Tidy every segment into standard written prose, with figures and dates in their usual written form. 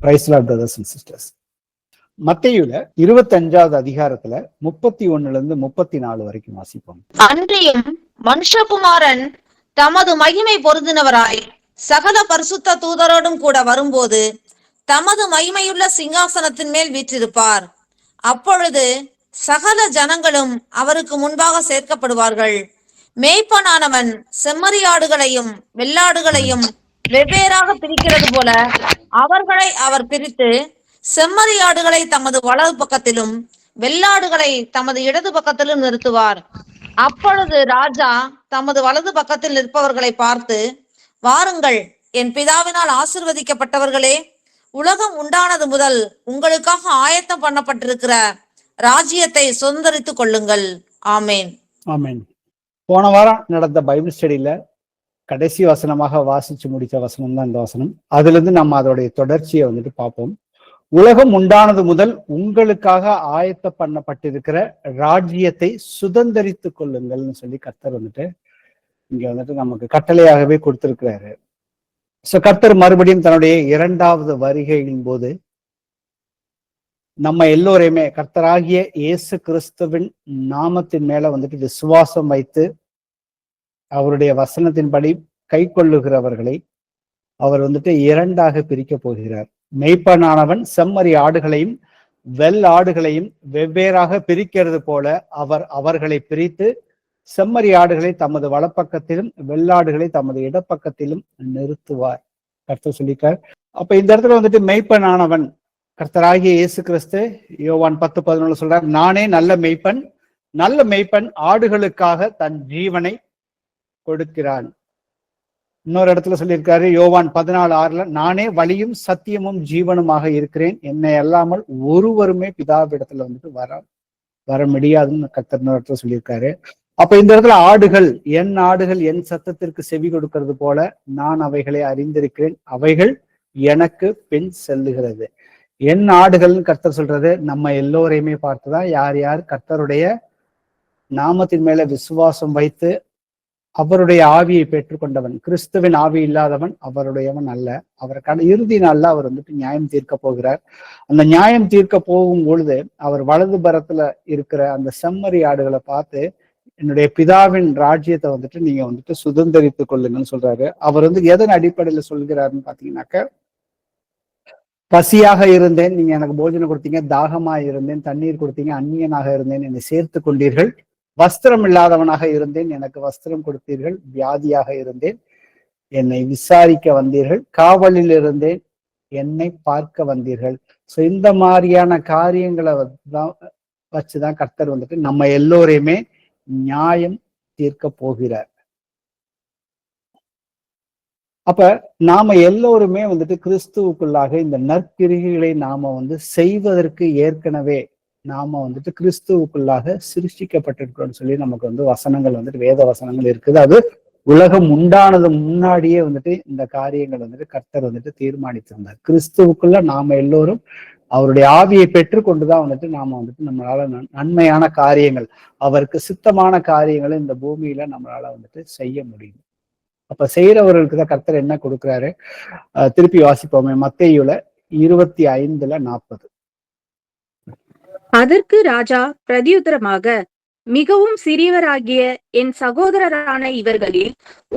Price Lord brothers and sisters. மத்தேயுல 25வது அதிகாரத்துல 31 34 வரைக்கும் வாசிப்போம். அன்றியும் மனுஷகுமாரன் தமது மகிமை பொருந்தினவராய் சகல பரிசுத்த தூதரோடும் கூட வரும்போது தமது மகிமையுள்ள சிங்காசனத்தின் மேல் வீற்றிருப்பார். அப்பொழுது சகல ஜனங்களும் அவருக்கு முன்பாக சேர்க்கப்படுவார்கள். மேய்ப்பனானவன் செம்மறியாடுகளையும் வெள்ளாடுகளையும் வெவ்வேறாக பிரிக்கிறது போல அவர்களை அவர் பிரித்து செம்மறியாடுகளை தமது வலது பக்கத்திலும் வெள்ளாடுகளை தமது இடது பக்கத்திலும் நிறுத்துவார். அப்பொழுது ராஜா தமது வலது பக்கத்தில் நிற்பவர்களை பார்த்து, வாருங்கள், என் பிதாவினால் ஆசீர்வதிக்கப்பட்டவர்களே, உலகம் உண்டானது முதல் உங்களுக்காக ஆயத்தம் பண்ணப்பட்டிருக்கிற ராஜ்யத்தை சுதந்தரித்துக் கொள்ளுங்கள். ஆமேன். ஆமேன். போன வாரம் நடந்த பைபிள் ஸ்டடியில கடைசி வசனமாக வாசிச்சு முடித்த வசனம் தான் இந்த வசனம். அதுல இருந்து நம்ம அதோடைய தொடர்ச்சியை வந்துட்டு பார்ப்போம். உலகம் உண்டானது முதல் உங்களுக்காக ஆயத்த பண்ணப்பட்டிருக்கிற ராஜ்யத்தை சுதந்தரித்துக் கொள்ளுங்கள்னு சொல்லி கர்த்தர் வந்துட்டு இங்க வந்துட்டு நமக்கு கட்டளையாகவே கொடுத்திருக்கிறாரு. சோ கர்த்தர் மறுபடியும் தன்னுடைய 2வது வருகையின் போது நம்ம எல்லோரையுமே கர்த்தராகிய இயேசு கிறிஸ்துவின் நாமத்தின் மேல வந்துட்டு விசுவாசம் வைத்து அவருடைய வசனத்தின்படி கை கொள்ளுகிறவர்களை அவர் வந்துட்டு 2ஆக பிரிக்க போகிறார். மெய்ப்பனானவன் செம்மறி ஆடுகளையும் வெள்ளாடுகளையும் வெவ்வேறாக பிரிக்கிறது போல அவர் அவர்களை பிரித்து செம்மறி ஆடுகளை தமது வலப்பக்கத்திலும் வெள்ளாடுகளை தமது இடப்பக்கத்திலும் நிறுத்துவார். கர்த்தர் சொல்லிட்டார். அப்ப இந்த இடத்துல வந்துட்டு மெய்ப்பனானவன் கர்த்தராகிய இயேசு கிறிஸ்து யோவான் 10:11 சொல்றார், நானே நல்ல மெய்ப்பன் ஆடுகளுக்காக தன் ஜீவனை கொடுக்கிறான். இன்னொரு இடத்துல சொல்லியிருக்காரு யோவான் 14:6, நானே வழியும் சத்தியமும் ஜீவனுமாக இருக்கிறேன், என்னை அல்லாமல் ஒருவருமே பிதாவிடத்துல வந்துட்டு வர முடியாதுன்னு கர்த்தர் இடத்துல சொல்லியிருக்காரு. அப்ப இந்த இடத்துல ஆடுகள் என் சத்தத்திற்கு செவி கொடுக்கிறது போல நான் அவைகளை அறிந்திருக்கிறேன், அவைகள் எனக்கு பின் செல்லுகிறது. என் ஆடுகள்னு கர்த்தர் சொல்றது நம்ம எல்லோரையுமே பார்த்துதான். யார் யார் கர்த்தருடைய நாமத்தின் மேல விசுவாசம் வைத்து அவருடைய ஆவியை பெற்றுக்கொண்டவன், கிறிஸ்துவின் ஆவி இல்லாதவன் அவருடையவன் அல்ல. அவர் இறுதி நாள்ல அவர் வந்துட்டு நியாயம் தீர்க்க போகிறார். அந்த நியாயம் தீர்க்க போகும் பொழுது அவர் வலது பரத்துல இருக்கிற அந்த செம்மறி ஆடுகளை பார்த்து, என்னுடைய பிதாவின் ராஜ்யத்தை வந்துட்டு நீங்க வந்துட்டு சுதந்திரித்துக் கொள்ளுங்கன்னு சொல்றாரு. அவர் வந்து எதன் அடிப்படையில சொல்கிறாருன்னு பாத்தீங்கன்னாக்க, பசியாக இருந்தேன், நீங்க எனக்கு போஜனம் கொடுத்தீங்க, தாகமா இருந்தேன், தண்ணீர் கொடுத்தீங்க, அந்நியனாக இருந்தேன், என்னை சேர்த்து கொண்டீர்கள், வஸ்திரம் இல்லாதவனாக இருந்தேன், எனக்கு வஸ்திரம் கொடுத்தீர்கள், வியாதியாக இருந்தேன், என்னை விசாரிக்க வந்தீர்கள், காவலில் இருந்தேன், என்னை பார்க்க வந்தீர்கள். சோ இந்த மாதிரியான காரியங்களை வச்சுதான் கர்த்தர் வந்துட்டு நம்ம எல்லோரையுமே நியாயம் தீர்க்க போகிறார். அப்ப நாம எல்லோருமே வந்துட்டு கிறிஸ்துவுக்குள்ளாக இந்த நற்கிரிகளை நாம வந்து செய்வதற்கு ஏற்கனவே நாம வந்துட்டு கிறிஸ்துவுக்குள்ளாக சிருஷ்டிக்கப்பட்டிருக்கிறோம்னு சொல்லி நமக்கு வந்து வசனங்கள் வந்துட்டு வேத வசனங்கள் இருக்குது. அது உலகம் உண்டானது முன்னாடியே வந்துட்டு இந்த காரியங்கள் வந்துட்டு கர்த்தர் வந்துட்டு தீர்மானித்திருந்தார். கிறிஸ்துவுக்குள்ள நாம எல்லோரும் அவருடைய ஆவியை பெற்றுக்கொண்டுதான் வந்துட்டு நாம வந்துட்டு நம்மளால நன்மையான காரியங்கள், அவருக்கு சித்தமான காரியங்களை இந்த பூமியில நம்மளால வந்துட்டு செய்ய முடியும். அப்ப செய்யறவர்களுக்கு தான் கர்த்தர் என்ன கொடுக்குறாரு? திருப்பி வாசிப்போமே, மத்தேயுல 25:40. அதற்கு ராஜா பிரதியுத்தரமாக, மிகவும் சிறியவராகிய என் சகோதரரான இவர்களில்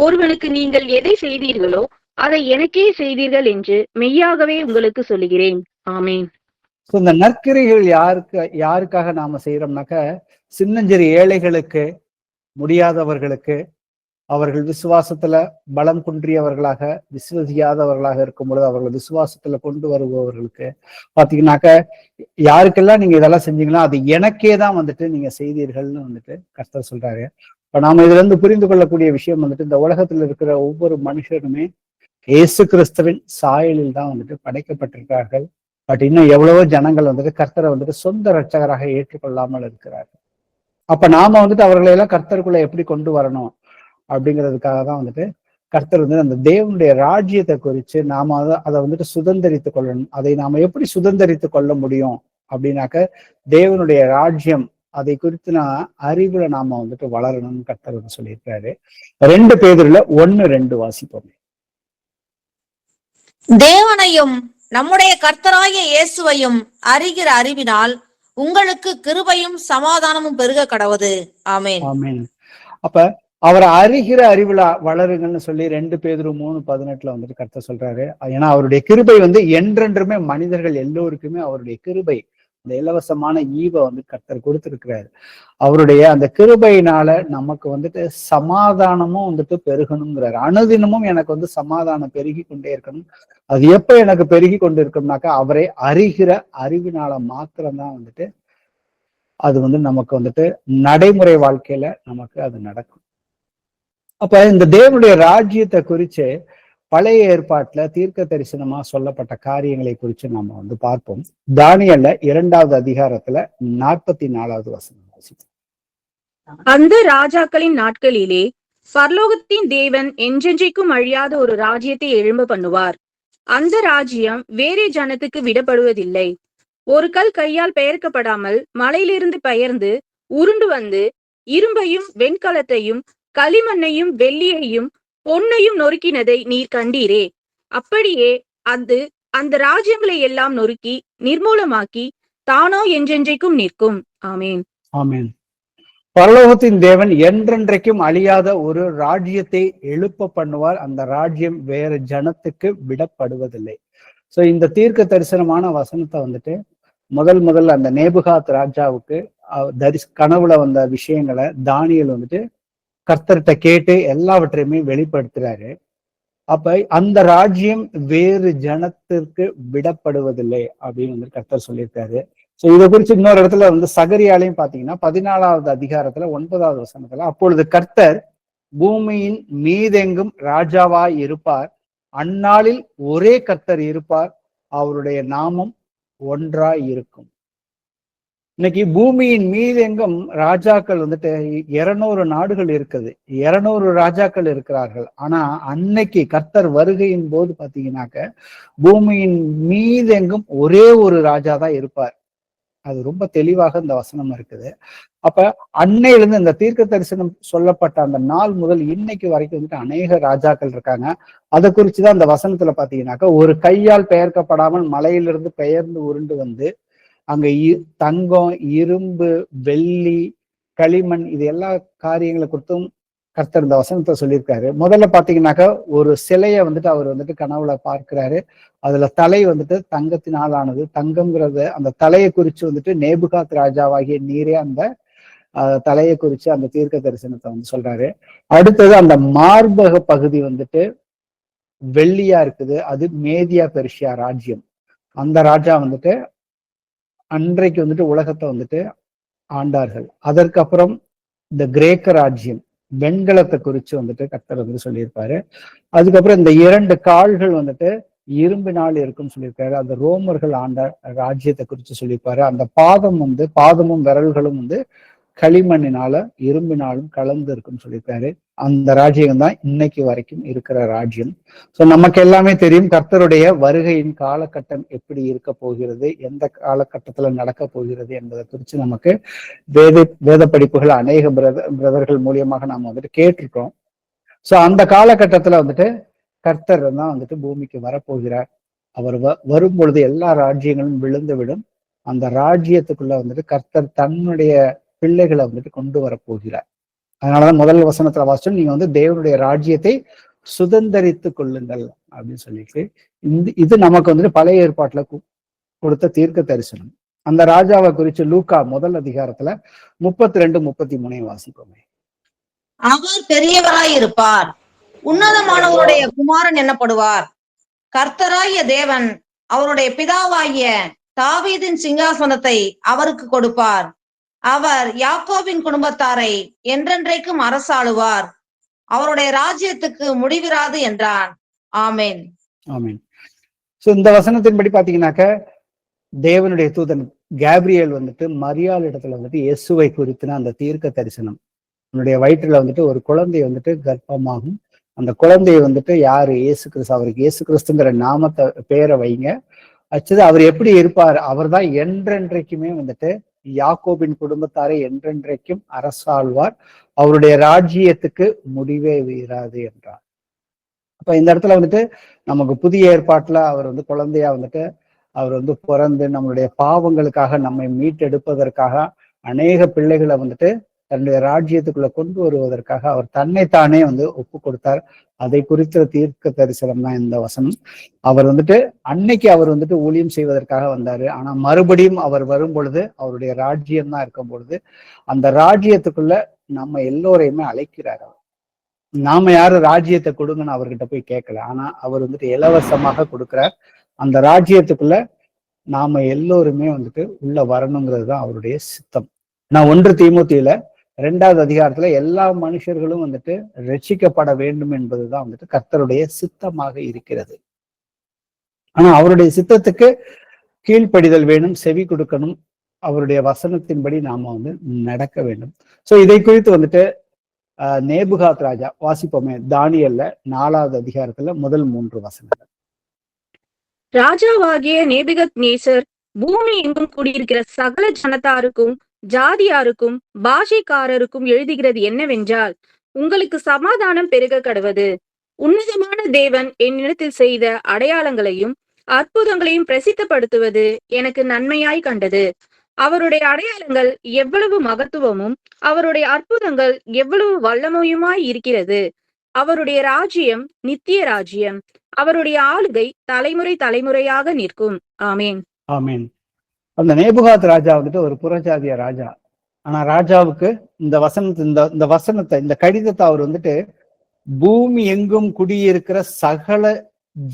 ஒருவனுக்கு நீங்கள் எதை செய்தீர்களோ அதை எனக்கே செய்தீர்கள் என்று மெய்யாகவே உங்களுக்கு சொல்லுகிறேன். ஆமேன். இந்த நற்கிரிகள் யாருக்காக நாம செய்யறோம்னாக்க, சின்னஞ்சிறு ஏழைகளுக்கு, முடியாதவர்களுக்கு, அவர்கள் விசுவாசத்துல பலம் குன்றியவர்களாக, விசுவசியாதவர்களாக இருக்கும் பொழுது அவர்கள் விசுவாசத்துல கொண்டு வருபவர்களுக்கு பாத்தீங்கன்னாக்க, யாருக்கெல்லாம் நீங்க இதெல்லாம் செஞ்சீங்களோ அது எனக்கே தான் வந்துட்டு நீங்க செய்தீர்கள்னு வந்துட்டு கர்த்தர் சொல்றாரு. இப்ப நாம இதுல இருந்து புரிந்து கொள்ளக்கூடிய விஷயம் வந்துட்டு, இந்த உலகத்துல இருக்கிற ஒவ்வொரு மனுஷருமே இயேசு கிறிஸ்துவின் சாயலில் தான் வந்துட்டு படைக்கப்பட்டிருக்கிறார்கள். பட் இன்னும் எவ்வளவோ ஜனங்கள் வந்துட்டு கர்த்தரை வந்துட்டு சொந்த இரட்சகராக ஏற்றுக்கொள்ளாமல் இருக்கிறார்கள். அப்ப நாம வந்துட்டு அவர்களை எல்லாம் கர்த்தருக்குள்ள எப்படி கொண்டு வரணும் அப்படிங்கிறதுக்காக தான் வந்துட்டு கர்த்தர் வந்து அந்த தேவனுடைய ராஜ்யத்தை குறித்து நாம அதை வந்துட்டு சுதந்திரித்துக் கொள்ளணும். அதை நாம எப்படி சுதந்திரித்துக் கொள்ள முடியும் அப்படின்னாக்க, தேவனுடைய ராஜ்யம் அதை குறித்து அறிவுல நாம வந்துட்டு வளரணும்னு கர்த்தர் வந்து சொல்லியிருக்காரு. 2 பேதுருல 1:2 வாசிப்போம். தேவனையும் நம்முடைய கர்த்தராகிய இயேசுவையும் அறிகிற அறிவினால் உங்களுக்கு கிருபையும் சமாதானமும் பெருக கடவுது. ஆமென். ஆமென். அப்ப அவரை அறிகிற அறிவுல வளருங்கன்னு சொல்லி 2 பேதுரு 3:18 வந்துட்டு கர்த்தர் சொல்றாரு. ஏன்னா அவருடைய கிருபை வந்து என்றென்றுமே மனிதர்கள் எல்லோருக்குமே அவருடைய கிருபை, இந்த இலவசமான ஈவை வந்து கர்த்தர் கொடுத்திருக்கிறாரு. அவருடைய அந்த கிருபையினால நமக்கு வந்துட்டு சமாதானமும் வந்துட்டு பெருகணுங்கிறாரு. அனுதினமும் எனக்கு வந்து சமாதானம் பெருகி கொண்டே இருக்கணும். அது எப்ப எனக்கு பெருகி கொண்டு இருக்கும்னாக்கா அவரை அறிகிற அறிவினால மாத்திரம்தான் வந்துட்டு அது வந்து நமக்கு வந்துட்டு நடைமுறை வாழ்க்கையில நமக்கு அது நடக்கும். அப்ப இந்த தேவனுடைய ராஜ்யத்தை குறிச்சு பழைய ஏற்பாட்டுல தீர்க்க தரிசனமா சொல்லப்பட்ட காரியங்களை குறித்து நாம வந்து பார்ப்போம். தானியேல்ல 2வது அதிகாரத்துல 44வது வசனம் வாசிப்போம். அந்த ராஜாக்களின் நாட்களிலே பரலோகத்தின் தேவன் என்றென்றைக்கும் அழியாத ஒரு ராஜ்யத்தை எழும்ப பண்ணுவார். அந்த ராஜ்யம் வேறே ஜனத்துக்கு விடப்படுவதில்லை. ஒரு கல் கையால் பெயர்க்கப்படாமல் மலையிலிருந்து பெயர்ந்து உருண்டு வந்து இரும்பையும் வெண்கலத்தையும் களிமண்ணையும் வெள்ளியையும் பொன்னையும் நொறுக்கினதை நீர் கண்டீரே. அப்படியே அது அந்த ராஜ்யங்களை எல்லாம் நொறுக்கி நிர்மூலமாக்கி தானோ என்றென்றைக்கும் நிற்கும். ஆமேன். ஆமேன். பரலோகத்தின் தேவன் என்றென்றைக்கும் அழியாத ஒரு ராஜ்யத்தை எழுப்ப பண்ணுவார். அந்த ராஜ்யம் வேற ஜனத்துக்கு விடப்படுவதில்லை. சோ இந்த தீர்க்க தரிசனமான வசனத்தை வந்துட்டு முதல் அந்த நேபுகாத் ராஜாவுக்கு கனவுல வந்த விஷயங்களை தானியேல் வந்துட்டு கர்த்தர்கிட்ட கேட்டு எல்லாவற்றையுமே வெளிப்படுத்துறாரு. அப்ப அந்த ராஜ்யம் வேறு ஜனத்திற்கு விடப்படுவதில்லை அப்படின்னு வந்து கர்த்தர் சொல்லியிருக்காரு. சோ இதை குறிச்சு இன்னொரு இடத்துல வந்து சகரியாலையும் பாத்தீங்கன்னா 14வது அதிகாரத்துல 9வது வசனத்துல, அப்பொழுது கர்த்தர் பூமியின் மீதெங்கும் ராஜாவாய் இருப்பார், அந்நாளில் ஒரே கர்த்தர் இருப்பார், அவருடைய நாமம் ஒன்றாய் இருக்கும். இன்னைக்கு பூமியின் மீதெங்கும் ராஜாக்கள் வந்துட்டு 200 நாடுகள் இருக்குது, 200 ராஜாக்கள் இருக்கிறார்கள். ஆனா அன்னைக்கு கர்த்தர் வருகையின் போது பாத்தீங்கன்னாக்க பூமியின் மீதெங்கும் ஒரே ஒரு ராஜா தான் இருப்பார். அது ரொம்ப தெளிவாக இந்த வசனம் இருக்குது. அப்ப அன்னையிலிருந்து இந்த தீர்க்க தரிசனம் சொல்லப்பட்ட அந்த நாள் முதல் இன்னைக்கு வரைக்கும் வந்துட்டு அநேக ராஜாக்கள் இருக்காங்க. அதை குறிச்சுதான் இந்த வசனத்துல பாத்தீங்கன்னாக்க ஒரு கையால் பெயர்க்கப்படாமல் மலையிலிருந்து பெயர்ந்து உருண்டு வந்து அங்க தங்கம், இரும்பு, வெள்ளி, களிமண் இது எல்லா காரியங்களை குறித்தும் கர்த்தர் இந்த வசனத்தை சொல்லியிருக்காரு. முதல்ல பாத்தீங்கன்னாக்கா ஒரு சிலையை வந்துட்டு அவர் வந்துட்டு கனவுல பார்க்கிறாரு. அதுல தலை வந்துட்டு தங்கத்தினால் ஆனது. தங்கம்ங்கிறது அந்த தலையை குறிச்சு வந்துட்டு நேபுகாத் ராஜாவாகிய நீரே அந்த தலையை குறிச்சு அந்த தீர்க்க தரிசனத்தை வந்து சொல்றாரு. அடுத்தது அந்த மார்பக பகுதி வந்துட்டு வெள்ளியா இருக்குது. அது மேதியா பெர்ஷியா ராஜ்யம். அந்த ராஜா வந்துட்டு அன்றைக்கு வந்துட்டு உலகத்தை வந்துட்டு ஆண்டார்கள். அதற்கப்புறம் இந்த கிரேக்க ராஜ்யம் வெண்கலத்தை குறிச்சு வந்துட்டு கர்த்தர் வந்துட்டு சொல்லியிருப்பாரு. அதுக்கப்புறம் இந்த 2 கால்கள் வந்துட்டு இரும்பினால் இருக்குன்னு சொல்லியிருக்காரு. அந்த ரோமர்கள் ஆண்ட ராஜ்யத்தை குறிச்சு சொல்லியிருப்பாரு. அந்த பாதமும் விரல்களும் வந்து களிமண்ணினால இரும்பினாலும் கலந்து இருக்குன்னு சொல்லியிருக்காரு. அந்த ராஜ்யம் தான் இன்னைக்கு வரைக்கும் இருக்கிற ராஜ்யம். சோ நமக்கு எல்லாமே தெரியும் கர்த்தருடைய வருகையின் காலகட்டம் எப்படி இருக்க போகிறது, எந்த காலகட்டத்துல நடக்க போகிறது என்பதை குறித்து நமக்கு வேத படிப்புகள் அநேக பிரதர்கள் மூலியமாக நாம வந்துட்டு கேட்டிருக்கோம். சோ அந்த காலகட்டத்துல வந்துட்டு கர்த்தர் தான் வந்துட்டு பூமிக்கு வரப்போகிறார். அவர் வரும் பொழுது எல்லா ராஜ்யங்களும் விழுந்து விடும். அந்த ராஜ்யத்துக்குள்ள வந்துட்டு கர்த்தர் தன்னுடைய பிள்ளைகளை வந்துட்டு கொண்டு வரப்போகிறார். அதனாலதான் முதல் வசனத்துல வாசிச்சோம், நீங்க வந்து தேவனுடைய ராஜ்யத்தை சுதந்திரித்து கொள்ளுங்கள் அப்படின்னு சொல்லிட்டு இது நமக்கு வந்துட்டு பழைய ஏற்பாட்டுல கொடுத்த தீர்க்க தரிசனம். அந்த ராஜாவை குறிச்சு லூக்கா 1 அதிகாரத்துல 32, 33 வாசிப்போமே. அவர் பெரியவராய் இருப்பார், உன்னதமானவருடைய குமாரன் எனப்படுவார். கர்த்தராகிய தேவன் அவருடைய பிதாவாகிய தாவீதின் சிங்காசனத்தை அவருக்கு கொடுப்பார். அவர் யாக்கோபின் குடும்பத்தாரை என்றென்றைக்கும் அரசாளுவார். அவருடைய ராஜ்யத்துக்கு முடிவிராது என்றான். ஆமேன். ஆமேன். சோ இந்த வசனத்தின்படி பாத்தீங்கன்னாக்க தேவனுடைய தூதன் கேப்ரியல் வந்துட்டு மரியாள் இடத்துல வந்துட்டு இயேசுவை குறித்துன அந்த தீர்க்க தரிசனம், உன்னுடைய வயிற்றுல வந்துட்டு ஒரு குழந்தை வந்துட்டு கர்ப்பமாகும், அந்த குழந்தைய வந்துட்டு யாரு, இயேசு கிறிஸ்து, அவருக்கு இயேசு கிறிஸ்துங்கிற நாமத்தை பேரை வைங்க, அச்சது அவர் எப்படி இருப்பார், அவர் தான் என்றென்றைக்குமே வந்துட்டு யாக்கோபின் குடும்பத்தாரை என்றென்றைக்கும் அரசாழ்வார், அவருடைய ராஜ்யத்துக்கு முடிவே வீராது என்றார். இப்ப இந்த இடத்துல வந்துட்டு நமக்கு புதிய ஏற்பாட்டுல அவர் வந்து குழந்தையா வந்துட்டு அவர் வந்து பிறந்து நம்மளுடைய பாவங்களுக்காக நம்மை மீட்டெடுப்பதற்காக அநேக பிள்ளைகளை வந்துட்டு தன்னுடைய ராஜ்யத்துக்குள்ள கொண்டு வருவதற்காக அவர் தன்னைத்தானே வந்து ஒப்பு கொடுத்தார். அதை குறித்த தீர்க்க தரிசனம் தான் இந்த வசனம். அவர் வந்துட்டு அன்னைக்கு அவர் வந்துட்டு ஊழியம் செய்வதற்காக வந்தாரு. ஆனா மறுபடியும் அவர் வரும் பொழுது அவருடைய ராஜ்யம் தான் இருக்கும் பொழுது அந்த ராஜ்யத்துக்குள்ள நம்ம எல்லோரையுமே அழைக்கிறார். அவர் நாம யாரும் ராஜ்யத்தை கொடுங்கன்னு அவர்கிட்ட போய் கேட்கல. ஆனா அவர் வந்துட்டு இலவசமாக கொடுக்கிறார். அந்த ராஜ்யத்துக்குள்ள நாம எல்லோருமே வந்துட்டு உள்ள வரணுங்கிறது தான் அவருடைய சித்தம். நான் 1 தீமோத்தேயுல 2வது அதிகாரத்துல எல்லா மனுஷர்களும் வந்துட்டு ரட்சிக்கப்பட வேண்டும் என்பதுதான் வந்துட்டு கர்த்தருடைய சித்தமாக இருக்கிறது. ஆனா அவருடைய சித்தத்துக்கு கீழ்ப்படிதல் வேணும், செவி கொடுக்கணும், அவருடைய வசனத்தின்படி நாம வந்து நடக்க வேண்டும். சோ இதை குறித்து வந்துட்டு நேபுகாத் ராஜா வாசிப்போமே, தானியல்ல 4வது அதிகாரத்துல முதல் 3 வசனங்கள். ராஜாவாகிய நேபுகத் நேசர் பூமி எங்கும் கூடியிருக்கிற சகல ஜனத்தாருக்கும் ஜாதியாருக்கும் பாஷைக்காரருக்கும் எழுதுகிறது என்னவென்றால், உங்களுக்கு சமாதானம் பெருக கடவது. உன்னதமான தேவன் என்னிடத்தில் செய்த அடையாளங்களையும் அற்புதங்களையும் பிரசித்தப்படுத்துவது எனக்கு நன்மையாய் கண்டது. அவருடைய அடையாளங்கள் எவ்வளவு மகத்துவமும் அவருடைய அற்புதங்கள் எவ்வளவு வல்லமையுமாய் இருக்கிறது. அவருடைய ராஜ்யம் நித்திய ராஜ்யம், அவருடைய ஆளுகை தலைமுறை தலைமுறையாக நிற்கும். ஆமேன். ஆமேன். அந்த நேபுகாத் ராஜா வந்துட்டு ஒரு புறஜாதிய ராஜா. ஆனா ராஜாவுக்கு இந்த வசனத்தை இந்த கடிதத்தை அவர் வந்துட்டு பூமி எங்கும் குடியிருக்கிற சகல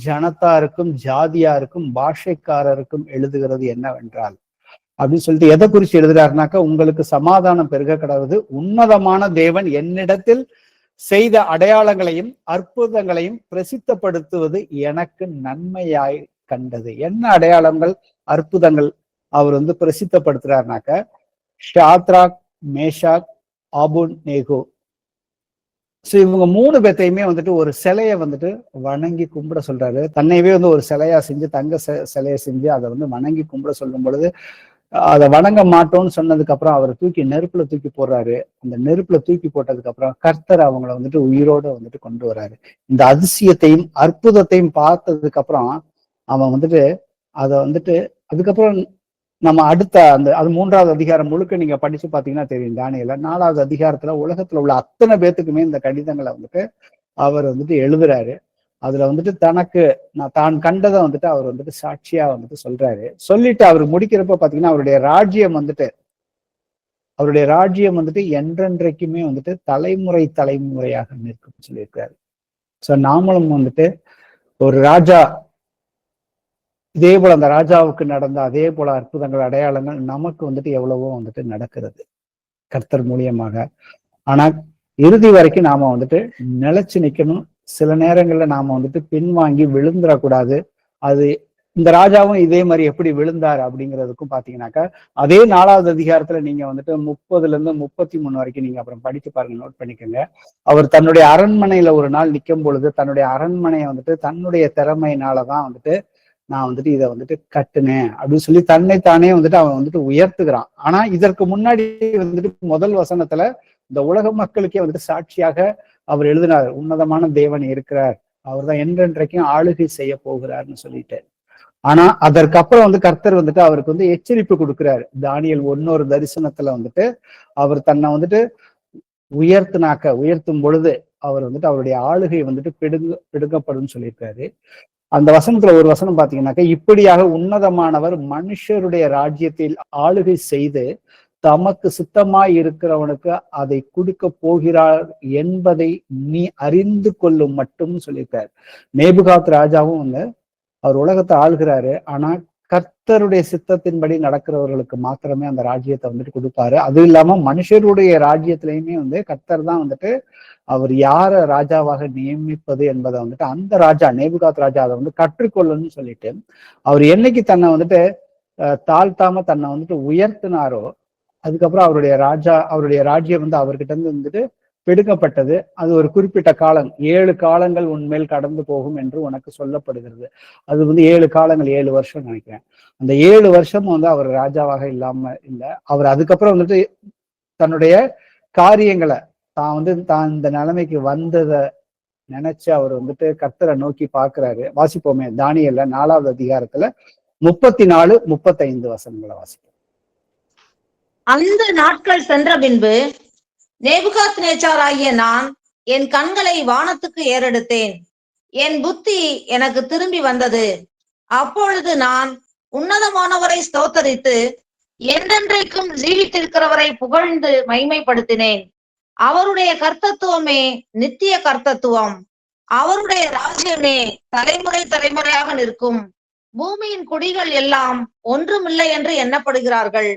ஜனத்தாருக்கும் ஜாதியாருக்கும் பாஷைக்காரருக்கும் எழுதுகிறது என்னவென்றால் அப்படின்னு சொல்லிட்டு எதை குறிச்சு எழுதுறாருனாக்கா, உங்களுக்கு சமாதானம் பெருக கடவுது. உன்னதமான தேவன் என்னிடத்தில் செய்த அடையாளங்களையும் அற்புதங்களையும் பிரசித்தப்படுத்துவது எனக்கு நன்மையாய் கண்டது. என்ன அடையாளங்கள் அற்புதங்கள் அவர் வந்து பிரசித்தப்படுத்துறாருனாக்க, ஷாத்ராக் மேஷாக் ஆபுன் நேகோ, சோ இவங்க 3 பேத்தையுமே வந்துட்டு ஒரு சிலையை வந்துட்டு வணங்கி கும்பிட சொல்றாரு. தன்னையவே வந்து ஒரு சிலையா செஞ்சு தங்க சிலையை செஞ்சு அதை வந்து வணங்கி கும்பிட சொல்லும் பொழுது அதை வணங்க மாட்டோம்னு சொன்னதுக்கு அப்புறம் அவர் நெருப்புல தூக்கி போடுறாரு. அந்த நெருப்புல தூக்கி போட்டதுக்கு அப்புறம் கர்த்தர் அவங்கள வந்துட்டு உயிரோட வந்துட்டு கொண்டு வராரு. இந்த அதிசயத்தையும் அற்புதத்தையும் பார்த்ததுக்கு அப்புறம் அவன் வந்துட்டு அதை வந்துட்டு அதுக்கப்புறம் நம்ம அடுத்த அது 3வது அதிகாரம் முழுக்க நீங்க படிச்சு பாத்தீங்கன்னா தெரியும். தானியேல 4வது அதிகாரத்துல உலகத்துல உள்ள அத்தனை பேத்துக்குமே இந்த கடிதங்களை வந்துட்டு அவர் வந்துட்டு எழுதுறாரு. அதுல வந்துட்டு தான் கண்டதை வந்துட்டு அவர் வந்துட்டு சாட்சியா வந்துட்டு சொல்றாரு. சொல்லிட்டு அவர் முடிக்கிறப்ப பாத்தீங்கன்னா அவருடைய ராஜ்யம் வந்துட்டு என்றென்றைக்குமே வந்துட்டு தலைமுறை தலைமுறையாக நிற்கும் சொல்லியிருக்காரு. சோ நாமளும் வந்துட்டு ஒரு ராஜா, இதே போல அந்த ராஜாவுக்கு நடந்த அதே போல அற்புதங்கள் அடையாளங்கள் நமக்கு வந்துட்டு எவ்வளவோ வந்துட்டு நடக்கிறது கர்த்தர் மூலியமாக. ஆனா இறுதி வரைக்கும் நாம வந்துட்டு நிலைச்சு நிக்கணும். சில நேரங்கள்ல நாம வந்துட்டு பின்வாங்கி விழுந்துடக்கூடாது. அது இந்த ராஜாவும் இதே மாதிரி எப்படி விழுந்தாரு அப்படிங்கிறதுக்கும் பாத்தீங்கன்னாக்கா, அதே 4வது அதிகாரத்துல நீங்க வந்துட்டு 30ல இருந்து 33 வரைக்கும் நீங்க அப்புறம் படிச்சு பாருங்க, நோட் பண்ணிக்கோங்க. அவர் தன்னுடைய அரண்மனையில ஒரு நாள் நிற்கும் பொழுது தன்னுடைய அரண்மனையை வந்துட்டு தன்னுடைய திறமையினாலதான் வந்துட்டு நான் வந்துட்டு இதை வந்துட்டு கட்டுனேன் அப்படின்னு சொல்லி தன்னைத்தானே வந்துட்டு அவன் வந்துட்டு உயர்த்துகிறான். ஆனா இதற்கு முன்னாடி வந்துட்டு முதல் வசனத்துல இந்த உலக மக்களுக்கே வந்துட்டு சாட்சியாக அவர் எழுதினார், உன்னதமான தேவன் இருக்கிறார், அவர் தான் என்றென்றைக்கும் ஆளுகை செய்ய போகிறார்னு சொல்லிட்டு. ஆனா அதற்கப்புறம் வந்து கர்த்தர் வந்துட்டு அவருக்கு வந்து எச்சரிப்பு கொடுக்கிறாரு. தானியேல் 1 தரிசனத்துல வந்துட்டு அவர் தன்னை வந்துட்டு உயர்த்தும் பொழுது அவர் வந்துட்டு அவருடைய ஆளுகை வந்துட்டு பிடுங்கப்படும் சொல்லியிருக்காரு. அந்த வசனத்துல ஒரு வசனம் பாத்தீங்கன்னாக்க, இப்படியாக உன்னதமானவர் மனுஷருடைய ராஜ்யத்தில் ஆளுகை செய்து தமக்கு சுத்தமாய் இருக்கிறவனுக்கு அதை கொடுக்க போகிறார் என்பதை நீ அறிந்து கொள்ளும் மட்டும் சொல்லியிருக்காரு. நேபுகாத் ராஜாவும் வந்து அவர் உலகத்தை ஆளுகிறாரு. ஆனா கர்த்தருடைய சித்தத்தின்படி நடக்கிறவர்களுக்கு மாத்திரமே அந்த ராஜ்யத்தை வந்துட்டு கொடுப்பாரு. அது இல்லாம மனுஷருடைய ராஜ்யத்திலையுமே வந்து கர்த்தர் தான் வந்துட்டு அவர் யார ராஜாவாக நியமிப்பது என்பதை வந்துட்டு அந்த ராஜா நேபுகாத் ராஜா அதை வந்து கற்றுக்கொள்ளணும்னு சொல்லிட்டு அவர் என்னைக்கு தன்னை வந்துட்டு தாழ்த்தாம தன்னை வந்துட்டு உயர்த்தினாரோ அதுக்கப்புறம் அவருடைய ராஜ்யம் வந்து அவர்கிட்ட இருந்து வந்துட்டு பிடுங்கப்பட்டது. அது ஒரு குறிப்பிட்ட காலம், 7 காலங்கள் உன்மேல் கடந்து போகும் என்று உனக்கு சொல்லப்படுகிறது. அது வந்து 7 காலங்கள், 7 வருஷம் நினைக்கிறேன். அந்த 7 வருஷம் வந்து அவர் ராஜாவாக இல்லாம இல்லை. அவர் அதுக்கப்புறம் வந்துட்டு தன்னுடைய காரியங்களை தான் இந்த நிலைமைக்கு வந்ததை நினைச்சு அவர் வந்துட்டு கர்த்தரை நோக்கி பார்க்கிறாரு. வாசிப்போமே, தானியேல்ல 4வது அதிகாரத்துல 34, 35 வசனங்களை வாசிப்போம். அந்த நாட்கள் சென்ற பின்பு நேபுகாத்நேச்சாராகிய நான் என் கண்களை வானத்துக்கு ஏறெடுத்தேன். என் புத்தி எனக்கு திரும்பி வந்தது. அப்பொழுது நான் உன்னதமானவரை ஸ்தோத்தரித்து என்றென்றைக்கும் ஜீவித்திருக்கிறவரை புகழ்ந்து மைமைப்படுத்தினேன். அவருடைய கர்த்தத்துவமே நித்திய கர்த்தத்துவம். அவருடைய ராஜ்யமே தலைமுறை தலைமுறையாக நிற்கும். பூமியின் குடிகள் எல்லாம் ஒன்றுமில்லை என்று எண்ணப்படுகிறார்கள்.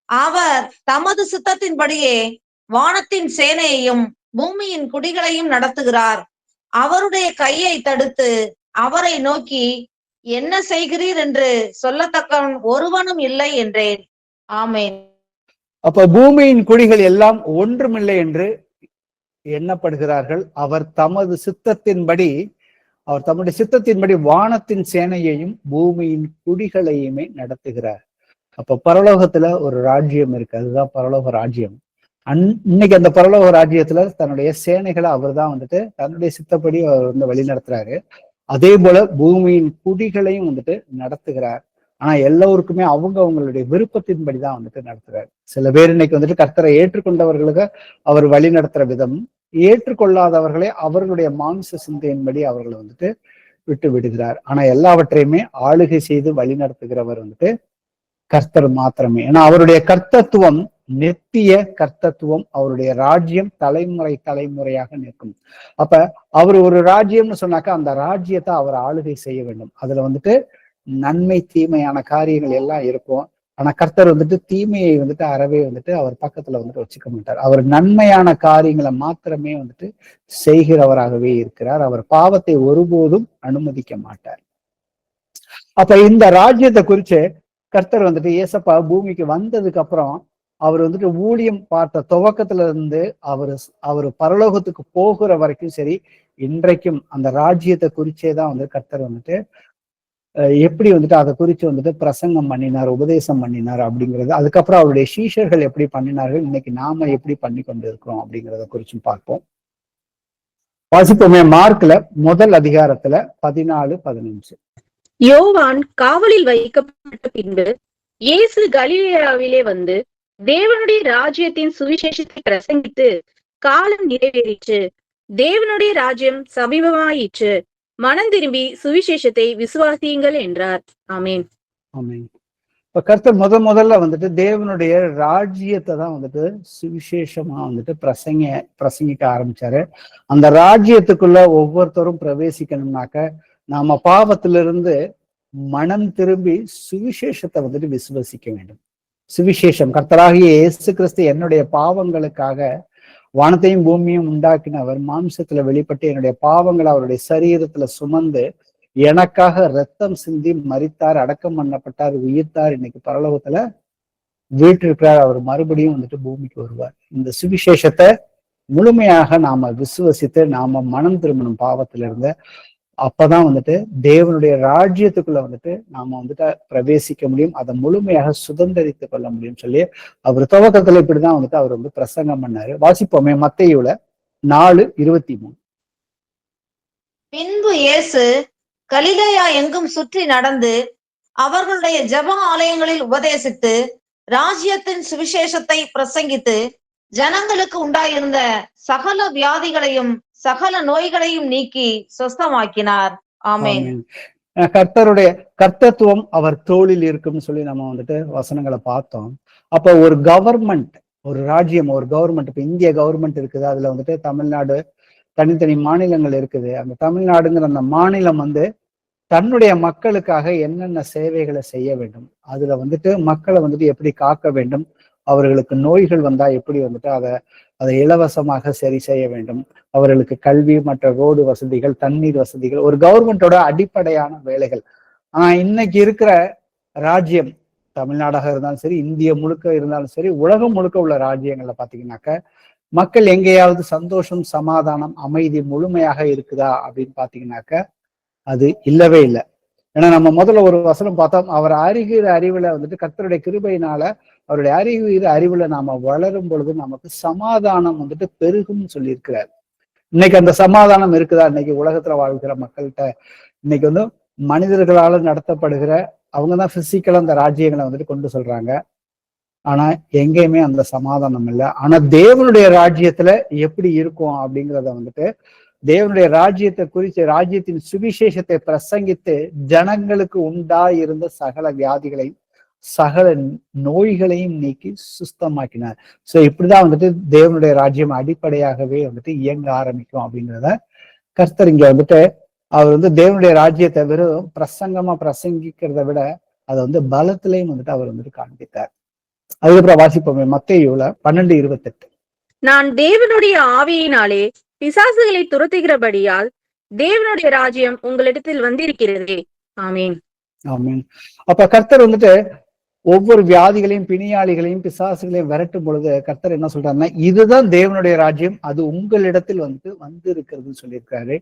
அவர் தமது சித்தத்தின்படியே வானத்தின் சேனையையும் பூமியின் குடிகளையும் நடத்துகிறார். அவருடைய கையை தடுத்து அவரை நோக்கி என்ன செய்கிறீர் என்று சொல்லத்தக்கவன் ஒருவனும் இல்லை என்றேன். ஆமேன். அப்ப பூமியின் குடிகள் எல்லாம் ஒன்றுமில்லை என்று எண்ணப்படுகிறார்கள். அவர் தமது சித்தத்தின்படி தம்முடைய சித்தத்தின்படி வானத்தின் சேனையையும் பூமியின் குடிகளையுமே நடத்துகிறார். அப்ப பரலோகத்துல ஒரு ராஜ்யம் இருக்கு, அதுதான் பரலோக ராஜ்யம். இன்னைக்கு அந்த பரலோக ராஜ்யத்துல தன்னுடைய சேனைகளை அவர் தான் வந்துட்டு தன்னுடைய சித்தப்படி அவர் வந்து வழி நடத்துறாரு. அதே போல பூமியின் குடிகளையும் வந்துட்டு நடத்துகிறார். ஆனா எல்லோருக்குமே அவங்களுடைய விருப்பத்தின்படிதான் வந்துட்டு நடத்துறாரு. சில பேர் இன்னைக்கு வந்துட்டு கர்த்தரை ஏற்றுக்கொண்டவர்களுக்கு அவர் வழி நடத்துற விதம், ஏற்றுக்கொள்ளாதவர்களை அவர்களுடைய மாம்ச சிந்தையின்படி அவர்களை வந்துட்டு விட்டு விடுகிறார். ஆனா எல்லாவற்றையுமே ஆளுகை செய்து வழி நடத்துகிறவர் வந்துட்டு கர்த்தர் மாத்திரமே. ஏன்னா அவருடைய கர்த்தத்துவம் நித்திய கர்த்தத்துவம், அவருடைய ராஜ்யம் தலைமுறை தலைமுறையாக நிற்கும். அப்ப அவர் ஒரு ராஜ்யம்னு சொன்னாக்கா அந்த ராஜ்யத்தை அவர் ஆளுகை செய்ய வேண்டும். அதுல வந்துட்டு நன்மை தீமையான காரியங்கள் எல்லாம் இருக்கும். ஆனா கர்த்தர் வந்துட்டு தீமையை வந்துட்டு அறவே வந்துட்டு அவர் பக்கத்துல வந்துட்டு வச்சுக்க மாட்டார். அவர் நன்மையான காரியங்களை மாத்திரமே வந்துட்டு செய்கிறவராகவே இருக்கிறார். அவர் பாவத்தை ஒருபோதும் அனுமதிக்க மாட்டார். அப்ப இந்த ராஜ்யத்தை குறிச்சு கர்த்தர் வந்துட்டு ஏசப்பா பூமிக்கு வந்ததுக்கு அப்புறம் அவர் வந்துட்டு ஊழியம் பார்த்த துவக்கத்துல இருந்து அவரு பரலோகத்துக்கு போகிற வரைக்கும் சரி, இன்றைக்கும் அந்த ராஜ்யத்தை குறிச்சேதான் வந்து கர்த்தர் வந்துட்டு எப்படி வந்துட்டு அதை குறிச்சு வந்துட்டு பிரசங்கம் பண்ணினார், உபதேசம் பண்ணினார் அப்படிங்கிறது. அதுக்கப்புறம் அவருடைய சீஷர்கள் எப்படி பண்ணினார்கள், இன்னைக்கு நாம எப்படி பண்ணி கொண்டு இருக்கிறோம் அப்படிங்கிறத குறிச்சும் பார்ப்போம். வாசிப்போமே, மார்க்ல 1 அதிகாரத்துல 14, 15. யோவான் காவலில் வைக்கப்பட்ட பின்பு இயேசு கலிலேயாவிலே வந்து தேவனுடைய ராஜ்யத்தின் சுவிசேஷத்தை பிரசங்கித்து காலம் நிறைவேறிற்று, தேவனுடைய ராஜ்யம் சமீபமாயிற்று, மனம் திரும்பி சுவிசேஷத்தை விசுவாசியுங்கள் என்றார். ஆமேன். ஆமேன். இப்ப கர்த்தர் முதல்ல வந்துட்டு தேவனுடைய ராஜ்யத்தை தான் வந்துட்டு சுவிசேஷமா வந்துட்டு பிரசங்கிக்க ஆரம்பிச்சாரு. அந்த ராஜ்யத்துக்குள்ள ஒவ்வொருத்தரும் பிரவேசிக்கணும்னாக்க நாம பாவத்திலிருந்து மனம் திரும்பி சுவிசேஷத்தை வந்துட்டு விசுவசிக்க வேண்டும். சுவிசேஷம், கர்த்தராகிய இயேசு கிறிஸ்து என்னுடைய பாவங்களுக்காக வானத்தையும் பூமியும் உண்டாக்கினவர் மாம்சத்துல வெளிப்பட்டு என்னுடைய பாவங்களை அவருடைய சரீரத்துல சுமந்து எனக்காக ரத்தம் சிந்தி மரித்தார், அடக்கம் பண்ணப்பட்டார், உயிர்த்தார், இன்னைக்கு பரலோகத்துல வீட்டிருக்கிறார். அவர் மறுபடியும் வந்துட்டு பூமிக்கு வருவார். இந்த சுவிசேஷத்தை முழுமையாக நாம விசுவசித்து நாம மனம் திரும்பணும் பாவத்திலிருந்து. அப்பதான் வந்துட்டு தேவனுடைய ராஜ்யத்துக்குள்ள வந்துட்டு நாம வந்துட்டு பிரவேசிக்க முடியும், அதை முழுமையாக சுதந்திரித்துக் கொள்ள முடியும் சொல்லி அவர் துவக்கத்துல இப்படிதான் வந்துட்டு அவர் வந்து பிரசங்கம் பண்ணாரு. வாசிப்போமே, மத்தேயுல 4:23. பின்பு இயேசு கலிலேயா எங்கும் சுற்றி நடந்து அவர்களுடைய ஜெப ஆலயங்களில் உபதேசித்து ராஜ்யத்தின் சுவிசேஷத்தை பிரசங்கித்து ஜனங்களுக்கு உண்டாயிருந்த சகல வியாதிகளையும் சகல நோய்களையும் நீக்கி சொஸ்தமாக்கினார். ஆமென். கர்த்தருடைய கர்த்தத்துவம் அவர் தோளில் இருக்கும்னு சொல்லி நம்ம வந்துட்டு வசனங்களை பார்த்தோம். அப்ப ஒரு கவர்மெண்ட், ஒரு ராஜ்யம், ஒரு கவர்மெண்ட், இப்ப இந்திய கவர்மெண்ட் இருக்குது, அதுல வந்துட்டு தமிழ்நாடு, தனித்தனி மாநிலங்கள் இருக்குது. அந்த தமிழ்நாடுங்கிற அந்த மாநிலம் வந்து தன்னுடைய மக்களுக்காக என்னென்ன சேவைகளை செய்ய வேண்டும், அதுல வந்துட்டு மக்களை வந்துட்டு எப்படி காக்க வேண்டும், அவர்களுக்கு நோய்கள் வந்தா எப்படி வந்துட்டு அதை இலவசமாக சரி செய்ய வேண்டும், அவர்களுக்கு கல்வி, மற்ற ரோடு வசதிகள், தண்ணீர் வசதிகள், ஒரு கவர்மெண்டோட அடிப்படையான வேலைகள். ஆனா இன்னைக்கு இருக்கிற ராஜ்யம், தமிழ்நாடாக இருந்தாலும் சரி, இந்திய முழுக்க இருந்தாலும் சரி, உலகம் முழுக்க உள்ள ராஜ்யங்கள்ல பாத்தீங்கன்னாக்க மக்கள் எங்கேயாவது சந்தோஷம், சமாதானம், அமைதி முழுமையாக இருக்குதா அப்படின்னு பாத்தீங்கன்னாக்க அது இல்லவே இல்லை. ஏன்னா நம்ம முதல்ல ஒரு வசனம் பார்த்தோம், அவர் அறிகிற அறிவுல வந்துட்டு கர்த்தருடைய கிருபையினால அவருடைய அறிகிற அறிவுல நாம வளரும் பொழுது நமக்கு சமாதானம் வந்துட்டு பெருகும்னு சொல்லியிருக்கிறார். இன்னைக்கு அந்த சமாதானம் இருக்குதா? இன்னைக்கு உலகத்துல வாழ்கிற மக்கள்கிட்ட இன்னைக்கு வந்து மனிதர்களால நடத்தப்படுகிற அவங்கதான் பிசிக்கலா அந்த ராஜ்யங்களை வந்துட்டு கொண்டு சொல்றாங்க. ஆனா எங்கேயுமே அந்த சமாதானம் இல்லை. ஆனா தேவனுடைய ராஜ்யத்துல எப்படி இருக்கும் அப்படிங்கிறத வந்துட்டு தேவனுடைய ராஜ்யத்தை குறித்து ராஜ்யத்தின் சுவிசேஷத்தை பிரசங்கித்து ஜனங்களுக்கு உண்டாயிருந்த சகல வியாதிகளையும் சகல நோய்களையும் நீக்கி சுஸ்தமாக்கினார். சோ இப்படிதான் வந்துட்டு தேவனுடைய ராஜ்யம் அடிப்படையாகவே வந்துட்டு இயங்க ஆரம்பிக்கும் அப்படிங்கிறத கர்த்தர் இங்க வந்துட்டு அவர் வந்து தேவனுடைய ராஜ்யத்தை வெறும் பிரசங்கமா பிரசங்கிக்கிறத விட அதை வந்து பலத்திலையும் வந்துட்டு அவர் வந்துட்டு காண்பித்தார். அதுக்கப்புறம் வாசிப்போமே மத்தேயுல 12:28. நான் தேவனுடைய ஆவியினாலே பிசாசுகளை துரத்துகிறபடியால் தேவனுடைய ராஜ்யம் உங்களிடத்தில் வந்திருக்கிறதே. ஆமீன். ஆமீன். அப்ப கர்த்தர் வந்துட்டு ஒவ்வொரு வியாதிகளையும் பிணியாளிகளையும் பிசாசுகளையும் விரட்டும் பொழுது கர்த்தர் என்ன சொல்றாருன்னா, இதுதான் தேவனுடைய ராஜ்யம், அது உங்களிடத்தில் வந்து இருக்கிறதுன்னு சொல்லியிருக்காரு.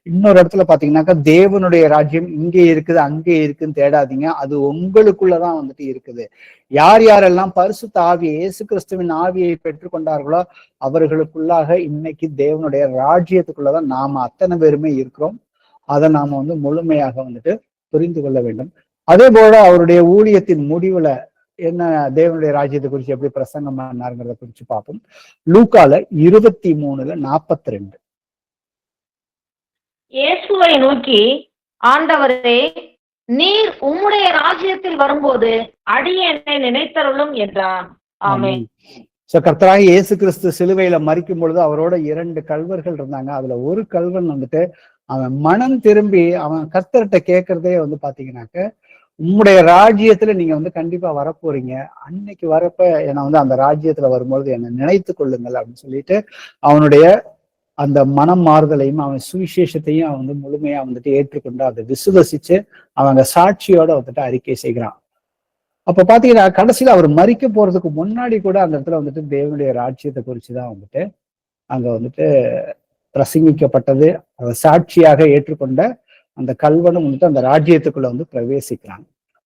இன்னொரு இடத்துல பாத்தீங்கன்னாக்கா, தேவனுடைய ராஜ்யம் இங்கே இருக்குது அங்கே இருக்குன்னு தேடாதீங்க, அது உங்களுக்குள்ளதான் வந்துட்டு இருக்குது. யார் யாரெல்லாம் பரிசுத்த ஆவியை இயேசு கிறிஸ்துவின் ஆவியை பெற்றுக்கொண்டார்களோ அவர்களுக்குள்ளாக இன்னைக்கு தேவனுடைய ராஜ்யத்துக்குள்ளதான் நாம அத்தனை பேருமே இருக்கிறோம். அதை நாம வந்து முழுமையாக வந்துட்டு புரிந்து கொள்ள வேண்டும். அதே போல அவருடைய ஊழியத்தின் முடிவுல என்ன தேவனுடைய ராஜ்யத்தை குறிச்சு எப்படி பிரசங்கம் பண்ணாருங்கிறத குறிச்சு பார்ப்போம். லூக்கால 23:42. இயேசுவை நோக்கி, ஆண்டவரே, நீர் உம்முடைய ராஜ்யத்தில் வரும்போது அடியேனை நினைத்தருளும் என்றான். ஆமென். சோ கர்த்தராகிய இயேசு கிறிஸ்து சிலுவையில மரிக்கும் பொழுது அவரோட 2 கல்வர்கள் இருந்தாங்க. அதுல ஒரு கல்வன் வந்துட்டு அவன் மனம் திரும்பி அவன் கர்த்தர்கிட்ட கேட்கறதே வந்து பாத்தீங்கன்னாக்க, உம்முடைய ராஜ்யத்துல நீங்க வந்து கண்டிப்பா வரப்போறீங்க, அன்னைக்கு வரப்ப என்னை வந்து அந்த ராஜ்யத்துல வரும்பொழுது என்னை நினைத்து கொள்ளுங்கள் அப்படின்னு சொல்லிட்டு அவனுடைய அந்த மனம் மாறுதலையும் அவன் சுவிசேஷத்தையும் அவன் வந்து முழுமையா வந்துட்டு ஏற்றுக்கொண்டு அதை விசுவசிச்சு அவங்க சாட்சியோட வந்துட்டு அறிக்கை செய்கிறான். அப்ப பாத்தீங்கன்னா கடைசியில அவர் மரிக்க போறதுக்கு முன்னாடி கூட அந்த இடத்துல வந்துட்டு தேவனுடைய ராஜ்யத்தை குறிச்சுதான் வந்துட்டு அங்க வந்துட்டு பிரசங்கிக்கப்பட்டது. அதை சாட்சியாக ஏற்றுக்கொண்ட அந்த கல்வனும் வந்துட்டு அந்த ராஜ்யத்துக்குள்ள வந்து பிரவேசிக்கிறாங்க.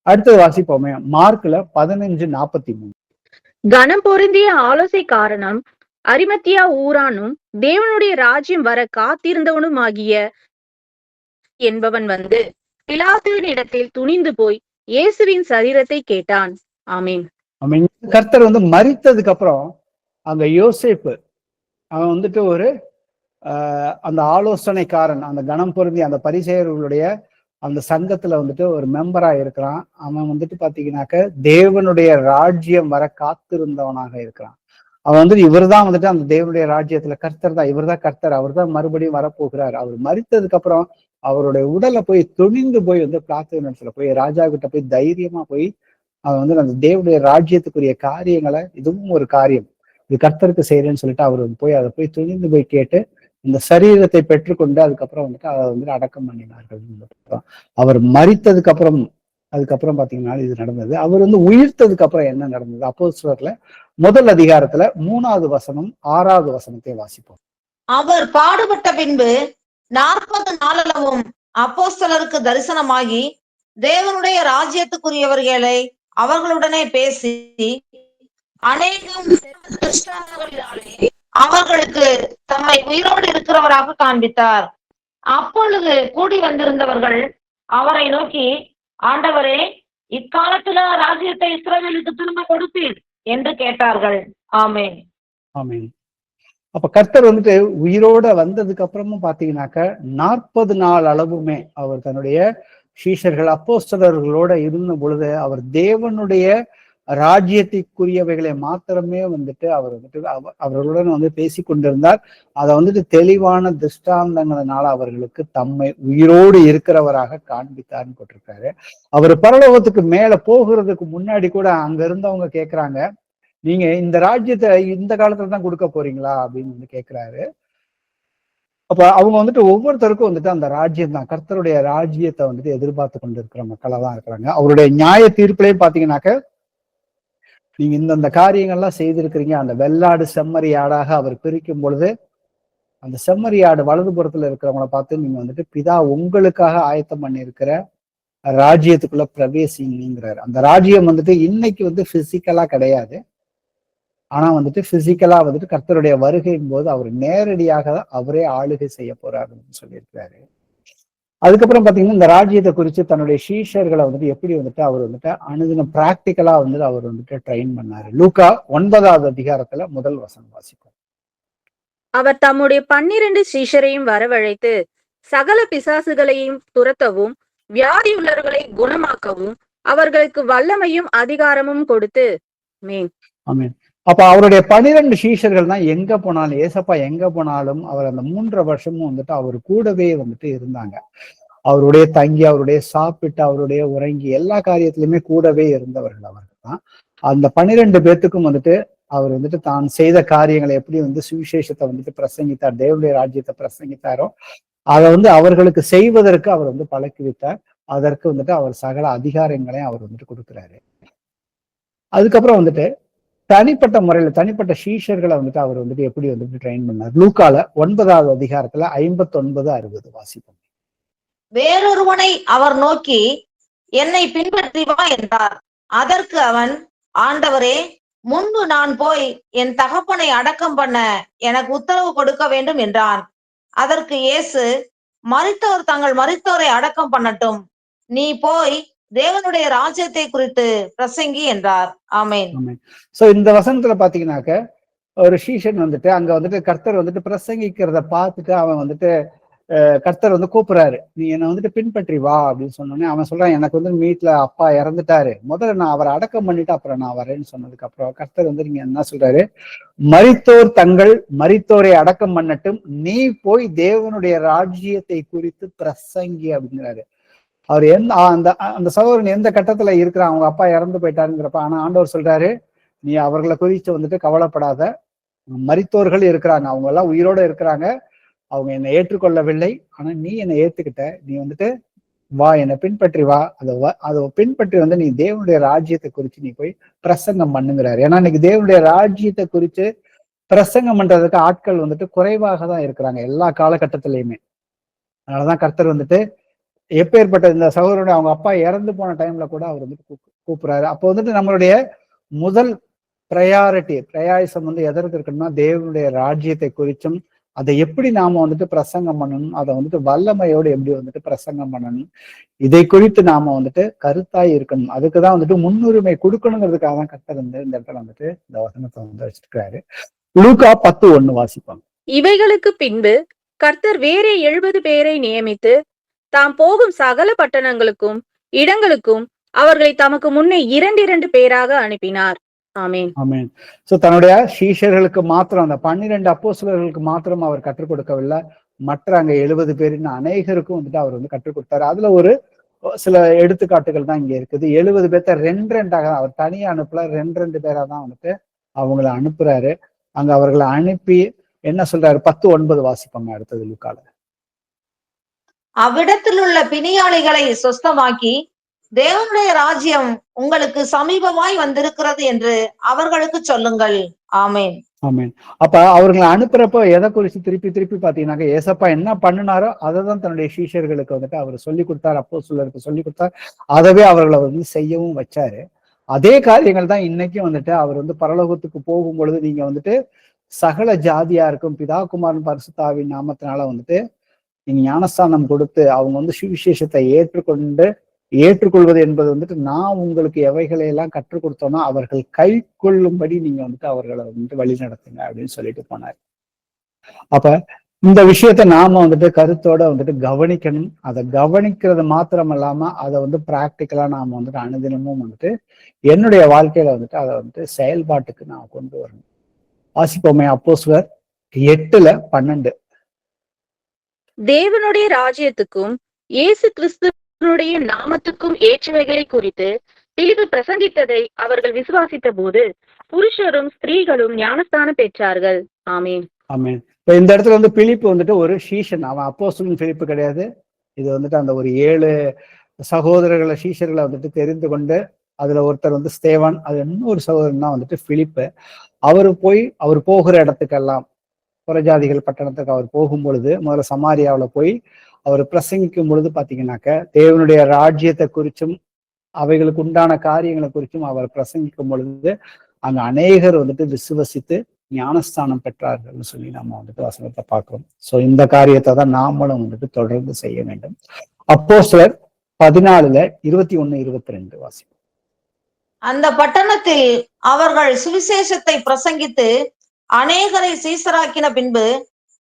அடுத்தது வாசிப்போமே மார்க்ல 15:43. கனம் பொருந்திய ஆலோசை காரணம் அரிமத்தியா ஊரானும் தேவனுடைய ராஜ்யம் வர காத்திருந்தவனுமாகிய என்பவன் வந்து பிலாத்துவின் இடத்தில் துணிந்து போய் இயேசுவின் சரீரத்தை கேட்டான். ஆமீன். கர்த்தர் வந்து மரித்ததுக்கு அப்புறம் அங்க யோசேப்பு அவன் வந்துட்டு ஒரு அந்த ஆலோசனைக்காரன், அந்த கனம் பொருந்தி அந்த பரிசேயர்களுடைய அந்த சங்கத்துல வந்துட்டு ஒரு மெம்பரா இருக்கிறான். அவன் வந்துட்டு பாத்தீங்கன்னாக்க தேவனுடைய ராஜ்யம் வர காத்திருந்தவனாக இருக்கிறான். அவன் வந்துட்டு இவர் தான் வந்துட்டு அந்த தேவனுடைய ராஜ்யத்துல கர்த்தர் தான், இவர் தான் கர்த்தர், அவர் தான் மறுபடியும் வரப்போகிறார். அவர் மரித்ததுக்கு அப்புறம் அவருடைய உடலை போய் துணிந்து போய் வந்து பிரார்த்தனை போய் ராஜா கிட்ட போய் தைரியமா போய் அவன் வந்து அந்த தேவனுடைய ராஜ்யத்துக்குரிய காரியங்களை, இதுவும் ஒரு காரியம், இது கர்த்தருக்கு செய்யறேன்னு சொல்லிட்டு அவர் போய் அதை போய் துணிந்து போய் கேட்டு இந்த சரீரத்தை பெற்றுக்கொண்டு அதுக்கப்புறம் வந்துட்டு அதை வந்துட்டு அடக்கம் பண்ணினார்கள். அவர் மரித்ததுக்கு அப்புறம் அதுக்கப்புறம் பாத்தீங்கன்னா இது நடந்தது. அவர் வந்து உயிர்த்ததுக்கு அப்புறம் என்ன நடந்தது? அப்போஸ்தலர்ல 1 அதிகாரத்துல 3வது வசனம் 6வது வசனத்தை வாசிப்போம். அவர் பாடுபட்ட பின்பு 40 நாளளவும் அப்போஸ்தலருக்கு தரிசனமாகி தேவனுடைய ராஜ்யத்துக்குரியவர்களை அவர்களுடனே பேசி அநேகம் அவர்களுக்கு தம்மை உயிரோடு இருக்கிறவராக காண்பித்தார். அப்பொழுது கூடி வந்திருந்தவர்கள் அவரை நோக்கி, ஆண்டவரே, இக்காலத்துல ராஜ்யத்தை இஸ்ரவேலுக்கு திரும்ப கொடுப்பீர் என்று கேட்டார்கள். ஆமென். ஆமென். அப்ப கர்த்தர் வந்துட்டு உயிரோட வந்ததுக்கு அப்புறமும் பாத்தீங்கன்னாக்க 40 நாள் அளவுமே அவர் தன்னுடைய சீஷர்கள் அப்போஸ்தலர்களோட இருந்த பொழுது அவர் தேவனுடைய ராஜ்யத்திற்குரியவைகளை மாத்திரமே வந்துட்டு அவர் வந்துட்டு அவர்களுடன் வந்து பேசி கொண்டிருந்தார். அதை வந்துட்டு தெளிவான திருஷ்டாந்தங்களால அவர்களுக்கு தம்மை உயிரோடு இருக்கிறவராக காண்பித்தார்னு போட்டிருக்காரு. அவர் பரலோகத்துக்கு மேல போகிறதுக்கு முன்னாடி கூட அங்க இருந்தவங்க கேட்கிறாங்க, நீங்க இந்த ராஜ்யத்தை இந்த காலத்துல தான் கொடுக்க போறீங்களா அப்படின்னு வந்து கேட்கிறாரு. அப்ப அவங்க வந்துட்டு ஒவ்வொருத்தருக்கும் வந்துட்டு அந்த ராஜ்யம் தான், கர்த்தருடைய ராஜ்யத்தை வந்துட்டு எதிர்பார்த்து கொண்டு இருக்கிற மக்களா தான் இருக்கிறாங்க. அவருடைய நியாய தீர்ப்புலையும் பாத்தீங்கன்னாக்க, நீங்க இந்த காரியங்கள்லாம் செய்திருக்கிறீங்க. அந்த வெள்ளாடு செம்மறி ஆடாக அவர் பிரிக்கும் பொழுது அந்த செம்மறி ஆடு வலதுபுறத்துல இருக்கிறவங்களை பார்த்து நீங்க வந்துட்டு பிதா உங்களுக்காக ஆயத்தம் பண்ணி இருக்கிற ராஜ்யத்துக்குள்ள பிரவேசிங்கிறார். அந்த ராஜ்யம் வந்துட்டு இன்னைக்கு வந்து பிசிக்கலா கிடையாது, ஆனா வந்துட்டு பிசிக்கலா வந்துட்டு கர்த்தருடைய வருகையின் போது அவர் நேரடியாக அவரே ஆளுகை செய்ய போறாருன்னு சொல்லியிருக்கிறாரு. அதுக்கப்புறம் பாத்தீங்கன்னா இந்த ராஜ்யத்தை குறித்து தன்னுடைய சீஷர்களை வந்துட்டு எப்படி வந்துட்டு அவர் வந்துட்டு அணுதினம் பிராக்டிக்கலா வந்துட்டு அவர் வந்துட்டு ட்ரெயின் பண்ணாரு. லூக்கா 9வது அதிகாரத்துல முதல் வசனம் வாசிப்போம். அவர் தம்முடைய 12 சீஷரையும் வரவழைத்து சகல பிசாசுகளையும் துரத்தவும் வியாதியுள்ளவர்களை குணமாக்கவும் அவர்களுக்கு வல்லமையும் அதிகாரமும் கொடுத்து மீன் ஆமென். அப்ப அவருடைய 12 சீஷர்கள் தான் எங்க போனாலும், ஏசப்பா எங்க போனாலும் அவர் அந்த 3 வருஷமும் வந்துட்டு அவர் கூடவே வந்துட்டு இருந்தாங்க. அவருடைய தங்கி, அவருடைய சாப்பிட்டு, அவருடைய உறங்கி எல்லா காரியத்திலுமே கூடவே இருந்தவர்கள் அவர்கள் தான். அந்த 12 பேத்துக்கும் வந்துட்டு அவர் வந்துட்டு தான் செய்த காரியங்களை எப்படி வந்து சுவிசேஷத்தை வந்துட்டு பிரசங்கித்தார், தேவனுடைய ராஜ்யத்தை பிரசங்கித்தாரோ அதை வந்து அவர்களுக்கு செய்வதற்கு அவர் வந்து பழக்கிவிட்டார். அதற்கு வந்துட்டு அவர் சகல அதிகாரங்களையும் அவர் வந்துட்டு கொடுக்குறாரு. அதுக்கப்புறம் வந்துட்டு தனிப்பட்ட முறையில தனிப்பட்ட சீஷர்களை வந்துட்டு அவர் வந்துட்டு எப்படி வந்துட்டு ட்ரெயின் பண்ணார். லூக்கால 9வது அதிகாரத்துல 59, 60 வாசிப்போம். வேறொருவனை அவர் நோக்கி, என்னை பின்பற்றி வா என்றார். அதற்கு அவன், ஆண்டவரே, முன்பு நான் போய் என் தகப்பனை அடக்கம் பண்ண எனக்கு உத்தரவு கொடுக்க வேண்டும் என்றான். அதற்கு இயேசு, மரித்தோர் தங்கள் மரித்தோரை அடக்கம் பண்ணட்டும், நீ போய் தேவனுடைய ராஜ்யத்தை குறித்து பிரசங்கி என்றார். ஆமென். சோ இந்த வசனத்துல பாத்தீங்கன்னாக்க ஒரு சீஷன் வந்துட்டு அங்க வந்துட்டு கர்த்தர் வந்துட்டு பிரசங்கிக்கிறத பார்த்துட்டு அவன் வந்துட்டு கர்த்தர் வந்து கூப்பிடுறாரு, நீ என்னை வந்துட்டு பின்பற்றி வா அப்படின்னு சொன்னோடனே அவன் சொல்றான், எனக்கு வந்து வீட்டுல அப்பா இறந்துட்டாரு, முதல்ல நான் அவரை அடக்கம் பண்ணிட்டு அப்புறம் நான் வரேன்னு சொன்னதுக்கு அப்புறம் கர்த்தர் வந்து நீங்க என்ன சொல்றாரு, மரித்தோர் தங்கள் மரித்தோரை அடக்கம் பண்ணட்டும், நீ போய் தேவனுடைய ராஜ்யத்தை குறித்து பிரசங்கி அப்படிங்கிறாரு. அவர் அந்த அந்த சகோதரன் எந்த கட்டத்துல இருக்கிறான், அவங்க அப்பா இறந்து போயிட்டாருங்கிறப்ப, ஆனா ஆண்டவர் சொல்றாரு, நீ அவர்களை குறித்து வந்துட்டு கவலைப்படாத, மரித்தோர்கள் இருக்கிறாங்க, அவங்க எல்லாம் உயிரோட இருக்கிறாங்க, அவங்க என்னை ஏற்றுக்கொள்ளவில்லை, ஆனா நீ என்னை ஏத்துக்கிட்ட, நீ வந்துட்டு வா, என்னை பின்பற்றி வா, அதை பின்பற்றி வந்து நீ தேவனுடைய ராஜ்யத்தை குறித்து நீ போய் பிரசங்கம் பண்ணுங்கிறாரு. ஏன்னா இன்னைக்கு தேவனுடைய ராஜ்யத்தை குறித்து பிரசங்கம் பண்றதுக்கு ஆட்கள் வந்துட்டு குறைவாக தான் இருக்கிறாங்க எல்லா காலகட்டத்திலையுமே. அதனாலதான் கர்த்தர் வந்துட்டு எப்பேற்பட்ட இந்த சகோதரனுடைய அவங்க அப்பா இறந்து போன டைம்ல கூட அவர் வந்துட்டு கூப்பிடுறாரு. அப்போ வந்துட்டு நம்மளுடைய முதல் பிரயாசம் வந்து எதற்கு இருக்குன்னா, தேவனுடைய ராஜ்யத்தை குறிச்சும் அதை எப்படி நாம வந்துட்டு பிரசங்கம் பண்ணணும், அதை வந்துட்டு வல்லமையோடு எப்படி வந்துட்டு பிரசங்கம் பண்ணணும், இதை குறித்து நாம வந்துட்டு கருத்தாய் இருக்கணும். அதுக்குதான் வந்துட்டு முன்னுரிமை கொடுக்கணுங்கிறதுக்காக தான் கர்த்தர் வந்து இந்த இடத்துல வந்துட்டு இந்த வசனத்தை வந்து வச்சிருக்காரு. லூக்கா 10:1 வாசிப்பாங்க. இவைகளுக்கு பின்பு கர்த்தர் வேறே 70 பேரை நியமித்து தாம் போகும் சகல பட்டணங்களுக்கும் இடங்களுக்கும் அவர்களை தமக்கு முன்னே 2 பேராக அனுப்பினார். ஆமென். ஆமென். சோ தன்னுடைய சீஷர்களுக்கு மாத்திரம், அந்த 12 அப்போஸ்தலர்களுக்கு மாத்திரம் அவர் கற்றுக் கொடுக்கவில்லை, மற்ற அங்க 70 பேரின் அநேகருக்கும் வந்துட்டு அவர் வந்து கற்றுக் கொடுத்தாரு. அதுல ஒரு சில எடுத்துக்காட்டுகள் தான் இங்க இருக்குது. 70 பேர்த்த 2 அவர் தனியா அனுப்பல, 2 பேரா தான் வந்துட்டு அவங்களை அனுப்புறாரு. அங்க அவர்களை அனுப்பி என்ன சொல்றாரு, 10:9 வாசிப்பாங்க அடுத்தது லூக்கால. அவ்விடத்தில் உள்ள பிணியாளிகளை சொஸ்தமாக்கி, தேவனுடைய ராஜ்யம் உங்களுக்கு சமீபமாய் வந்திருக்கிறது என்று அவர்களுக்கு சொல்லுங்கள். ஆமென். ஆமென். அப்ப அவர்களை அனுப்புறப்ப எதை குறிச்சு திருப்பி திருப்பி பாத்தீங்கன்னாக்க, ஏசப்பா என்ன பண்ணினாரோ அதை தான் தன்னுடைய சீஷர்களுக்கு வந்துட்டு அவர் சொல்லி கொடுத்தார், அப்போஸ்தலருக்கு சொல்லி கொடுத்தார். அதவே அவர்களை வந்து செய்யவும் வச்சாரு. அதே காரியங்கள் தான் இன்னைக்கும் வந்துட்டு அவர் வந்து பரலோகத்துக்கு போகும் பொழுது நீங்க வந்துட்டு சகல ஜாதியாருக்கும் பிதா குமாரன் பரிசுத்தாவின் நாமத்தினால வந்துட்டு நீங்க ஞானஸ்தானம் கொடுத்து அவங்க வந்து சுவிசேஷத்தை ஏற்றுக்கொள்வது என்பது வந்துட்டு நான் உங்களுக்கு எவைகளை எல்லாம் கற்றுக் கொடுத்தோம்னா அவர்கள் கை கொள்ளும்படி நீங்க வந்துட்டு அவர்களை வந்துட்டு வழி நடத்துங்க அப்படின்னு சொல்லிட்டு போனார். அப்ப இந்த விஷயத்த நாம வந்துட்டு கருத்தோட வந்துட்டு கவனிக்கணும். அதை கவனிக்கிறது மாத்திரம் இல்லாம அதை வந்து பிராக்டிக்கலா நாம வந்துட்டு அனுதினமும் வந்துட்டு என்னுடைய வாழ்க்கையில வந்துட்டு அதை வந்துட்டு செயல்பாட்டுக்கு நான் கொண்டு வரணும். வாசிப்போமே அப்போஸ்தலர் 8:12. தேவனுடைய ராஜ்யத்துக்கும் இயேசு கிறிஸ்துவனுடைய நாமத்துக்கும் ஏற்றவைகளை குறித்து பிலிப்பு பிரசங்கித்ததை அவர்கள் விசுவாசித்த போது புருஷரும் ஸ்திரீகளும் ஞானஸ்தானம் பெற்றார்கள். ஆமென். ஆமென். இப்ப இந்த இடத்துல வந்து பிலிப்பு வந்துட்டு ஒரு சீஷன், அவன் அப்போஸ்தலன் பிலிப்பு கிடையாது. இது வந்துட்டு அந்த ஒரு 7 சகோதரர்களை சீஷர்களை வந்துட்டு தெரிந்து கொண்டு அதுல ஒருத்தர் வந்து ஸ்தேவான், அது இன்னொரு சகோதரன் தான் வந்துட்டு பிலிப்பு. அவர் போகிற இடத்துக்கெல்லாம் புறஜாதிகள் பட்டணத்துக்கு அவர் போகும் பொழுது முதல்ல சமாரியாவில போய் அவர் பிரசங்கிக்கும் பொழுது பாத்தீங்கன்னாக்க தேவனுடைய ராஜ்யத்தை குறிச்சும் அவைகளுக்கு உண்டான காரியங்களை குறிச்சும் அவர் பிரசங்கிக்கும் பொழுது அங்க அநேகர் வந்துட்டு விசுவசித்து ஞானஸ்தானம் பெற்றார்கள்னு சொல்லி நம்ம வந்துட்டு வசனத்தை பார்க்கிறோம். சோ இந்த காரியத்தை தான் நாமளும் வந்துட்டு தொடர்ந்து செய்ய வேண்டும். அப்போஸ்தலர் 14:21-22 வாசிப்போம். அந்த பட்டணத்தில் அவர்கள் சுவிசேஷத்தை பிரசங்கித்து அநேகரை சீசராக்கின பின்பு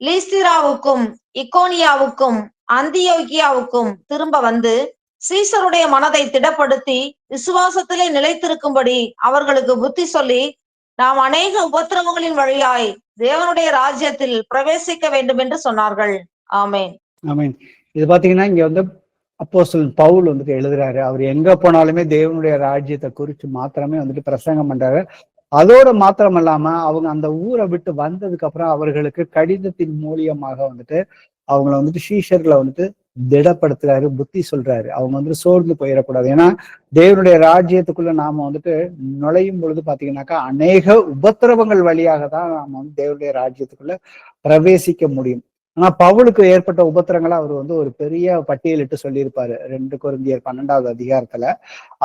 லீஸ்திராவுக்கும் இக்கோனியாவுக்கும் அந்தியோகியாவுக்கும் திரும்ப வந்து சீசருடைய மனதை திடப்படுத்தி விசுவாசத்திலே நிலைத்திருக்கும்படி அவர்களுக்கு புத்தி சொல்லி, நாம் அநேக உபத்திரவங்களின் வழியாய் தேவனுடைய ராஜ்யத்தில் பிரவேசிக்க வேண்டும் என்று சொன்னார்கள். ஆமேன். ஆமேன். இது பாத்தீங்கன்னா இங்க வந்து அப்போஸ்தலன் பவுல் வந்துட்டு எழுதுறாரு. அவர் எங்க போனாலுமே தேவனுடைய ராஜ்யத்தை குறித்து மாத்திரமே வந்துட்டு பிரசங்கம் பண்றாரு. அதோட மாத்திரம் இல்லாம அவங்க அந்த ஊரை விட்டு வந்ததுக்கு அப்புறம் அவர்களுக்கு கடிதத்தின் மூலியமாக வந்துட்டு அவங்கள வந்துட்டு சீஷர்களை வந்துட்டு திடப்படுத்துறாரு, புத்தி சொல்றாரு. அவங்க வந்துட்டு சோர்ந்து போயிடக்கூடாது. ஏன்னா தேவனுடைய ராஜ்யத்துக்குள்ள நாம வந்துட்டு நுழையும் பொழுது பாத்தீங்கன்னாக்கா அநேக உபத்திரவங்கள் வழியாக தான் நாம வந்து தேவனுடைய ராஜ்யத்துக்குள்ள பிரவேசிக்க முடியும். ஆனா பவுலுக்கு ஏற்பட்ட உபத்திரங்களை அவர் வந்து ஒரு பெரிய பட்டியலிட்டு சொல்லியிருப்பாரு 2 கொரிந்தியர் 12வது அதிகாரத்துல.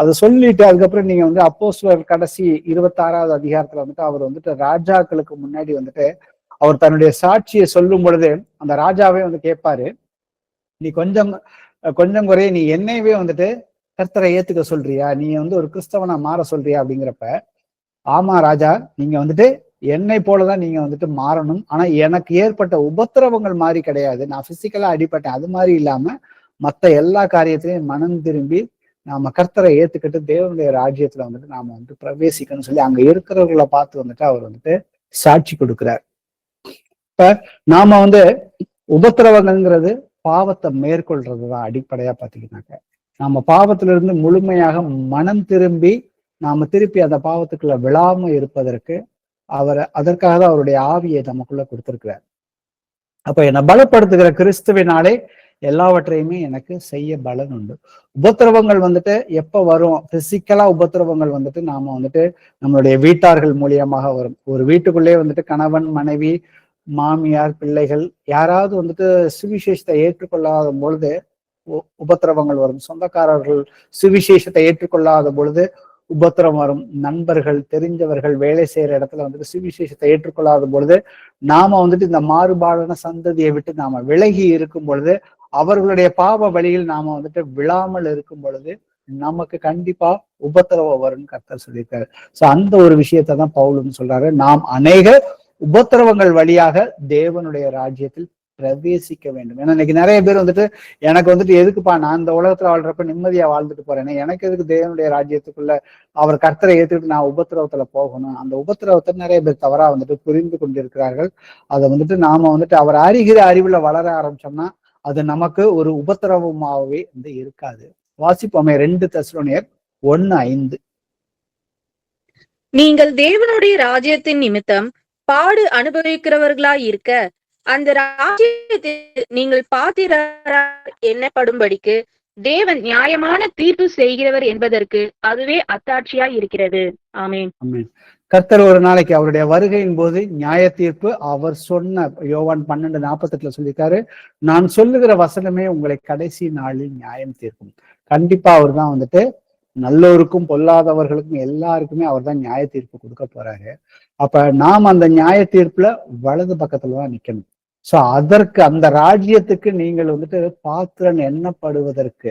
அதை சொல்லிட்டு அதுக்கப்புறம் நீங்க வந்து அப்போஸ்தலர் கடைசி 26வது அதிகாரத்துல வந்துட்டு அவர் வந்துட்டு ராஜாக்களுக்கு முன்னாடி வந்துட்டு அவர் தன்னுடைய சாட்சியை சொல்லும் பொழுது அந்த ராஜாவே வந்து கேட்பாரு, நீ கொஞ்சம் குறைய நீ என்னையவே வந்துட்டு கர்த்தரை ஏத்துக்க சொல்றியா, நீ வந்து ஒரு கிறிஸ்தவனா மாற சொல்றியா அப்படிங்கிறப்ப, ஆமா ராஜா, நீங்க வந்துட்டு என்னை போலதான் நீங்க வந்துட்டு மாறணும். ஆனா எனக்கு ஏற்பட்ட உபத்திரவங்கள் மாதிரி கிடையாது. நான் பிசிக்கலா அடிபட்டேன், அது மாதிரி இல்லாம மத்த எல்லா காரியத்திலையும் மனம் திரும்பி நாம கர்த்தரை ஏத்துக்கிட்டு தேவனுடைய ராஜ்யத்துல வந்துட்டு நாம வந்துட்டு பிரவேசிக்கணும்னு சொல்லி அங்க இருக்கிறவர்களை பார்த்து வந்துட்டு அவர் வந்துட்டு சாட்சி கொடுக்கிறார். இப்ப நாம வந்து உபத்திரவங்கள்ங்கிறது பாவத்தை மேற்கொள்றதுதான் அடிப்படையா பாத்தீங்கன்னாக்க, நம்ம பாவத்துல இருந்து முழுமையாக மனம் திரும்பி நாம திருப்பி அந்த பாவத்துக்குள்ள விழாம இருப்பதற்கு அதற்காக தான் அவருடைய ஆவியை நமக்குள்ள கொடுத்திருக்கிறார். அப்ப என்னை பலப்படுத்துகிற கிறிஸ்துவினாலே எல்லாவற்றையுமே எனக்கு செய்ய பலன் உண்டு. உபத்திரவங்கள் வந்துட்டு எப்ப வரும்? பிசிக்கலா உபத்திரவங்கள் வந்துட்டு நாம வந்துட்டு நம்மளுடைய வீட்டார்கள் மூலியமாக வரும். ஒரு வீட்டுக்குள்ளே வந்துட்டு கணவன், மனைவி, மாமியார், பிள்ளைகள் யாராவது வந்துட்டு சுவிசேஷத்தை ஏற்றுக்கொள்ளாத பொழுது உபத்திரவங்கள் வரும். சொந்தக்காரர்கள் சுவிசேஷத்தை ஏற்றுக்கொள்ளாத பொழுது உபத்திரம் வரும். நண்பர்கள், தெரிஞ்சவர்கள், வேலை செய்யற இடத்துல வந்துட்டு சுவிசேஷத்தை ஏற்றுக்கொள்ளாத பொழுது நாம வந்துட்டு இந்த மாறுபாடான சந்ததியை விட்டு நாம விலகி இருக்கும் பொழுது, அவர்களுடைய பாவ வழியில் நாம வந்துட்டு விழாமல் இருக்கும் பொழுது நமக்கு கண்டிப்பா உபத்திரவம் வரும்னு கர்த்தர் சொல்லியிருக்காரு. சோ அந்த ஒரு விஷயத்தை தான் பவுலும் சொல்றாரு. நாம் அநேக உபத்திரவங்கள் வழியாக தேவனுடைய ராஜ்யத்தில் பிரவேசிக்க வேண்டும். ஏன்னா இன்னைக்கு நிறைய பேர் வந்துட்டு எனக்கு வந்துட்டு எதுக்குப்பா, நான் இந்த உலகத்துல வாழ்றப்ப நிம்மதியா வாழ்ந்துட்டு போறேன், எனக்கு எதுக்கு தேவனுடைய ராஜ்யத்துக்குள்ள அவர் கர்த்தரை ஏத்துக்கிட்டு நான் உபத்திரவத்துல போகணும்? அந்த உபத்திரவத்தை நிறைய பேர் தவறா வந்துட்டு புரிந்து கொண்டிருக்கிறார்கள். அதை வந்துட்டு நாம வந்துட்டு அவர் அறிகிற அறிவுல வளர ஆரம்பிச்சோம்னா அது நமக்கு ஒரு உபத்திரவமாகவே வந்து இருக்காது. வாசிப்போமே 2 தெசலோனியர் 1:5. நீங்கள் தேவனுடைய ராஜ்யத்தின் நிமித்தம் பாடு அனுபவிக்கிறவர்களாய் இருக்க அந்த ராஜ்யத்தில் நீங்கள் பாத்திரராய் எண்ணப்படும்படிக்கு தேவன் நியாயமான தீர்ப்பு செய்கிறவர் என்பதற்கு அதுவே அத்தாட்சியாய் இருக்கிறது. ஆமேன். கர்த்தர் ஒரு நாளைக்கு அவருடைய வருகையின் போது நியாய தீர்ப்பு அவர் சொன்ன யோவான் 12:48 சொல்லியிருக்காரு, நான் சொல்லுகிற வசனமே உங்களை கடைசி நாளில் நியாயம் தீர்க்கும். கண்டிப்பா அவர் தான் வந்துட்டு நல்லோருக்கும் பொல்லாதவர்களுக்கும் எல்லாருக்குமே அவர் தான் நியாய தீர்ப்பு கொடுக்க போறாரு. அப்ப நாம் அந்த நியாய தீர்ப்புல வலது பக்கத்துலதான் நிக்கணும். சோ அதற்கு அந்த ராஜ்யத்துக்கு நீங்கள் வந்துட்டு பாத்திரன் எண்ணப்படுவதற்கு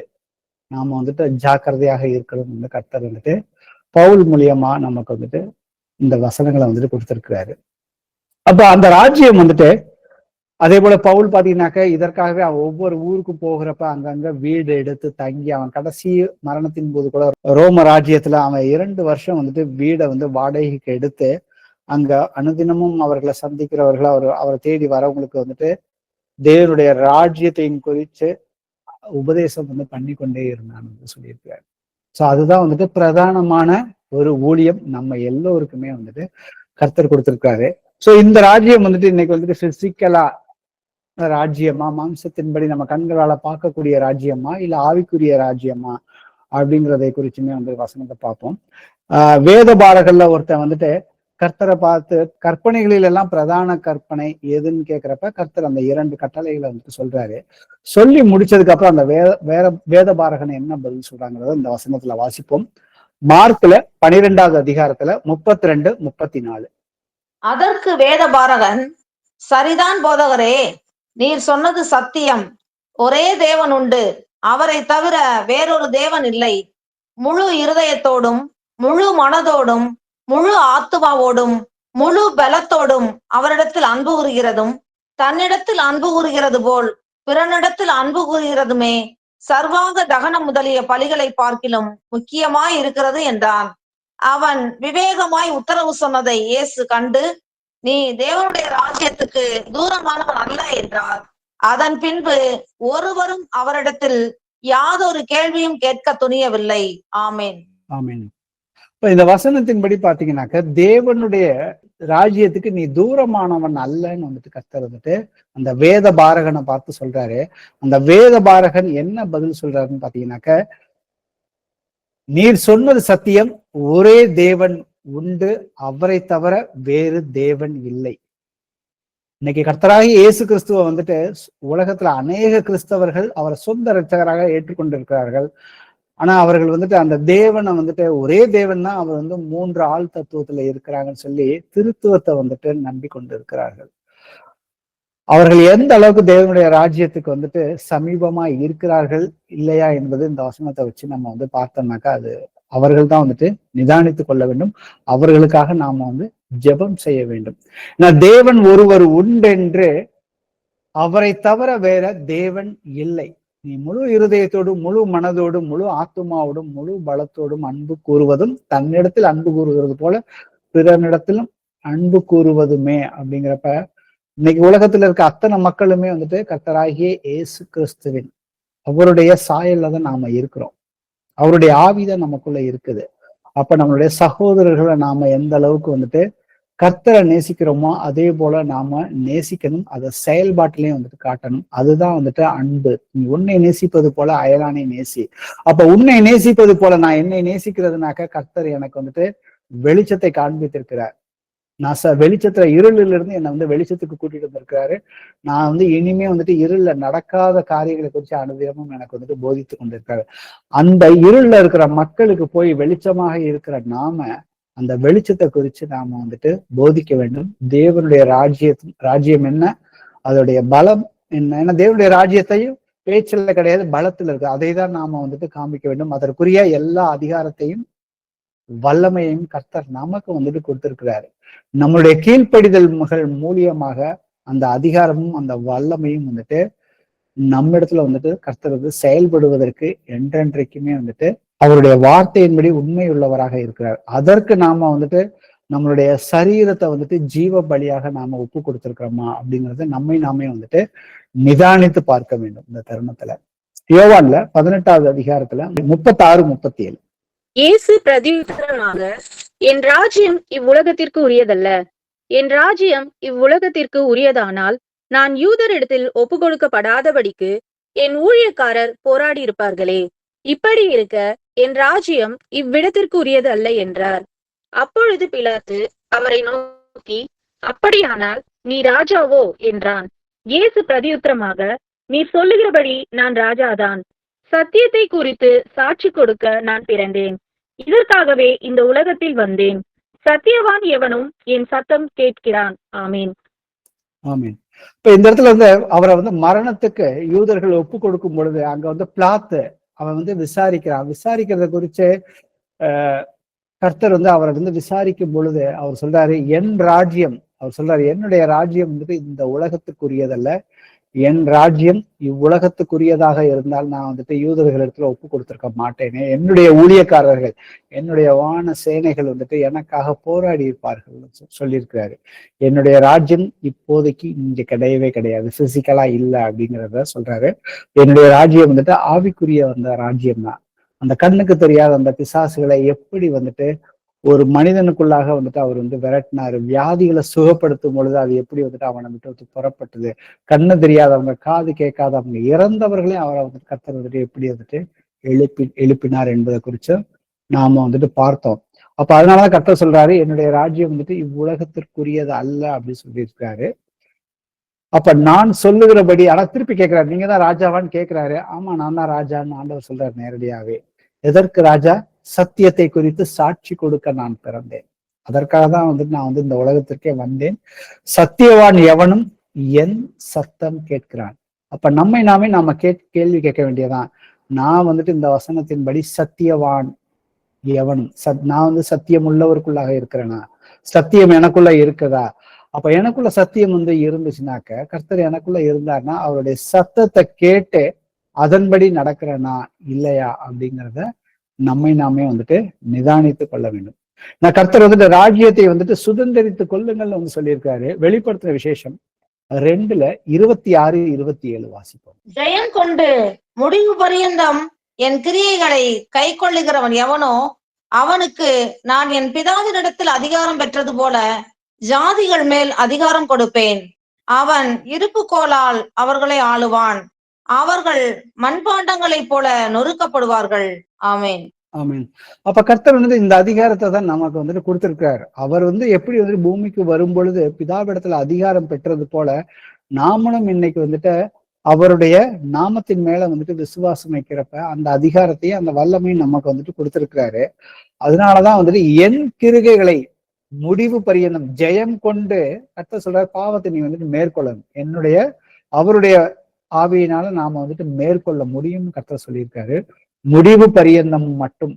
நாம வந்துட்டு ஜாக்கிரதையாக இருக்கணும். வந்து கர்த்தர் வந்துட்டு பவுல் மூலியமா நமக்கு வந்துட்டு இந்த வசனங்களை வந்துட்டு கொடுத்திருக்கிறாரு. அப்ப அந்த ராஜ்யம் வந்துட்டு அதே போல பவுல் பாத்தீங்கன்னாக்க இதற்காகவே அவன் ஒவ்வொரு ஊருக்கும் போகிறப்ப அங்கங்க வீடு எடுத்து தங்கி அவன் கடைசி மரணத்தின் போது கூட ரோம ராஜ்யத்துல அவன் 2 வருஷம் வந்துட்டு வீடை வந்து வாடகைக்கு எடுத்து அங்க அனுதினமும் அவர்களை சந்திக்கிறவர்களை அவரை தேடி வரவங்களுக்கு வந்துட்டு தேவனுடைய ராஜ்யத்தையும் குறித்து உபதேசம் வந்து பண்ணி கொண்டே இருந்தான்னு சொல்லியிருக்கிறார். சோ அதுதான் வந்துட்டு பிரதானமான ஒரு ஊழியம் நம்ம எல்லோருக்குமே வந்துட்டு கர்த்தர் கொடுத்திருக்காரு. சோ இந்த ராஜ்யம் வந்துட்டு இன்னைக்கு வந்துட்டு பிசிக்கலா ராஜ்யமா, மாம்சத்தின்படி நம்ம கண்களால பார்க்கக்கூடிய ராஜ்யமா, இல்ல ஆவிக்குரிய ராஜ்யமா அப்படிங்கிறதை குறிச்சுமே வந்து வசனத்தை பார்ப்போம். வேத பாரகல்ல ஒருத்தன் வந்துட்டு கர்த்தரை பார்த்து கற்பனைகளில் எல்லாம் பிரதான கற்பனை எதுன்னு கேட்கிறப்ப கர்த்தர் அந்த 2 கட்டளைகளை வந்துட்டு சொல்றாரு. சொல்லி முடிச்சதுக்கு அப்புறம் அந்த வேத பாரகனை என்ன பதில் சொல்றாங்கிறத இந்த வசனத்துல வாசிப்போம். மார்க்ல 12வது அதிகாரத்துல 32, 34. அதற்கு வேதபாரகன், சரிதான் போதகரே, நீர் சொன்னது சத்தியம். ஒரே தேவன் உண்டு, அவரை தவிர வேறொரு தேவன் இல்லை. முழு இருதயத்தோடும் முழு மனதோடும் முழு ஆத்துமாவோடும் முழு பலத்தோடும் அவரிடத்தில் அன்பு கூறுகிறதும், தன்னிடத்தில் அன்பு கூறுகிறது போல் பிறனிடத்தில் அன்பு கூறுகிறதுமே சர்வாங்க தகனம் முதலிய பலிகளை பார்க்கிலும் முக்கியமாய் இருக்கிறது என்றான். அவன் விவேகமாய் உத்தரவு சொன்னதை இயேசு கண்டு, நீ தேவனுடைய ராஜ்யத்துக்கு தூரமானவன் அல்ல என்றார். அதன் பின்பு ஒருவரும் அவரிடத்தில் யாதொரு கேள்வியும் கேட்க துணியவில்லை. ஆமேன். ஆமேன். இப்ப இந்த வசனத்தின்படி பாத்தீங்கன்னாக்க தேவனுடைய ராஜ்யத்துக்கு நீ தூரமானவன் அல்லன்னு வந்துட்டு கர்த்தர் வந்துட்டு அந்த வேத பாரகனை பார்த்து சொல்றாரு. அந்த வேத பாரகன் என்ன பதில் சொல்றாருன்னு பாத்தீங்கன்னாக்க, நீர் சொன்னது சத்தியம், ஒரே தேவன் உண்டு, அவரை தவிர வேறு தேவன் இல்லை. இன்னைக்கு கர்த்தராகி இயேசு கிறிஸ்துவ வந்துட்டு உலகத்துல அநேக கிறிஸ்தவர்கள் அவரை சொந்த இரட்சகராக ஏற்றுக்கொண்டிருக்கிறார்கள். ஆனா அவர்கள் வந்துட்டு அந்த தேவனை வந்துட்டு ஒரே தேவன் தான், அவர் வந்து 3 ஆள் தத்துவத்துல இருக்கிறாங்கன்னு சொல்லி திருத்துவத்தை வந்துட்டு நம்பிக்கொண்டு இருக்கிறார்கள். அவர்கள் எந்த அளவுக்கு தேவனுடைய ராஜ்யத்துக்கு வந்துட்டு சமீபமா இருக்கிறார்கள் இல்லையா என்பது இந்த வசனத்தை வச்சு நம்ம வந்து பார்த்தோம்னாக்கா அது அவர்கள் தான் வந்துட்டு நிதானித்து கொள்ள வேண்டும். அவர்களுக்காக நாம வந்து ஜெபம் செய்ய வேண்டும். தேவன் ஒருவர் உண்டென்று, அவரை தவிர வேற தேவன் இல்லை. நீ முழு இருதயத்தோடும் முழு மனதோடும் முழு ஆத்துமாவோடும் முழு பலத்தோடும் அன்பு கூறுவதும், தன்னிடத்தில் அன்பு கூறுகிறது போல பிறனிடத்திலும் அன்பு கூறுவதுமே அப்படிங்கிறப்ப, இன்னைக்கு உலகத்துல இருக்க அத்தனை மக்களுமே வந்துட்டு கர்த்தராகிய இயேசு கிறிஸ்துவின் அவருடைய சாயல்ல தான் நாம இருக்கிறோம். அவருடைய ஆவிதான் நமக்குள்ள இருக்குது. அப்ப நம்மளுடைய சகோதரர்களை நாம எந்த அளவுக்கு வந்துட்டு கர்த்தரை நேசிக்கிறோமோ அதே போல நாம நேசிக்கணும். அதை செயல்பாட்டிலையும் வந்துட்டு காட்டணும். அதுதான் வந்துட்டு அன்பு. நீ உன்னை நேசிப்பது போல அயலானை நேசி. அப்ப உன்னை நேசிப்பது போல நான் என்னை நேசிக்கிறதுனாக்க கர்த்தர் எனக்கு வந்துட்டு வெளிச்சத்தை காண்பித்திருக்கிறார். நான் வெளிச்சத்துல இருளில் இருந்து என்னை வந்து வெளிச்சத்துக்கு கூட்டிட்டு வந்திருக்கிறாரு. நான் வந்து இனிமே வந்துட்டு இருள்ல நடக்காத காரியங்களை குறித்து அனுதினமும் எனக்கு வந்துட்டு போதித்து கொண்டிருக்காரு. அந்த இருள்ல இருக்கிற மக்களுக்கு போய் வெளிச்சமாக இருக்கிற நாம அந்த வெளிச்சத்தை குறித்து நாம வந்துட்டு போதிக்க வேண்டும். தேவனுடைய ராஜ்யம் என்ன, அதோடைய பலம் என்ன. ஏன்னா தேவனுடைய ராஜ்யத்தையும் பேச்சில் கிடையாது, பலத்துல இருக்கு. அதை தான் நாம வந்துட்டு காமிக்க வேண்டும். அதற்குரிய எல்லா அதிகாரத்தையும் வல்லமையையும் கர்த்தர் நமக்கு வந்துட்டு கொடுத்திருக்கிறாரு. நம்மளுடைய கீழ்ப்படிதல் மூலியமாக அந்த அதிகாரமும் அந்த வல்லமையும் வந்துட்டு நம்ம இடத்துல வந்துட்டு கர்த்தர் வந்து செயல்படுவதற்கு என்றென்றைக்குமே வந்துட்டு அவருடைய வார்த்தையின்படி உண்மை உள்ளவராக இருக்கிறார். அதற்கு நாம வந்துட்டு நம்மளுடைய சரீரத்தை வந்துட்டு ஜீவ பலியாக நாம ஒப்பு கொடுத்திருக்கிறோமா அப்படிங்கறத நம்மை நாமே வந்துட்டு நிதானித்து பார்க்க வேண்டும். இந்த தருணத்துல யோவான்ல 18வது அதிகாரத்துல 36, 37 இயேசு பிரதியுத்தரமாக, என் ராஜ்யம் இவ்வுலகத்திற்கு உரியதல்ல. என் ராஜ்யம் இவ்வுலகத்திற்கு உரியதானால் நான் யூதரிடத்தில் ஒப்பு கொடுக்கப்படாதபடிக்கு என் ஊழியக்காரர் போராடி இருப்பார்களே. இப்படி இருக்க என் ராஜ்யம் இவ்விடத்திற்கு உரியது அல்ல என்றார். அப்பொழுது பிலாத்து அவரை நோக்கி, அப்படியானால் நீ ராஜாவோ என்றான். இயேசு பிரதியுத்தரமாக, நீ சொல்லுகிறபடி நான் ராஜாதான். சத்தியத்தை குறித்து சாட்சி கொடுக்க நான் பிறந்தேன். இதற்காகவே இந்த உலகத்தில் வந்தேன். சத்தியவான் எவனும் என் சத்தம் கேட்கிறான். ஆமீன். ஆமீன். இப்ப இந்த இடத்துல வந்து அவரை வந்து மரணத்துக்கு யூதர்கள் ஒப்பு கொடுக்கும் பொழுது அங்க வந்து பிலாத்து அவன் வந்து விசாரிக்கிறத குறிச்சு கர்த்தர் வந்து அவரை வந்து விசாரிக்கும் பொழுது அவர் சொல்றாரு, என்னுடைய ராஜ்யம் வந்துட்டு இந்த உலகத்துக்குரியதல்ல. என் ராஜ்யம் இவ்வுலகத்துக்குரியதாக இருந்தால் நான் வந்துட்டு யூதர்களிடத்துல ஒப்பு கொடுத்திருக்க மாட்டேனே. என்னுடைய ஊழியக்காரர்கள், என்னுடைய வான சேனைகள் வந்துட்டு எனக்காக போராடி இருப்பார்கள் சொல்லியிருக்கிறாரு. என்னுடைய ராஜ்யம் இப்போதைக்கு இங்க கிடையவே கிடையாது, பிசிக்கலா இல்லை அப்படிங்கிறத சொல்றாரு. என்னுடைய ராஜ்யம் வந்துட்டு ஆவிக்குரிய வந்த ராஜ்யம் தான். அந்த கண்ணுக்கு தெரியாத அந்த பிசாசுகளை எப்படி வந்துட்டு ஒரு மனிதனுக்குள்ளாக வந்துட்டு அவர் வந்து விரட்டினாரு. வியாதிகளை சுகப்படுத்தும் பொழுது அது எப்படி வந்துட்டு அவனை விட்டு புறப்பட்டது. கண்ணு தெரியாதவங்க, காது கேட்காதவங்க, இறந்தவர்களையும் அவரை வந்துட்டு கர்த்தர் வந்துட்டு எப்படி வந்துட்டு எழுப்பினார் என்பதை குறித்து நாம வந்துட்டு பார்த்தோம். அப்ப அதனாலதான் கர்த்தர் சொல்றாரு, என்னுடைய ராஜ்யம் வந்துட்டு இவ்வுலகத்திற்குரியது அல்ல அப்படின்னு சொல்லியிருக்காரு. அப்ப நான் சொல்லுகிறபடி, ஆனா திருப்பி கேட்கிறாரு, நீங்க தான் ராஜாவான்னு கேட்கிறாரு. ஆமா, நான் தான் ராஜான்னு ஆண்டவர் சொல்றாரு நேரடியாவே. எதற்கு ராஜா? சத்தியத்தை குறித்து சாட்சி கொடுக்க நான் பிறந்தேன். அதற்காக தான் வந்துட்டு நான் வந்து இந்த உலகத்திற்கே வந்தேன். சத்தியவான் எவனும் என் சத்தம் கேட்கிறான். அப்ப நம்மை நாம கேள்வி கேட்க வேண்டியதான். நான் வந்துட்டு இந்த வசனத்தின்படி சத்தியவான் எவனும் நான் வந்து சத்தியம் உள்ளவருக்குள்ளாக இருக்கிறேனா? சத்தியம் எனக்குள்ள இருக்குதா? அப்ப எனக்குள்ள சத்தியம் வந்து இருந்துச்சுனாக்க, கர்த்தர் எனக்குள்ள இருந்தாருன்னா அவருடைய சத்தத்தை கேட்டு அதன்படி நடக்கிறேனா இல்லையா அப்படிங்கிறத நம்மை நாமே வந்துட்டு நிதானித்து கொள்ள வேண்டும். நான் கர்த்தர் வந்துட்டு ராஜ்யத்தை வந்துட்டு சுதந்திரித்துக் கொள்ளுங்கள் வந்து சொல்லியிருக்காரு. வெளிப்படுத்துற விசேஷம் 2:26, 27 வாசிப்போம். ஜெயம் கொண்டு முடிவு பரியந்தம் என் கிரியைகளை கை கொள்ளுகிறவன் எவனோ அவனுக்கு நான் என் பிதாவினிடத்தில் அதிகாரம் பெற்றது போல ஜாதிகள் மேல் அதிகாரம் கொடுப்பேன். அவன் இருப்புக்கோலால் அவர்களை ஆளுவான். அவர்கள் மண்பாண்டங்களைப் போல நொறுக்கப்படுவார்கள். ஆமேன். ஆமீன். அப்ப கர்த்தர் வந்துட்டு இந்த அதிகாரத்தை தான் நமக்கு வந்துட்டு கொடுத்திருக்கிறார். அவர் வந்து எப்படி வந்துட்டு பூமிக்கு வரும் பொழுது பிதாவிடத்துல அதிகாரம் பெற்றது போல நாமளும் இன்னைக்கு வந்துட்டு அவருடைய நாமத்தின் மேல வந்துட்டு விசுவாசம் வைக்கிறப்ப அந்த அதிகாரத்தையும் அந்த வல்லமையும் நமக்கு வந்துட்டு கொடுத்திருக்கிறாரு. அதனாலதான் வந்துட்டு என் கிருகைகளை முடிவு பரியந்தம் ஜெயம் கொண்டு கர்த்தர் சொல்ற பாவத்தை நீ வந்துட்டு மேற்கொள்ளணும். அவருடைய ஆவியினால நாம வந்துட்டு மேற்கொள்ள முடியும்னு கர்த்தர் சொல்லியிருக்காரு. முடிவு பரியந்தம் மட்டும்,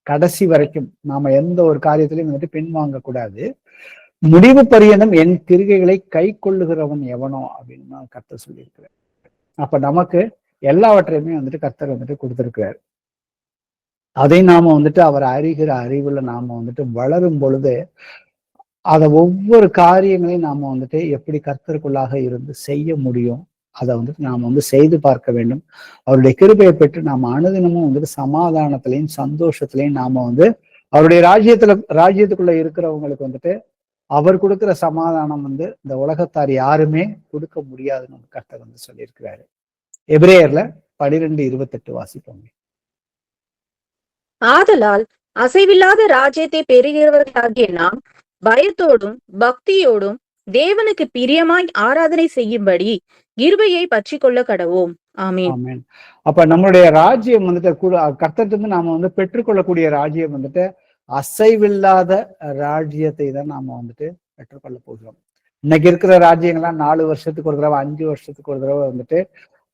கடைசி வரைக்கும் நாம எந்த ஒரு காரியத்திலையும் வந்துட்டு பின்வாங்க கூடாது. முடிவு பரியந்தம் என் கிருகைகளை கை கொள்ளுகிறவன் எவனோ அப்படின்னு கர்த்தர் சொல்லியிருக்கிறார். அப்ப நமக்கு எல்லாவற்றையுமே வந்துட்டு கர்த்தர் வந்துட்டு கொடுத்திருக்கிறார். அதை நாம வந்துட்டு அவர் அறிகிற அறிவுல நாம வந்துட்டு வளரும் பொழுது அதை ஒவ்வொரு காரியங்களையும் நாம வந்துட்டு எப்படி கர்த்தருக்குள்ளாக இருந்து செய்ய முடியும், அதை வந்துட்டு நாம வந்து செய்து பார்க்க வேண்டும். அவருடைய கிருபையை பெற்று நாம அனுதினமும் வந்துட்டு சமாதானத்திலையும் சந்தோஷத்திலையும் நாம வந்து அவருடைய ராஜ்யத்துக்குள்ள இருக்கிறவங்களுக்கு வந்துட்டு அவர் கொடுக்கிற சமாதானம் வந்து இந்த உலகத்தார் யாருமே கொடுக்க முடியாதுன்னு கர்த்தர் வந்து சொல்லியிருக்கிறாரு. எபிரேயர்ல 12:28 வாசிப்போங்க. ஆதலால் அசைவில்லாத ராஜ்யத்தை பெறுகிறவர்களாகிய நாம் பயத்தோடும் பக்தியோடும் தேவனுக்கு பிரியமாய் ஆராதனை செய்யும்படி கிருபையை பற்றி கொள்ள கடவோம். ஆமீன். ஆமீன். அப்ப நம்மளுடைய ராஜ்யம் வந்துட்டு கர்த்தர்ட்ட இருந்து நாம வந்து பெற்றுக்கொள்ளக்கூடிய ராஜ்யம் வந்துட்டு அசைவில்லாத ராஜ்யத்தை தான் நாம வந்துட்டு பெற்றுக்கொள்ள போகிறோம். இன்னைக்கு இருக்கிற ராஜ்யங்கள்லாம் 4 வருஷத்துக்கு ஒரு தடவை 5 வருஷத்துக்கு ஒரு தடவை வந்துட்டு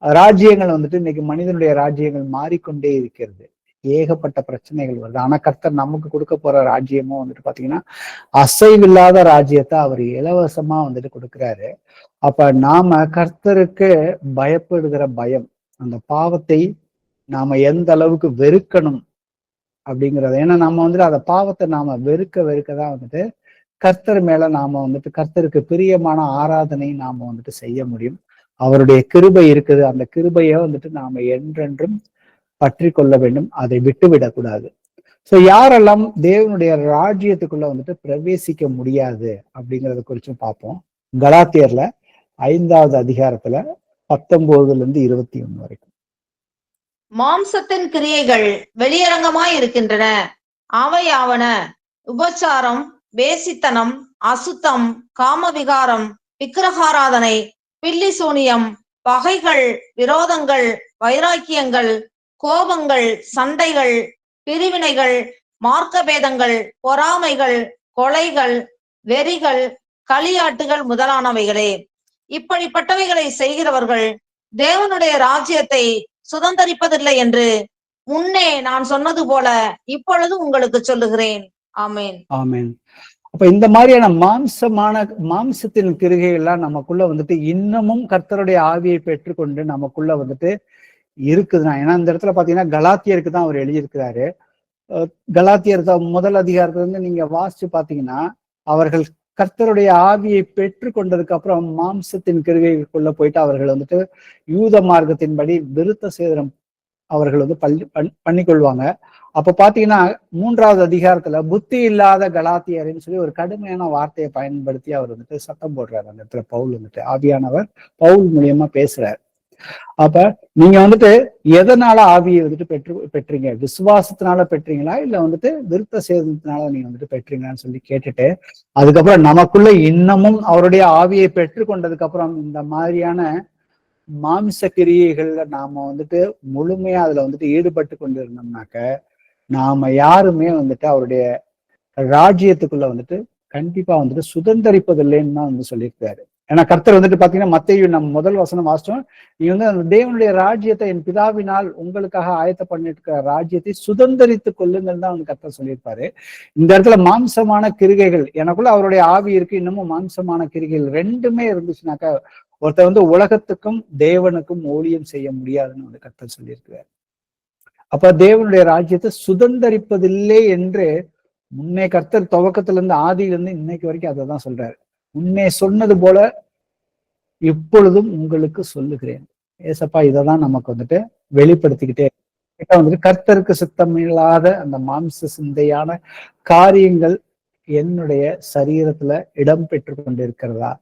ராஜ்யங்கள் வந்துட்டு இன்னைக்கு மனிதனுடைய ராஜ்யங்கள் மாறிக்கொண்டே இருக்கிறது. ஏகப்பட்ட பிரச்சனைகள் வருது. ஆனா கர்த்தர் நமக்கு கொடுக்க போற ராஜ்யமும் வந்துட்டு பாத்தீங்கன்னா அசைவில்லாத ராஜ்யத்தை அவர் இலவசமா வந்துட்டு கொடுக்குறாரு. அப்ப நாம கர்த்தருக்கு பயப்படுகிற பயம், அந்த பாவத்தை நாம எந்த அளவுக்கு வெறுக்கணும் அப்படிங்கிறது. ஏன்னா நம்ம வந்துட்டு அந்த பாவத்தை நாம வெறுக்கதான் வந்துட்டு கர்த்தர் மேல நாம வந்துட்டு கர்த்தருக்கு பிரியமான ஆராதனை நாம வந்துட்டு செய்ய முடியும். அவருடைய கிருபை இருக்குது. அந்த கிருபையை வந்துட்டு நாம என்றென்றும் பற்றி கொள்ள வேண்டும். அதை விட்டு விடக்கூடாது. சோ யாரெல்லாம் தேவனுடைய ராஜ்யத்துக்குள்ள வந்துட்டு பிரவேசிக்க முடியாது அப்படிங்கறத குறிச்சும் பார்ப்போம். கலாத்தியர்ல 5வது அதிகாரத்துல 19-21 வரைக்கும். மாம்சத்தின் கிரியைகள் வெளியரங்கமாய் இருக்கின்றன. அவையாவன உபச்சாரம், வேசித்தனம், அசுத்தம், காமவிகாரம், விக்கிரகாராதனை, பில்லி சூனியம், பகைகள், விரோதங்கள், வைராக்கியங்கள், கோபங்கள், சண்டைகள், பிரிவினைகள், மார்க்கபேதங்கள், பொறாமைகள், கொலைகள், வெறிகள், களியாட்டுகள் முதலானவைகளே. இப்படிப்பட்டவைகளை செய்கிறவர்கள் தேவனுடைய ராஜ்யத்தை சுதந்தரிப்பதில்லை என்று முன்னே நான் சொன்னது போல இப்பொழுது உங்களுக்கு சொல்லுகிறேன். ஆமேன். ஆமேன். அப்ப இந்த மாதிரியான மாம்சத்தின் கிருகைகள் எல்லாம் நமக்குள்ள வந்துட்டு இன்னமும் கர்த்தருடைய ஆவியை பெற்றுக்கொண்டு நமக்குள்ள வந்துட்டு இருக்குதுன்னா, ஏன்னா இந்த இடத்துல பாத்தீங்கன்னா கலாத்தியருக்கு தான் அவர் எழுதியிருக்கிறாரு. கலாத்தியர் 1 அதிகாரத்துல இருந்து நீங்க வாசிச்சு பாத்தீங்கன்னா அவர்கள் கர்த்தருடைய ஆவியை பெற்று கொண்டதுக்கு அப்புறம் மாம்சத்தின் கிருகைக்குள்ள போயிட்டு அவர்கள் வந்துட்டு யூத மார்க்கத்தின்படி விருத்த சேதனம் அவர்கள் வந்து பண்ணிக்கொள்வாங்க. அப்ப பாத்தீங்கன்னா 3வது அதிகாரத்துல புத்தி இல்லாத கலாத்தியர்ன்னு சொல்லி ஒரு கடுமையான வார்த்தையை பயன்படுத்தி அவர் வந்துட்டு சத்தம் போடுறாரு. அந்த இடத்துல பவுல் வந்துட்டு ஆவியானவர் பவுல் மூலியமா பேசுறாரு. அப்ப நீங்க வந்துட்டு எதனால ஆவியை வந்துட்டு பெற்றீங்க? விசுவாசத்தினால பெற்றீங்களா இல்ல வந்துட்டு விருத்த சேதனத்தினால நீங்க வந்துட்டு பெற்றீங்களான்னு சொல்லி கேட்டுட்டு அதுக்கப்புறம் நமக்குள்ள இன்னமும் அவருடைய ஆவியை பெற்று கொண்டதுக்கு அப்புறம் இந்த மாதிரியான மாம்ச கிரியைகள்ல நாம வந்துட்டு முழுமையா அதுல வந்துட்டு ஈடுபட்டு கொண்டு இருந்தோம்னாக்க நாம யாருமே வந்துட்டு அவருடைய ராஜ்யத்துக்குள்ள வந்துட்டு கண்டிப்பா வந்துட்டு சுதந்திரிப்பதில்லைன்னு தான் வந்து சொல்லியிருக்காரு. ஏன்னா கர்த்தர் வந்துட்டு பாத்தீங்கன்னா மத்தேயு நம்ம முதல் வசனம் வாசிச்சோம், நீ வந்து அந்த தேவனுடைய ராஜ்யத்தை என் பிதாவினால் உங்களுக்காக ஆயத்த பண்ணிட்டு இருக்கிற ராஜ்யத்தை சுதந்திரித்துக் கொள்ளுங்கள் தான் வந்து கர்த்தர் சொல்லியிருப்பாரு. இந்த இடத்துல மாம்சமான கிரிகைகள், எனக்குள்ள அவருடைய ஆவி இருக்கு, இன்னமும் மாம்சமான கிரிகைகள் ரெண்டுமே இருந்துச்சுனாக்கா ஒருத்தர் வந்து உலகத்துக்கும் தேவனுக்கும் ஊழியம் செய்ய முடியாதுன்னு வந்து கர்த்தர் சொல்லியிருக்கிறார். அப்ப தேவனுடைய ராஜ்யத்தை சுதந்திரிப்பதில்லை என்று முன்னே கர்த்தர் துவக்கத்துல இருந்து ஆதியிலிருந்து இன்னைக்கு வரைக்கும் அதை தான் சொல்றாரு. முன்னே சொன்னது போல இப்பொழுதும் உங்களுக்கு சொல்லுகிறேன். ஏசப்பா இதைதான் நமக்கு வந்துட்டு வெளிப்படுத்திக்கிட்டே வந்துட்டு கர்த்தருக்கு சித்தம் இல்லாத அந்த மாம்ச சிந்தையான காரியங்கள் என்னுடைய சரீரத்துல இடம் பெற்று கொண்டிருக்கிறதா,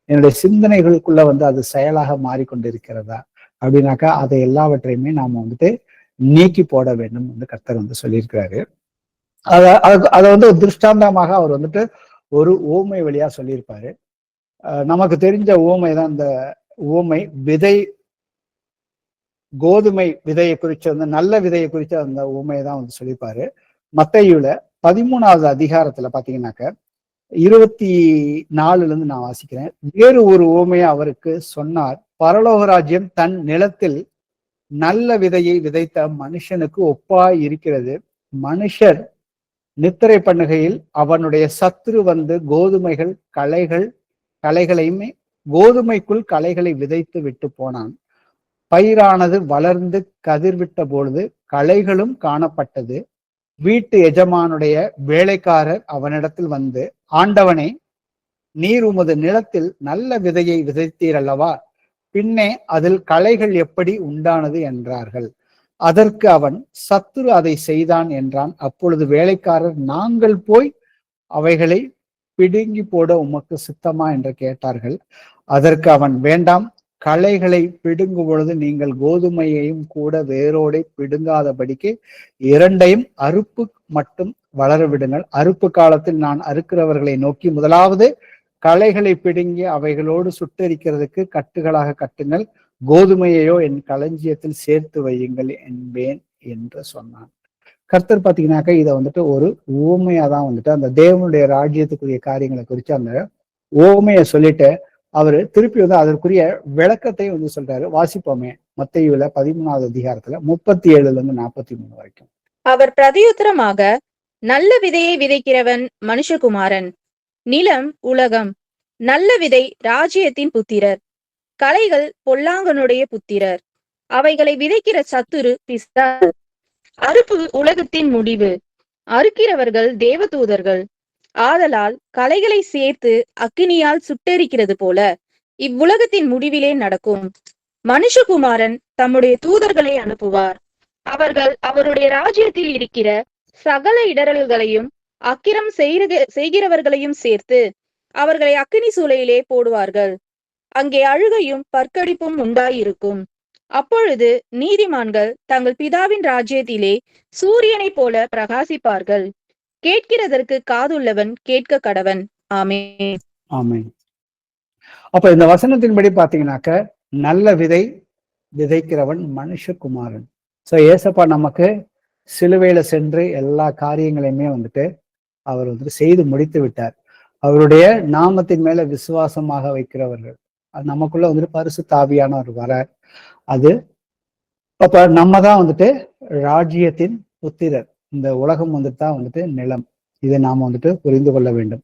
என்னுடைய சிந்தனைகளுக்குள்ள வந்து அது செயலாக மாறிக்கொண்டிருக்கிறதா அப்படின்னாக்கா அதை எல்லாவற்றையுமே நாம வந்துட்டு நீக்கி போட வேண்டும் வந்து கர்த்தர் வந்து சொல்லியிருக்கிறாரு. அதை வந்து ஒரு திருஷ்டாந்தமாக அவர் வந்துட்டு ஒரு ஊமை வழியா சொல்லியிருப்பாரு. நமக்கு தெரிஞ்ச ஊமை தான் இந்த ஊமை. விதை, கோதுமை விதையை குறிச்ச வந்து நல்ல விதையை குறிச்ச அந்த ஊமையை தான் வந்து சொல்லியிருப்பாரு. மத்தேயுல 13வது அதிகாரத்துல பாத்தீங்கன்னாக்க 24ல இருந்து நான் வாசிக்கிறேன். வேறு ஒரு ஊமையை அவருக்கு சொன்னார். பரலோக ராஜ்யம் தன் நிலத்தில் நல்ல விதையை விதைத்த மனுஷனுக்கு ஒப்பாய் இருக்கிறது. மனுஷர் நித்திரை பண்ணுகையில் அவனுடைய சத்துரு வந்து களைகளையுமே கோதுமைக்குள் களைகளை விதைத்து விட்டு போனான். பயிரானது வளர்ந்து கதிர்விட்ட பொழுது களைகளும் காணப்பட்டது. வீட்டு எஜமானுடைய வேலைக்காரர் அவனிடத்தில் வந்து, ஆண்டவனே, நீர் உமது நிலத்தில் நல்ல விதையை விதைத்தீர் அல்லவா, பின்னே அதில் களைகள் எப்படி உண்டானது என்றார்கள். அதற்கு அவன், சத்துரு அதை செய்தான் என்றான். அப்பொழுது வேலைக்காரர், நாங்கள் போய் அவைகளை பிடுங்கி போட உமக்கு சித்தமா என்று கேட்டார்கள். அதற்கு அவன், வேண்டாம், களைகளை பிடுங்கும் பொழுது நீங்கள் கோதுமையையும் கூட வேரோடை பிடுங்காதபடிக்கு இரண்டையும் அறுப்பு மட்டும் வளர விடுங்கள். அறுப்பு காலத்தில் நான் அறுக்கிறவர்களை நோக்கி, முதலாவது களைகளை பிடுங்கி அவைகளோடு சுட்டரிக்கிறதுக்கு கட்டுகளாக கட்டுங்கள், கோதுமையையோ என் களஞ்சியத்தில் சேர்த்து வையுங்கள் என்பேன் என்று சொன்னான். கர்த்தர் பாத்தீங்கன்னாக்க இதை வந்துட்டு ஒரு ஓமையாதான் வந்துட்டு அந்த தேவனுடைய ராஜ்யத்துக்குரிய காரியங்களை குறித்து அந்த ஓமையை சொல்லிட்டு அவரு திருப்பி வந்து அதற்குரிய விளக்கத்தை வந்து சொல்றாரு. வாசிப்போமே, மத்தேயுல 13வது அதிகாரத்துல 37ல இருந்து 43 வரைக்கும். அவர் பிரதியுத்தரமாக, நல்ல விதையை விதைக்கிறவன் மனுஷகுமாரன், நிலம் உலகம், நல்ல விதை ராஜ்யத்தின் புத்திரர், களைகள் பொல்லாங்கனுடைய புத்திரர், அவைகளை விதைக்கிற சத்துரு பிசாசு. அறுப்பு உலகத்தின் முடிவு, அறுக்கிறவர்கள் தேவதூதர்கள். ஆதலால் களைகளை சேர்த்து அக்கினியால் சுட்டெரிக்கிறது போல இவ்வுலகத்தின் முடிவிலே நடக்கும். மனுஷகுமாரன் தம்முடைய தூதர்களை அனுப்புவார். அவர்கள் அவருடைய ராஜ்யத்தில் இருக்கிற சகல இடரல்களையும் அக்கிரம் செய்கிறவர்களையும் சேர்த்து அவர்களை அக்கினி சூளையிலே போடுவார்கள். அங்கே அழுகையும் பற்கடிப்பும் உண்டாயிருக்கும். அப்பொழுது நீதிமான்கள் தங்கள் பிதாவின் ராஜ்யத்திலே சூரியனை போல பிரகாசிப்பார்கள். கேட்கிறதற்கு காதுள்ளவன் கேட்க கடவன். ஆமென். ஆமென். அப்ப இந்த வசனத்தின்படி பாத்தீங்கன்னாக்க நல்ல விதை விதைக்கிறவன் மனுஷகுமாரன். சோ ஏசப்பா நமக்கு சிலுவையில சென்று எல்லா காரியங்களையுமே வந்துட்டு அவர் வந்துட்டு செய்து முடித்து விட்டார். அவருடைய நாமத்தின் மேல விசுவாசமாக வைக்கிறவர்கள், நமக்குள்ள வந்துட்டு பரிசுத்த ஆவியானவர் வர, அது அப்ப நம்ம தான் வந்துட்டு ராஜ்யத்தின் புத்திரர். இந்த உலகம் வந்துட்டு தான் வந்துட்டு நிலம். இதை நாம வந்துட்டு புரிந்து கொள்ள வேண்டும்.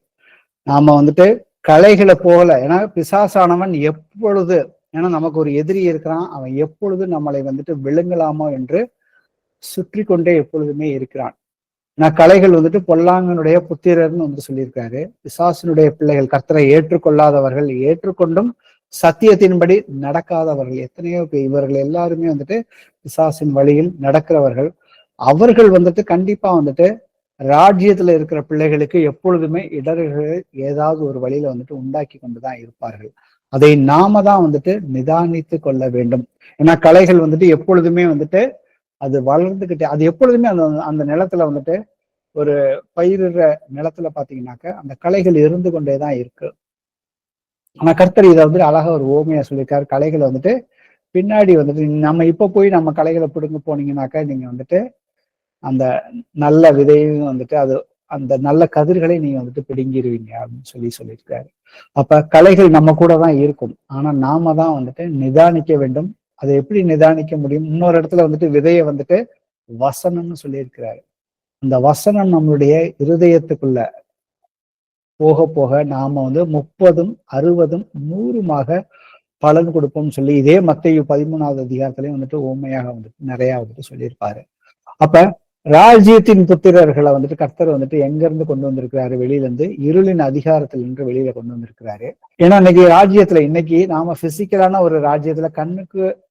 நாம வந்துட்டு களைகளை போகல. ஏன்னா பிசாசானவன் எப்பொழுது, ஏன்னா நமக்கு ஒரு எதிரி இருக்கிறான், அவன் எப்பொழுது நம்மளை வந்துட்டு விழுங்கலாமோ என்று சுற்றி கொண்டே எப்பொழுதுமே இருக்கிறான். நான் களைகள் வந்துட்டு பொல்லாங்கனுடைய புத்திரர்னு வந்து சொல்லியிருக்காரு. பிசாசினுடைய பிள்ளைகள், கர்த்தரை ஏற்றுக்கொள்ளாதவர்கள், ஏற்றுக்கொண்டும் சத்தியத்தின்படி நடக்காதவர்கள் எத்தனையோ பேர். இவர்கள் எல்லாருமே வந்துட்டு பிசாசின் வழியில் நடக்கிறவர்கள். அவர்கள் வந்துட்டு கண்டிப்பா வந்துட்டு ராஜ்யத்துல இருக்கிற பிள்ளைகளுக்கு எப்பொழுதுமே இடர்கள் ஏதாவது ஒரு வழியில வந்துட்டு உண்டாக்கி கொண்டுதான் இருப்பார்கள். அதை நாம தான் வந்துட்டு நிதானித்து கொள்ள வேண்டும். ஏன்னா களைகள் வந்துட்டு எப்பொழுதுமே வந்துட்டு அது வளர்ந்துகிட்டே, அது எப்பொழுதுமே அந்த அந்த நிலத்துல வந்துட்டு ஒரு பயிரிடுற நிலத்துல பாத்தீங்கன்னாக்க அந்த களைகள் இருந்து கொண்டேதான் இருக்கு. ஆனா கர்த்தர் இதை வந்துட்டு அழகா ஒரு ஓமையா சொல்லியிருக்காரு. களைகளை வந்துட்டு பின்னாடி வந்துட்டு நம்ம இப்ப போய் நம்ம களைகளை பிடுங்க போனீங்கன்னாக்கா நீங்க வந்துட்டு அந்த நல்ல விதையும் வந்துட்டு அது அந்த நல்ல கதிர்களை நீங்க வந்துட்டு பிடுங்கிருவீங்க அப்படின்னு சொல்லியிருக்காரு. அப்ப கலைகள் நம்ம கூட தான் இருக்கும். ஆனா நாம தான் வந்துட்டு நிதானிக்க வேண்டும். அதை எப்படி நிதானிக்க முடியும்? இன்னொரு இடத்துல வந்துட்டு விதையை வந்துட்டு வசனம்னு சொல்லியிருக்கிறாரு. அந்த வசனம் நம்மளுடைய இருதயத்துக்குள்ள போக போக நாம வந்து 30, 60, 100 பலன் கொடுப்போம்னு சொல்லி இதே மத்தேயு 13வது அதிகாரத்திலையும் வந்துட்டு உண்மையாக வந்துட்டு நிறைய வந்துட்டு சொல்லியிருப்பாரு. அப்ப ராஜ்யத்தின் புத்திரர்களை வந்துட்டு கர்த்தர் வந்துட்டு எங்க இருந்து கொண்டு வந்திருக்கிறாரு? வெளியில இருந்து இருளின் அதிகாரத்தில் இருந்து வெளியில கொண்டு வந்திருக்கிறாரு. ஏன்னா இன்னைக்கு ராஜ்யத்துல இன்னைக்கு நாம பிசிக்கலான ஒரு ராஜ்யத்துல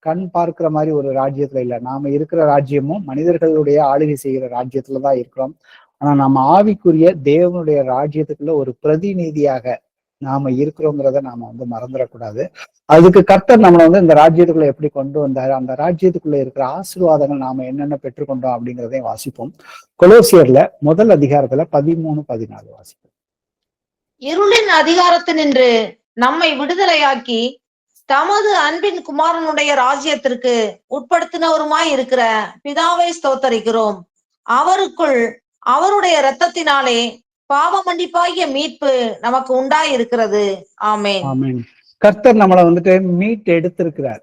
கண் பார்க்கிற மாதிரி ஒரு ராஜ்யத்துல இல்ல. நாம இருக்கிற ராஜ்யமும் மனிதர்களுடைய ஆளுகை செய்கிற ராஜ்யத்துலதான் இருக்கிறோம். ஆனா நம்ம ஆவிக்குரிய தேவனுடைய ராஜ்யத்துக்குள்ள ஒரு பிரதிநிதியாக நாம இருக்கிறோங்கிறத நாம வந்து மறந்துடக்கூடாது. அதுக்கு கர்த்தர் நம்மளை வந்து இந்த ராஜ்யத்துக்குள்ள எப்படி கொண்டு வந்தாரு, அந்த ராஜ்யத்துக்குள்ள இருக்கிற ஆசீர்வாதங்கள் நாம என்னென்ன பெற்றுக்கொண்டோம் அப்படிங்கிறதையும் வாசிப்போம். கொலோசியர்ல 1 அதிகாரத்துல 13, 14 வாசிப்போம். இருளின் அதிகாரத்தினின்று நம்மை விடுதலையாக்கி தமது அன்பின் குமாரனுடைய ராஜ்யத்திற்கு உட்படுத்தினவருமாய் இருக்கிற பிதாவை ஸ்தோத்தரிக்கிறோம். அவருக்குள் அவருடைய இரத்தத்தினாலே பாவ மன்னிப்பாகிய மீட்பு நமக்கு உண்டாய் இருக்கிறது. ஆமென். ஆமென். கர்த்தர் நம்மளை வந்துட்டு எடுத்திருக்கிறார்.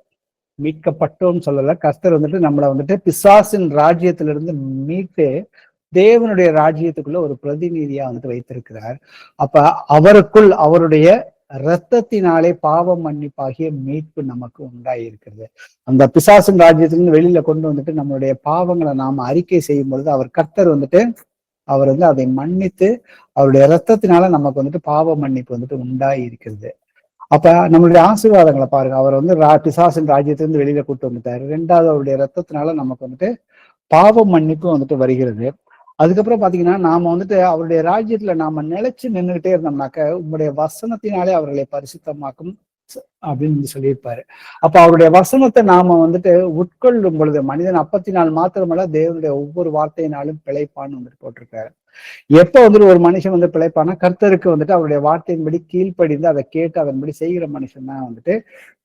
மீட்கப்பட்டோம்னு சொல்லல. கர்த்தர் வந்துட்டு நம்மளை வந்துட்டு பிசாசின் ராஜ்யத்திலிருந்து மீட்டு தேவனுடைய ராஜ்யத்துக்குள்ள ஒரு பிரதிநிதியா வந்துட்டு வைத்திருக்கிறார். அப்ப அவருக்குள் அவருடைய இரத்தத்தினாலே பாவ மன்னிப்பாகிய மீட்பு நமக்கு உண்டாகி இருக்கிறது. அந்த பிசாசின் ராஜ்யத்திலிருந்து வெளியில கொண்டு வந்துட்டு நம்மளுடைய பாவங்களை நாம அறிக்கை செய்யும் பொழுது அவர் கர்த்தர் வந்துட்டு அவர் வந்து அதை மன்னித்து அவருடைய இரத்தத்தினால நமக்கு வந்துட்டு பாவ மன்னிப்பு வந்துட்டு உண்டாகி இருக்கிறது. அப்ப நம்மளுடைய ஆசீர்வாதங்களை பாருங்க. அவர் வந்து பிசாசின் ராஜ்யத்திலிருந்து வெளியில கூட்டு வந்துட்டாரு. 2வது அவருடைய இரத்தத்தினால நமக்கு வந்துட்டு பாவ மன்னிப்பு வந்துட்டு வருகிறது. அதுக்கப்புறம் பாத்தீங்கன்னா நாம வந்துட்டு அவருடைய ராஜ்யத்துல நாம நிலைச்சு நின்றுகிட்டே இருந்தோம்னாக்க உங்களுடைய வசனத்தினாலே அவர்களை பரிசுத்தமாக்கும் அப்படின்னு சொல்லியிருப்பாரு. அப்ப அவருடைய வசனத்தை நாம வந்துட்டு உட்கொள்ளும் பொழுது மனிதன் அப்பத்தினால் மாத்திரமல்ல தேவனுடைய ஒவ்வொரு வார்த்தையினாலும் பிழைப்பான்னு வந்துட்டு போட்டிருக்காரு. எப்ப வந்துட்டு ஒரு மனுஷன் வந்து பிழைப்பானா கர்த்தருக்கு வந்துட்டு அவருடைய வார்த்தையின்படி கீழ்ப்படிந்து அதை கேட்டு அதன்படி செய்கிற மனுஷன் தான் வந்துட்டு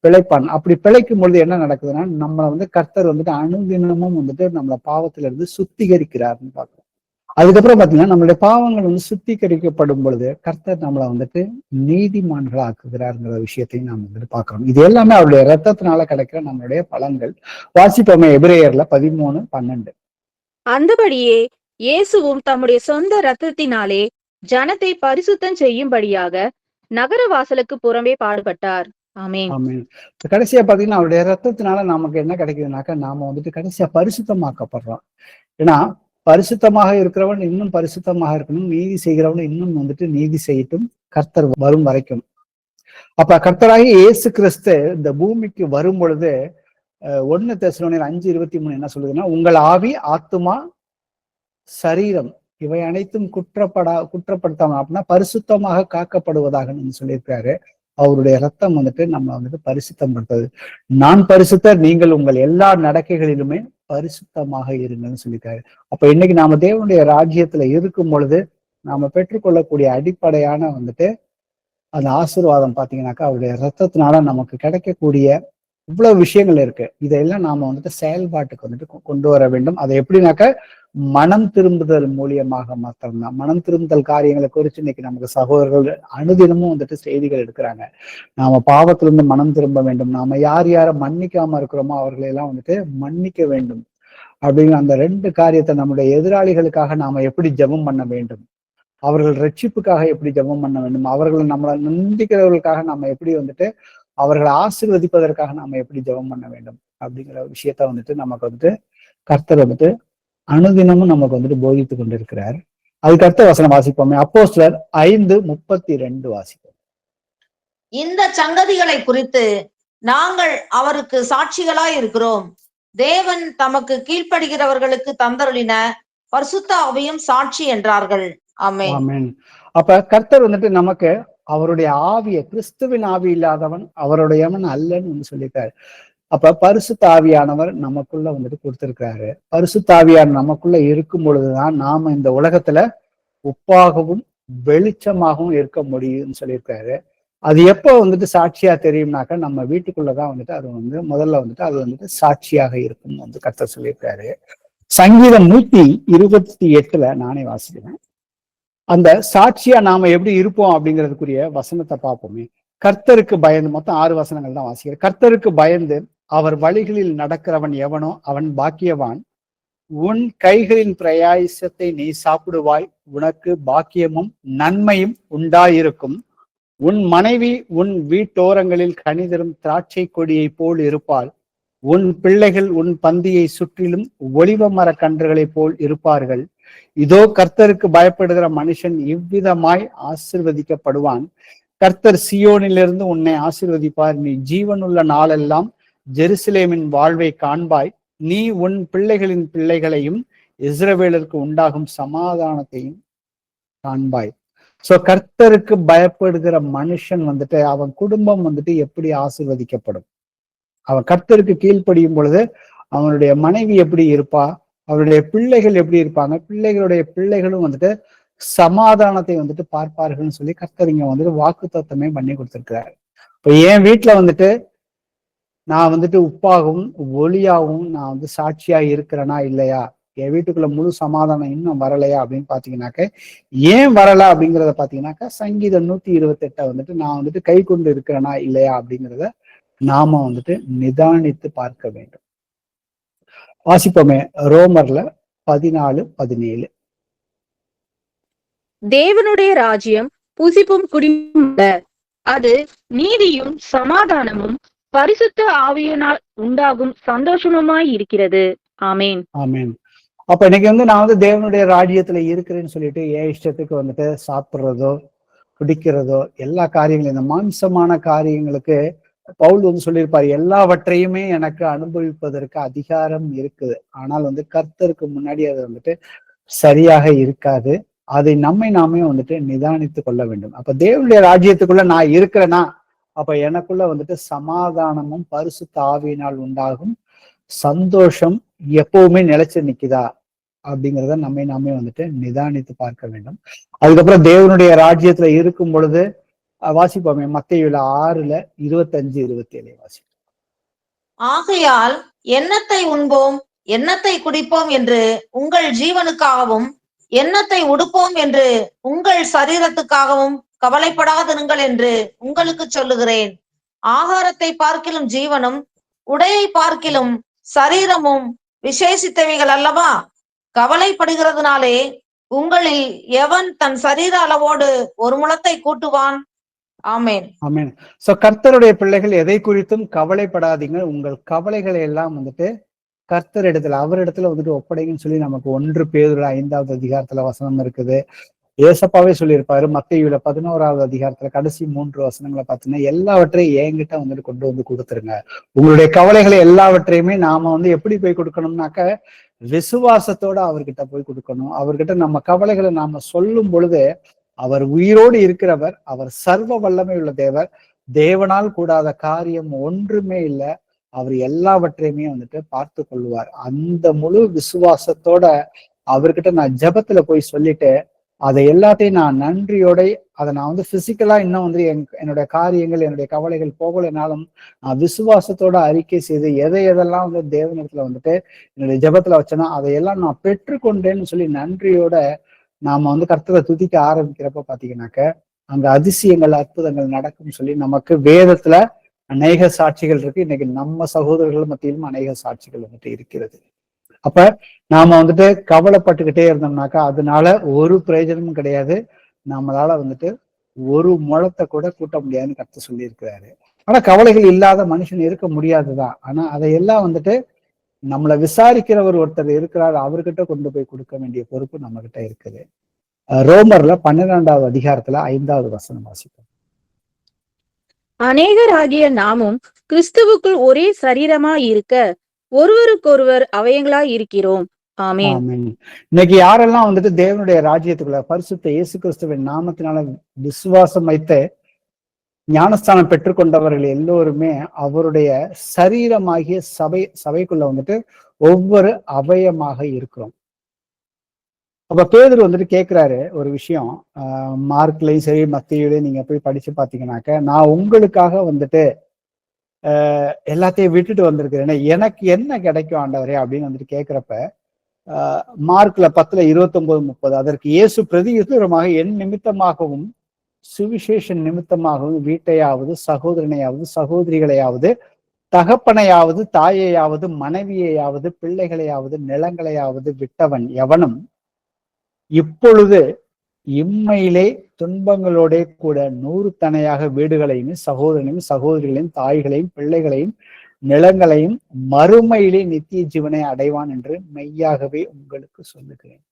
பிழைப்பான். அப்படி பிழைக்கும் பொழுது என்ன நடக்குதுன்னா நம்மளை வந்து கர்த்தர் வந்துட்டு அனுதினமும் வந்துட்டு நம்மளை பாவத்துல இருந்து சுத்திகரிக்கிறாருன்னு பார்க்கிறோம். அதுக்கப்புறம் பாத்தீங்கன்னா நம்மளுடைய பாவங்கள் வந்து சுத்திகரிக்கப்படும் பொழுது கர்த்தர் நம்மளை வந்துட்டு நீதிமான்கள் ஆக்குகிறாருங்கிற விஷயத்தையும் நாம் வந்துட்டு பாக்குறோம். இது எல்லாமே அவருடைய இரத்தத்தினால கிடைக்கிற நம்மளுடைய பலன்கள். வாசிப்போமே எபிரேயர்ல 13, 12. அந்தபடியே இயேசுவும் தம்முடைய சொந்த இரத்தத்தினாலே ஜனத்தை பரிசுத்தம் செய்யும்படியாக நகர வாசலுக்கு புறம்பே பாடுபட்டார். ஆமென். ஆமென். கடைசியா பாத்தீங்கன்னா அவருடைய இரத்தத்தினால நமக்கு என்ன கிடைக்குதுனாக்கா நாம வந்துட்டு கடைசியா பரிசுத்தமாக்கப்படுறோம். ஏன்னா பரிசுத்தமாக இருக்கிறவன் இன்னும் பரிசுத்தமாக இருக்கணும், நீதி செய்கிறவன் இன்னும் வந்துட்டு நீதி செய்யட்டும் கர்த்தர் வரும் வரைக்கும். அப்ப கர்த்தராகி இயேசு கிறிஸ்து இந்த பூமிக்கு வரும் பொழுது 1 தெசலோனியர் 5:23 என்ன சொல்லுதுன்னா உங்கள் ஆவி, ஆத்துமா, சரீரம் இவை அனைத்தும் குற்றப்படுத்தாம அப்படின்னா பரிசுத்தமாக காக்கப்படுவதாக சொல்லியிருக்காரு. அவருடைய ரத்தம் வந்துட்டு நம்ம வந்துட்டு பரிசுத்தம் படுத்தது. நான் பரிசுத்தர், நீங்கள் உங்கள் எல்லா நடக்கைகளிலுமே பரிசுத்தமாக இருங்கன்னு சொல்லியிருக்காரு. அப்ப இன்னைக்கு நாம தேவனுடைய ராஜ்யத்துல இருக்கும் பொழுது நாம பெற்றுக்கொள்ளக்கூடிய அடிப்படையான வந்துட்டு அந்த ஆசீர்வாதம் பாத்தீங்கன்னாக்கா அவருடைய ரத்தத்தினால நமக்கு கிடைக்கக்கூடிய இவ்வளவு விஷயங்கள் இருக்கு. இதெல்லாம் நாம வந்துட்டு செயல்பாட்டுக்கு வந்துட்டு கொண்டு வர வேண்டும். அதை எப்படின்னாக்க மனம் திரும்புதல் மூலியமாக மாத்திரம்தான். மனம் திரும்புதல் காரியங்களை குறித்து இன்னைக்கு நமக்கு சகோதரர்கள் அனுதினமும் வந்துட்டு செய்திகள் எடுக்கிறாங்க. நாம பாவத்திலிருந்து மனம் திரும்ப வேண்டும், நாம யாரை மன்னிக்காம இருக்கிறோமோ அவர்களை எல்லாம் வந்துட்டு மன்னிக்க வேண்டும் அப்படிங்கிற அந்த 2 காரியத்தை நம்முடைய எதிராளிகளுக்காக நாம எப்படி ஜெபம் பண்ண வேண்டும், அவர்கள் ரட்சிப்புக்காக எப்படி ஜெபம் பண்ண வேண்டும், அவர்களை நம்மளை நிந்திக்கிறவர்களுக்காக நாம எப்படி வந்துட்டு அவர்களை ஆசீர்வதிப்பதற்காக நாம எப்படி ஜெபம் பண்ண வேண்டும் அப்படிங்கிற விஷயத்த வந்துட்டு நமக்கு வந்துட்டு கர்த்தர் வந்துட்டு அனுதினமும் நமக்கு வந்துட்டு போதித்து கொண்டிருக்கிறார். அதுக்கு அடுத்த வசனம் வாசிப்போமே. அப்போஸ்தலர் 5:32 வாசிப்போம். இந்த சங்கதிகளை குறித்து நாங்கள் அவருக்கு சாட்சிகளாய் இருக்கிறோம். தேவன் தமக்கு கீழ்ப்படுகிறவர்களுக்கு தந்தருளின பரிசுத்த ஆவியும் சாட்சி என்றார்கள். ஆமென். ஆமென். அப்ப கர்த்தர் வந்துட்டு நமக்கு அவருடைய ஆவிய, கிறிஸ்துவின் ஆவி இல்லாதவன் அவருடையவன் அல்லன்னு சொல்லிட்டாரு. அப்ப பரிசுத்த ஆவியானவர் நமக்குள்ள வந்துட்டு கொடுத்திருக்கிறாரு. பரிசுத்த ஆவியான நமக்குள்ள இருக்கும் பொழுதுதான் நாம இந்த உலகத்துல உப்பாகவும் வெளிச்சமாகவும் இருக்க முடியும்னு சொல்லியிருக்காரு. அது எப்போ வந்துட்டு சாட்சியா தெரியும்னாக்கா நம்ம வீட்டுக்குள்ளதான் வந்துட்டு அது வந்து முதல்ல வந்துட்டு அது வந்துட்டு சாட்சியாக இருக்கும்னு வந்து கர்த்தர் சொல்லியிருக்காரு. சங்கீதம் 128 நானே வாசிக்கிறேன். அந்த சாட்சியா நாம எப்படி இருப்போம் அப்படிங்கிறதுக்குரிய வசனத்தை பார்ப்போமே. கர்த்தருக்கு பயந்து, மொத்தம் 6 வசனங்கள் தான் வாசிக்கிறேன். கர்த்தருக்கு பயந்து அவர் வழிகளில் நடக்கிறவன் எவனோ அவன் பாக்கியவான். உன் கைகளின் பிரயாசத்தை நீ சாப்பிடுவாய், உனக்கு பாக்கியமும் நன்மையும் உண்டாயிருக்கும். உன் மனைவி உன் வீட்டோரங்களில் கனிதரும் திராட்சை கொடியை போல் இருப்பாள். உன் பிள்ளைகள் உன் பந்தியை சுற்றிலும் ஒலிவ மர கன்றுகளைப் போல் இருப்பார்கள். இதோ கர்த்தருக்கு பயப்படுகிற மனுஷன் இவ்விதமாய் ஆசிர்வதிக்கப்படுவான். கர்த்தர் சியோனிலிருந்து உன்னை ஆசீர்வதிப்பார். நீ ஜீவனுள்ள நாளெல்லாம் ஜெருசலேமின் வாழ்வை காண்பாய். நீ உன் பிள்ளைகளின் பிள்ளைகளையும் இஸ்ரவேலருக்கு உண்டாகும் சமாதானத்தையும் காண்பாய். சோ கர்த்தருக்கு பயப்படுகிற மனுஷன் வந்துட்டு அவன் குடும்பம் வந்துட்டு எப்படி ஆசீர்வதிக்கப்படும்? அவன் கர்த்தருக்கு கீழ்ப்படியும் பொழுது அவனுடைய மனைவி எப்படி இருப்பா, அவருடைய பிள்ளைகள் எப்படி இருப்பாங்க, பிள்ளைகளுடைய பிள்ளைகளும் வந்துட்டு சமாதானத்தை வந்துட்டு பார்ப்பார்கள்னு சொல்லி கர்த்தர் இங்க வந்துட்டு வாக்குத்தத்தமே பண்ணி கொடுத்திருக்கிறாரு. இப்ப என் வீட்டுல வந்துட்டு நான் வந்துட்டு உப்பாகவும் ஒளியாகவும் நான் வந்து சாட்சியா இருக்கிறேனா இல்லையா, என் வீட்டுக்குள்ள முழு சமாதானம் இன்னும் வரலையா அப்படின்னு பாத்தீங்கன்னாக்க, ஏன் வரல அப்படிங்கிறத பாத்தீங்கன்னாக்கா சங்கீதம் 128 வந்துட்டு நான் வந்துட்டு கை கொண்டு இருக்கிறேனா இல்லையா அப்படிங்கிறத நாம வந்துட்டு நிதானித்து பார்க்க வேண்டும். வாசிப்போமே ரோமர்ல 14:17. தேவனுடைய ராஜ்யம் புசிப்பும் குடிப்பும் அது நீதியும் சமாதானமும் பரிசுத்த ஆவியினால் உண்டாகும் சந்தோஷமுமாய் இருக்கிறது. ஆமேன். ஆமேன். அப்ப இன்னைக்கு வந்து நான் வந்து தேவனுடைய ராஜ்யத்துல இருக்கிறேன்னு சொல்லிட்டு என் இஷ்டத்துக்கு வந்துட்டு சாப்பிட்றதோ குடிக்கிறதோ எல்லா காரியங்களும், இந்த மாம்சமான காரியங்களுக்கு பவுல் வந்து சொல்லியிருப்பாரு, எல்லாவற்றையுமே எனக்கு அனுபவிப்பதற்கு அதிகாரம் இருக்குது. ஆனால் வந்து கர்த்தருக்கு முன்னாடி அது வந்துட்டு சரியாக இருக்காது. அதை நாமே வந்துட்டு நிதானித்து கொள்ள வேண்டும். அப்ப தேவனுடைய ராஜ்யத்துக்குள்ள நான் இருக்கிறேன்னா அப்ப எனக்குள்ள வந்துட்டு சமாதானமும் பரிசுத்த ஆவியினால் உண்டாகும் சந்தோஷம் எப்பவுமே நிலைச்சு நிக்குதா அப்படிங்கிறத நாமே வந்துட்டு நிதானித்து பார்க்க வேண்டும். அதுக்கப்புறம் தேவனுடைய ராஜ்யத்துல இருக்கும் பொழுது வாசிப்போமே மத்தேயுல 6:25-27 வாசி. ஆகையால் எண்ணத்தை உண்போம் எண்ணத்தை குடிப்போம் என்று உங்கள் ஜீவனுக்காகவும் எண்ணத்தை உடுப்போம் என்று உங்கள் சரீரத்துக்காகவும் கவலைப்படாதிருங்கள் என்று உங்களுக்கு சொல்லுகிறேன். ஆகாரத்தை பார்க்கிலும் ஜீவனும் உடையை பார்க்கிலும் சரீரமும் விசேஷித்தவைகள் அல்லவா? கவலைப்படுகிறதுனாலே உங்களில் எவன் தன் சரீர அளவோடு ஒரு முழத்தை கூட்டுவான்? ஆமேன். ஆமேன். சோ கர்த்தருடைய பிள்ளைகள் எதை குறித்தும் கவலைப்படாதீங்க. உங்கள் கவலைகளை எல்லாம் வந்துட்டு கர்த்தர் இடத்துல அவரிடத்துல வந்துட்டு ஒப்படைங்கன்னு சொல்லி நமக்கு 1 பேதுரு 5வது அதிகாரத்துல வசனம் இருக்குது. ஏசப்பாவே சொல்லியிருப்பாரு மத்தேயுல 11வது அதிகாரத்துல கடைசி 3 வசனங்களை பார்த்தீங்கன்னா, எல்லாவற்றையும் என்கிட்ட வந்துட்டு கொண்டு வந்து கொடுத்துருங்க. உங்களுடைய கவலைகளை எல்லாவற்றையுமே நாம வந்து எப்படி போய் கொடுக்கணும்னாக்க விசுவாசத்தோட அவர்கிட்ட போய் கொடுக்கணும். அவர்கிட்ட நம்ம கவலைகளை நாம சொல்லும் பொழுது அவர் உயிரோடு இருக்கிறவர், அவர் சர்வ வல்லமை உள்ள தேவர், தேவனால் கூடாத காரியம் ஒன்றுமே இல்லை, அவர் எல்லாவற்றையுமே வந்துட்டு பார்த்து கொள்வார். அந்த முழு விசுவாசத்தோட அவர்கிட்ட நான் ஜெபத்துல போய் சொல்லிட்டு அதை எல்லாத்தையும் நான் நன்றியோட அதை நான் வந்து பிசிக்கலா இன்னும் வந்து என்னுடைய காரியங்கள் என்னுடைய கவலைகள் போகலைனாலும் நான் விசுவாசத்தோட அறிக்கை செய்து எதெல்லாம் வந்து தேவனிடத்துல வந்துட்டு என்னுடைய ஜெபத்துல வச்சேன்னா அதையெல்லாம் நான் பெற்றுக்கொண்டேன்னு சொல்லி நன்றியோட நாம வந்து கர்த்தரை துதிக்க ஆரம்பிக்கிறப்ப பாத்தீங்கன்னாக்க அங்க அதிசயங்கள் அற்புதங்கள் நடக்கும் சொல்லி நமக்கு வேதத்துல அநேக சாட்சிகள் இருக்கு. இன்னைக்கு நம்ம சகோதரர்கள் மத்தியிலும் அநேக சாட்சிகள் வந்துட்டு இருக்கிறது. அப்ப நாம வந்துட்டு கவலைப்பட்டுக்கிட்டே இருந்தோம்னாக்கா அதனால ஒரு பிரயோஜனமும் கிடையாது. நம்மளால வந்துட்டு ஒரு முழத்தை கூட கூட்ட முடியாதுன்னு கர்த்தர் சொல்லி இருக்கிறாரு. ஆனா கவலைகள் இல்லாத மனுஷன் இருக்க முடியாதுதான். ஆனா அதையெல்லாம் வந்துட்டு நம்மளை விசாரிக்கிறவர் ஒருத்தர் இருக்கிறார், அவர்கிட்ட கொண்டு போய் கொடுக்க வேண்டிய பொறுப்பு நம்ம கிட்ட இருக்குது. ரோமர்ல 12வது அதிகாரத்துல 5வது வசனம் வாசிப்போம். அநேகராகிய நாமும் கிறிஸ்துவுக்குள் ஒரே சரீரமா இருக்க ஒருவருக்கொருவர் அவயங்களாய் இருக்கிறோம். ஆமென். இன்னைக்கு யாரெல்லாம் வந்துட்டு தேவனுடைய ராஜ்யத்துக்குள்ள பரிசுத்த இயேசு கிறிஸ்துவின் நாமத்தினால விசுவாசம் வைத்து ஞானஸ்தானம் பெற்றுக்கொண்டவர்கள் எல்லோருமே அவருடைய சரீரமாகிய சபைக்குள்ள வந்துட்டு ஒவ்வொரு அவயமாக இருக்கிறோம். அப்ப பேதுரு வந்துட்டு கேட்கிறாரு ஒரு விஷயம், மார்க்லயும் சரி மத்தேயுலயும் நீங்க போய் படிச்சு பாத்தீங்கன்னாக்க, நான் உங்களுக்காக வந்துட்டு எல்லாத்தையும் விட்டுட்டு வந்திருக்கிறேன், எனக்கு என்ன கிடைக்கும் ஆண்டவரே அப்படின்னு வந்துட்டு கேட்கிறப்ப மார்க்ல 10:29-30 அதற்கு இயேசு பிரதியுத்தரமாக என் நிமித்தமாகவும் சுவிசேஷ நிமித்தமாகவும் வீட்டையாவது சகோதரனையாவது சகோதரிகளையாவது தகப்பனையாவது தாயையாவது மனைவியையாவது பிள்ளைகளையாவது நிலங்களையாவது விட்டவன் எவனும் இப்பொழுது இம்மையிலே துன்பங்களோட கூட 100 தனையாக வீடுகளையும் சகோதரனையும் சகோதரிகளையும் தாய்களையும் பிள்ளைகளையும் நிலங்களையும் மறுமையிலே நித்திய ஜீவனை அடைவான் என்று மெய்யாகவே உங்களுக்கு சொல்லுகிறேன்.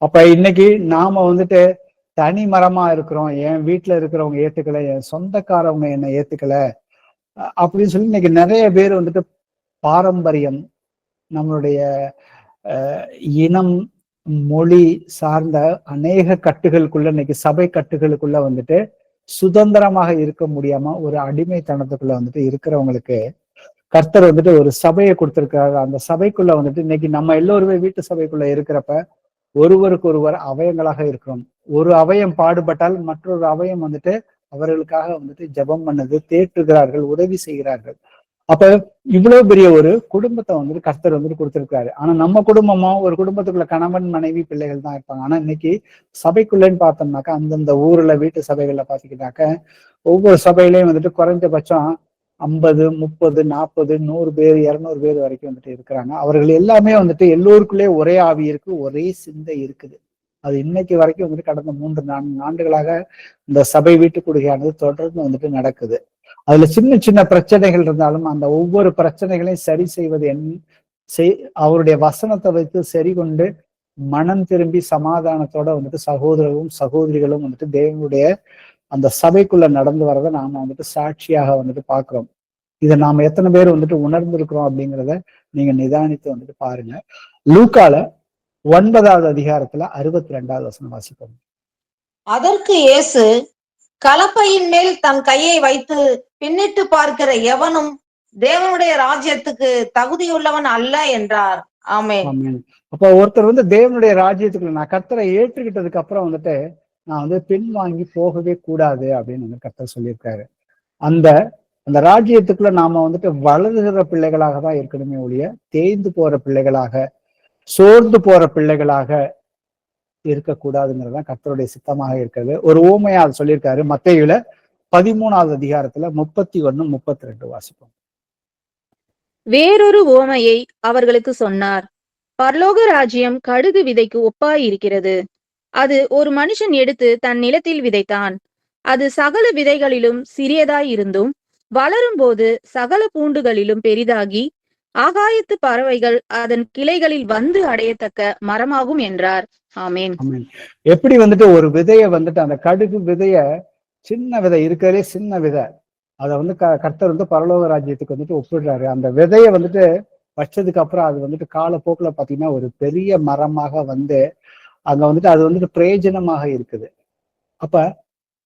அப்ப இன்னைக்கு நாம வந்துட்டு தனி மரமா இருக்கிறோம், என் வீட்டுல இருக்கிறவங்க ஏத்துக்கல, என் சொந்தக்காரவங்க என்ன ஏத்துக்கல அப்படின்னு சொல்லி இன்னைக்கு நிறைய பேர் வந்துட்டு பாரம்பரியம், நம்மளுடைய இனம், மொழி சார்ந்த அநேக கட்டுகளுக்குள்ள இன்னைக்கு சபை கட்டுகளுக்குள்ள வந்துட்டு சுதந்திரமாக இருக்க முடியாம ஒரு அடிமைத்தனத்துக்குள்ள வந்துட்டு இருக்கிறவங்களுக்கு கர்த்தர் வந்துட்டு ஒரு சபையை கொடுத்திருக்காரு. அந்த சபைக்குள்ள வந்துட்டு இன்னைக்கு நம்ம எல்லோருமே வீட்டு சபைக்குள்ள இருக்கிறப்ப ஒருவருக்கு ஒருவர் அவயங்களாக இருக்கிறோம். ஒரு அவயம் பாடுபட்டால் மற்றொரு அவயம் வந்துட்டு அவர்களுக்காக வந்துட்டு ஜெபம் பண்ணது, தேற்றுகிறார்கள், உதவி செய்கிறார்கள். அப்ப இவ்வளவு பெரிய ஒரு குடும்பத்தை வந்துட்டு கர்த்தர் வந்துட்டு கொடுத்திருக்காரு. ஆனா நம்ம குடும்பமா ஒரு குடும்பத்துக்குள்ள கணவன் மனைவி பிள்ளைகள் தான் இருப்பாங்க. ஆனா இன்னைக்கு சபைக்குள்ளன்னு பார்த்தோம்னாக்கா அந்தந்த ஊர்ல வீட்டு சபைகள்ல பாத்தீங்கன்னாக்க ஒவ்வொரு சபையிலையும் வந்துட்டு குறைஞ்சபட்சம் 50, 30, 40, 100 பேர் 200 பேர் வரைக்கும் வந்துட்டு இருக்கிறாங்க. அவர்கள் எல்லாமே வந்துட்டு எல்லோருக்குள்ளே ஒரே ஆவி இருக்கு, ஒரே சிந்தை இருக்குது. அது இன்னைக்கு வரைக்கும் வந்துட்டு கடந்த 3-4 ஆண்டுகளாக இந்த சபை வீட்டு கொடுகையானது தொடர்ந்து வந்துட்டு நடக்குது. அதுல சின்ன சின்ன பிரச்சனைகள் இருந்தாலும் அந்த ஒவ்வொரு பிரச்சனைகளையும் சரி செய்வது அவருடைய வசனத்தை வைத்து சரி கொண்டு மனம் திரும்பி சமாதானத்தோட வந்துட்டு சகோதரரும் சகோதரிகளும் வந்துட்டு தேவனுடைய அந்த சபைக்குள்ள நடந்து வரதை நாம வந்துட்டு சாட்சியாக வந்துட்டு பாக்குறோம். இதை நாம எத்தனை பேர் வந்துட்டு உணர்ந்திருக்கிறோம் அப்படிங்கிறத நீங்க நிதானித்து வந்துட்டு பாருங்க. லூக்கால 9வது அதிகாரத்துல 62வது வசனம் வாசிப்போம். அதற்கு இயேசு, கலப்பையின் மேல் தன் கையை வைத்து பின்னிட்டு பார்க்கிற எவனும் தேவனுடைய ராஜ்யத்துக்கு தகுதியுள்ளவன் அல்ல என்றார். ஆமென். அப்ப ஒருத்தர் வந்து தேவனுடைய ராஜ்யத்துக்குள்ள நான் கர்த்தரை ஏற்றுக்கிட்டதுக்கு அப்புறம் வந்துட்டு நான் வந்து பின் வாங்கி போகவே கூடாது அப்படின்னு வந்து கர்த்தர் சொல்லியிருக்காரு. அந்த அந்த ராஜ்யத்துக்குள்ள நாம வந்துட்டு வளருகிற பிள்ளைகளாக தான் இருக்கணுமே ஒழிய தேய்ந்து போற பிள்ளைகளாக, சோர்ந்து போற பிள்ளைகளாக இருக்கக்கூடாதுங்கிறதுதான் கர்த்தருடைய சித்தமாக இருக்கிறது. ஒரு ஓமையா அது சொல்லியிருக்காரு. மத்தேயுல 13வது அதிகாரத்துல 31, 32 வாசிப்போம். வேறொரு ஓமையை அவர்களுக்கு சொன்னார். பரலோக ராஜ்யம் கடுகு விதைக்கு ஒப்பாயிருக்கிறது. அது ஒரு மனுஷன் எடுத்து தன் நிலத்தில் விதைத்தான். அது சகல விதைகளிலும் சிறியதாய் இருந்தும் வளரும் போது சகல பூண்டுகளிலும் பெரிதாகி ஆகாயத்து பறவைகள் அதன் கிளைகளில் வந்து அடையத்தக்க மரமாகும் என்றார். ஆமேன். எப்படி வந்துட்டு ஒரு விதைய வந்துட்டு அந்த கடுகு விதைய, சின்ன விதை இருக்கிறதே சின்ன விதை, அதை வந்து கர்த்தர் வந்து பரலோக ராஜ்யத்துக்கு வந்துட்டு ஒப்பிடுறாரு. அந்த விதைய வந்துட்டு வச்சதுக்கு அப்புறம் அது வந்துட்டு காலப்போக்குல பாத்தீங்கன்னா ஒரு பெரிய மரமாக வந்து அங்க வந்துட்டு அது வந்துட்டு பிரயோஜனமாக இருக்குது. அப்ப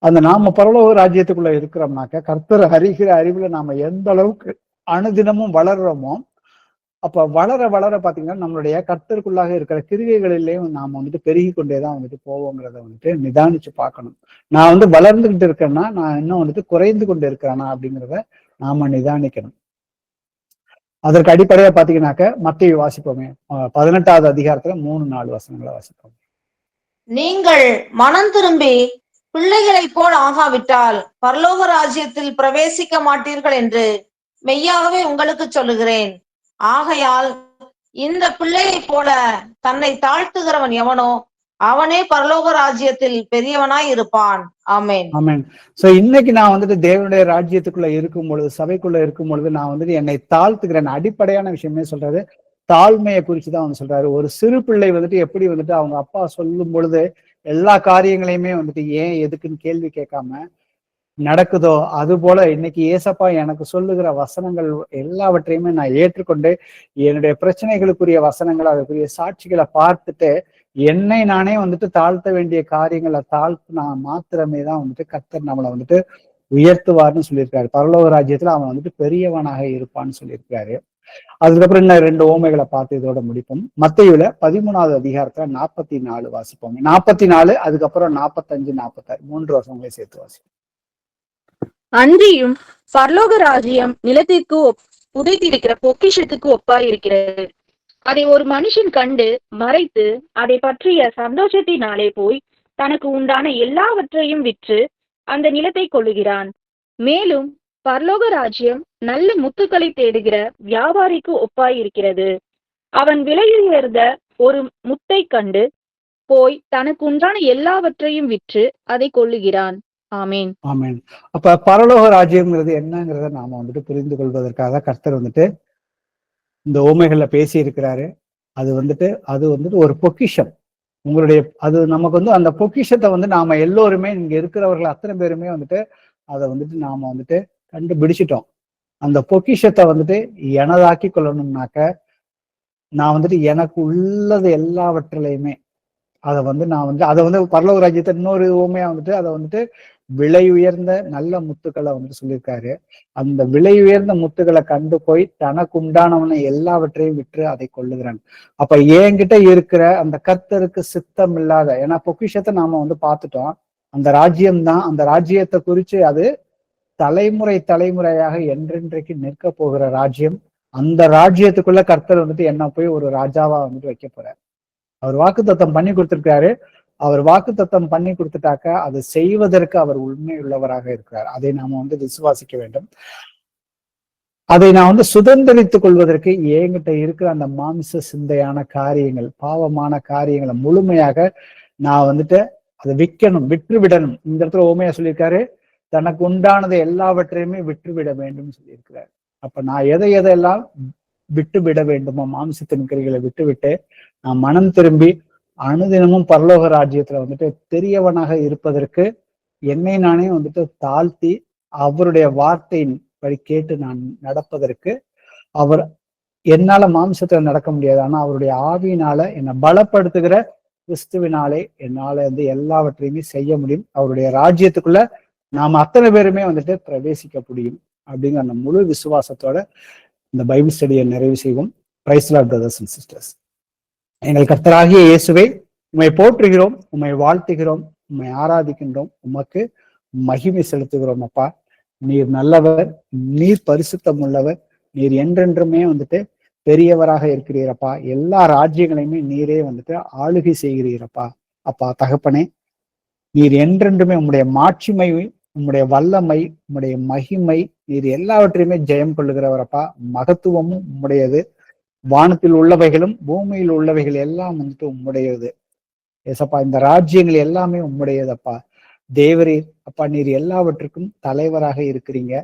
அந்த நாம பரலோக ராஜ்யத்துக்குள்ள இருக்கிறோம்னாக்க கர்த்தர் அறிகிற அறிவுல நாம எந்த அளவுக்கு அனுதினமும் வளர்றோமோ, அப்ப வளர வளர பாத்தீங்கன்னா நம்மளுடைய கர்த்தருக்குள்ளாக இருக்கிற கிரிகைகளிலேயும் நாம வந்துட்டு பெருகி கொண்டேதான் வந்துட்டு போவோங்கிறத வந்துட்டு நிதானிச்சு பார்க்கணும். நான் வந்து வளர்ந்துகிட்டு இருக்கேன்னா நான் இன்னும் வந்துட்டு குறைந்து கொண்டு இருக்கிறேனா அப்படிங்கிறத நாம நிதானிக்கணும். அதற்கு அடிப்படையா பாத்தீங்கன்னாக்க மத்தேயு வாசிப்போமே 18வது அதிகாரத்துல 3-4 வசனங்களை வாசிப்போம். நீங்கள் மனம் திரும்பி பிள்ளைகளை போல் ஆகாவிட்டால் பரலோக ராஜ்யத்தில் பிரவேசிக்க மாட்டீர்கள் என்று மெய்யாகவே உங்களுக்கு சொல்லுகிறேன். ஆகையால் இந்த பிள்ளையை போல தன்னை தாழ்த்துகிறவன் எவனோ அவனே பரலோக ராஜ்யத்தில் பெரியவனாய் இருப்பான். ஆமென். ஆமென். சோ இன்னைக்கு நான் வந்துட்டு தேவனுடைய ராஜ்யத்துக்குள்ள இருக்கும் பொழுது, சபைக்குள்ள இருக்கும் பொழுது நான் வந்துட்டு என்னை தாழ்த்துக்கிறேன். அடிப்படையான விஷயமே சொல்றாரு, தாழ்மையை குறிச்சுதான் வந்து சொல்றாரு. ஒரு சிறு பிள்ளை வந்துட்டு எப்படி வந்துட்டு அவங்க அப்பா சொல்லும் பொழுது எல்லா காரியங்களையுமே வந்துட்டு ஏன் எதுக்குன்னு கேள்வி கேட்காம நடக்குதோ, அது போல இன்னைக்கு ஏசப்பா எனக்கு சொல்லுகிற வசனங்கள் எல்லாவற்றையுமே நான் ஏற்றுக்கொண்டு என்னுடைய பிரச்சனைகளுக்குரிய வசனங்கள், அதுக்குரிய சாட்சிகளை பார்த்துட்டு என்னை நானே வந்துட்டு தாழ்த்த வேண்டிய காரியங்களை தாழ்த்து நான் மாத்திரமே தான் வந்துட்டு கர்த்தர் நம்மளை வந்துட்டு உயர்த்துவார்னு சொல்லியிருக்காரு. பரலோக ராஜ்யத்துல அவன் வந்துட்டு பெரியவனாக இருப்பான்னு சொல்லியிருக்காரு. அதுக்கப்புறம் இன்னும் 2 ஓமைகளை பார்த்து இதோட முடிப்போம். மத்தேயுல 13வது அதிகாரத்துல 44 வாசிப்போம். 44 அதுக்கப்புறம் 45, 46 3 வருஷங்களே சேர்த்து வாசிப்போம். அன்றியும் பரலோக ராஜ்யம் நிலத்திற்கு புதைத்திருக்கிற பொக்கிஷத்துக்கு ஒப்பாயிருக்கிறது. அதை ஒரு மனுஷன் கண்டு மறைத்து அதை பற்றிய சந்தோஷத்தினாலே போய் தனக்கு உண்டான எல்லாவற்றையும் விற்று அந்த நிலத்தை கொள்ளுகிறான். மேலும் பரலோக ராஜ்யம் நல்ல முத்துக்களை தேடுகிற வியாபாரிக்கு ஒப்பாயிருக்கிறது. அவன் விலையுயர்ந்த ஒரு முத்தை கண்டு போய் தனக்கு உண்டான எல்லாவற்றையும் விற்று அதை கொள்ளுகிறான். ஆமேன். ஆமேன். அப்ப பரலோக ராஜ்யம்ங்கிறது என்னங்கிறத நாம வந்துட்டு புரிந்து கொள்வதற்காக கர்த்தர் வந்துட்டு இந்த உவமைகள்ல பேசி இருக்கிறாரு. அது வந்துட்டு ஒரு பொக்கிஷம். அது நமக்கு அந்த பொக்கிஷத்தை நாம எல்லோருமே இங்க இருக்கிறவர்கள் அத்தனை பேருமே அதை நாம கண்டுபிடிச்சிட்டோம். அந்த பொக்கிஷத்தை எனதாக்கி கொள்ளணும்னாக்க நான் எனக்கு உள்ளது எல்லாவற்றிலையுமே அதை பரலோக ராஜ்யத்தை இன்னொரு உவமையா அதை விலை உயர்ந்த நல்ல முத்துக்களை சொல்லியிருக்காரு. அந்த விலை உயர்ந்த முத்துக்களை கண்டு போய் தனக்கு உண்டானவனை எல்லாவற்றையும் விற்று அதை கொள்ளுகிறான். அப்ப என்கிட்ட இருக்கிற அந்த கர்த்தருக்கு சித்தம் இல்லாத, ஏன்னா பொக்கிஷத்தை நாம பார்த்துட்டோம். அந்த ராஜ்யம்தான், அந்த ராஜ்யத்தை குறிச்சு அது தலைமுறையாக என்றென்றைக்கு நிற்க போகிற ராஜ்யம். அந்த ராஜ்யத்துக்குள்ள கர்த்தர் என்ன போய் ஒரு ராஜாவா வைக்க போறார். அவர் வாக்குத்தத்தம் பண்ணி கொடுத்திருக்காரு. அவர் வாக்குத்தத்தம் பண்ணி கொடுத்துட்டாக்க அதை செய்வதற்கு அவர் உண்மை உள்ளவராக இருக்கிறார். அதை நாம விசுவாசிக்க வேண்டும். அதை நான் சுதந்திரித்துக் கொள்வதற்கு என்கிட்ட இருக்கிற அந்த மாமிச சிந்தையான காரியங்கள், பாவமான காரியங்களை முழுமையாக நான் அதை விற்றுவிடணும். இந்த இடத்துல உண்மையா சொல்லியிருக்காரு, தனக்கு உண்டானதை எல்லாவற்றையுமே விற்றுவிட வேண்டும் சொல்லியிருக்கிறார். அப்ப நான் எதையெல்லாம் விட்டுவிட வேண்டுமோ, மாம்சத்தின் கிரிகளை விட்டுவிட்டு நான் மனம் திரும்பி அனுதினமும் பரலோக ராஜ்யத்துல பெரியவனாக இருப்பதற்கு என்னை நானே தாழ்த்தி அவருடைய வார்த்தையின் படி கேட்டு நான் நடப்பதற்கு, அவர் என்னால மாம்சத்துல நடக்க முடியாது, ஆனா அவருடைய ஆவியினால என்னை பலப்படுத்துகிற கிறிஸ்துவினாலே என்னால எல்லாவற்றையுமே செய்ய முடியும். அவருடைய ராஜ்யத்துக்குள்ள நாம அத்தனை பேருமே பிரவேசிக்க முடியும் அப்படிங்கிற அந்த முழு விசுவாசத்தோட இந்த பைபிள் ஸ்டடியை நிறைவு செய்வோம். Praise the Lord brothers and sisters. எங்கள் கர்த்தராகிய இயேசுவே, உம்மை போற்றுகிறோம், உம்மை வாழ்த்துகிறோம், உம்மை ஆராதிக்கின்றோம், உமக்கு மகிமை செலுத்துகிறோம். அப்பா, நீர் நல்லவர், நீர் பரிசுத்தம் உள்ளவர், நீர் என்றென்றுமே பெரியவராக இருக்கிறீரப்பா. எல்லா ராஜ்யங்களையுமே நீரே ஆளுகை செய்கிறீரப்பா. அப்பா தகப்பனே, நீர் என்றென்றுமே உம்முடைய மாட்சிமை, உம்முடைய வல்லமை, உம்முடைய மகிமை, நீர் எல்லாவற்றையுமே ஜெயம் கொள்ளுகிறவரப்பா. மகத்துவமும் உம்முடையது. வானத்தில் உள்ளவைகளும் பூமியில் உள்ளவைகள் எல்லாம் உம்முடையது. ஏசப்பா, இந்த ராஜ்யங்கள் எல்லாமே உம்முடையதப்பா. தேவரீர் அப்பா, நீர் எல்லாவற்றுக்கும் தலைவராக இருக்கிறீங்க.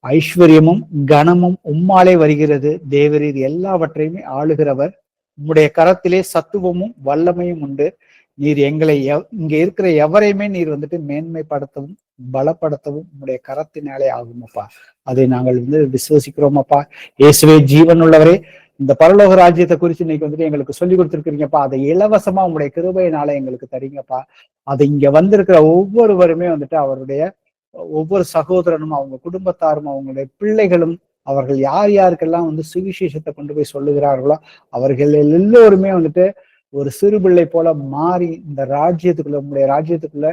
ஐஸ்வர்யமும் கனமும் உம்மாலே வருகிறது. தேவரீர் எல்லாவற்றையுமே ஆளுகிறவர். உம்முடைய கரத்திலே சத்துவமும் வல்லமையும் உண்டு. நீர் எங்களை இங்க இருக்கிற எவரையுமே நீர் மேன்மைப்படுத்தவும் பலப்படுத்தவும் உம்முடைய கரத்தினாலே ஆகுமப்பா. அதை நாங்கள் விசுவசிக்கிறோம் அப்பா. இயேசுவே ஜீவன் உள்ளவரே, இந்த பரலோக ராஜ்யத்தை குறித்து இன்னைக்கு எங்களுக்கு சொல்லி கொடுத்துருக்கீங்கப்பா. அதை இலவசமா உங்களுடைய கிருபையினால எங்களுக்கு தரீங்கப்பா. அதை இங்க வந்திருக்கிற ஒவ்வொருவருமே அவருடைய ஒவ்வொரு சகோதரனும், அவங்க குடும்பத்தாரும், அவங்களுடைய பிள்ளைகளும், அவர்கள் யார் யாருக்கெல்லாம் சுவிசேஷத்தை கொண்டு போய் சொல்லுகிறார்களோ அவர்கள் எல்லோருமே ஒரு சிறு பிள்ளை போல மாறி இந்த ராஜ்யத்துக்குள்ள, உங்களுடைய ராஜ்யத்துக்குள்ள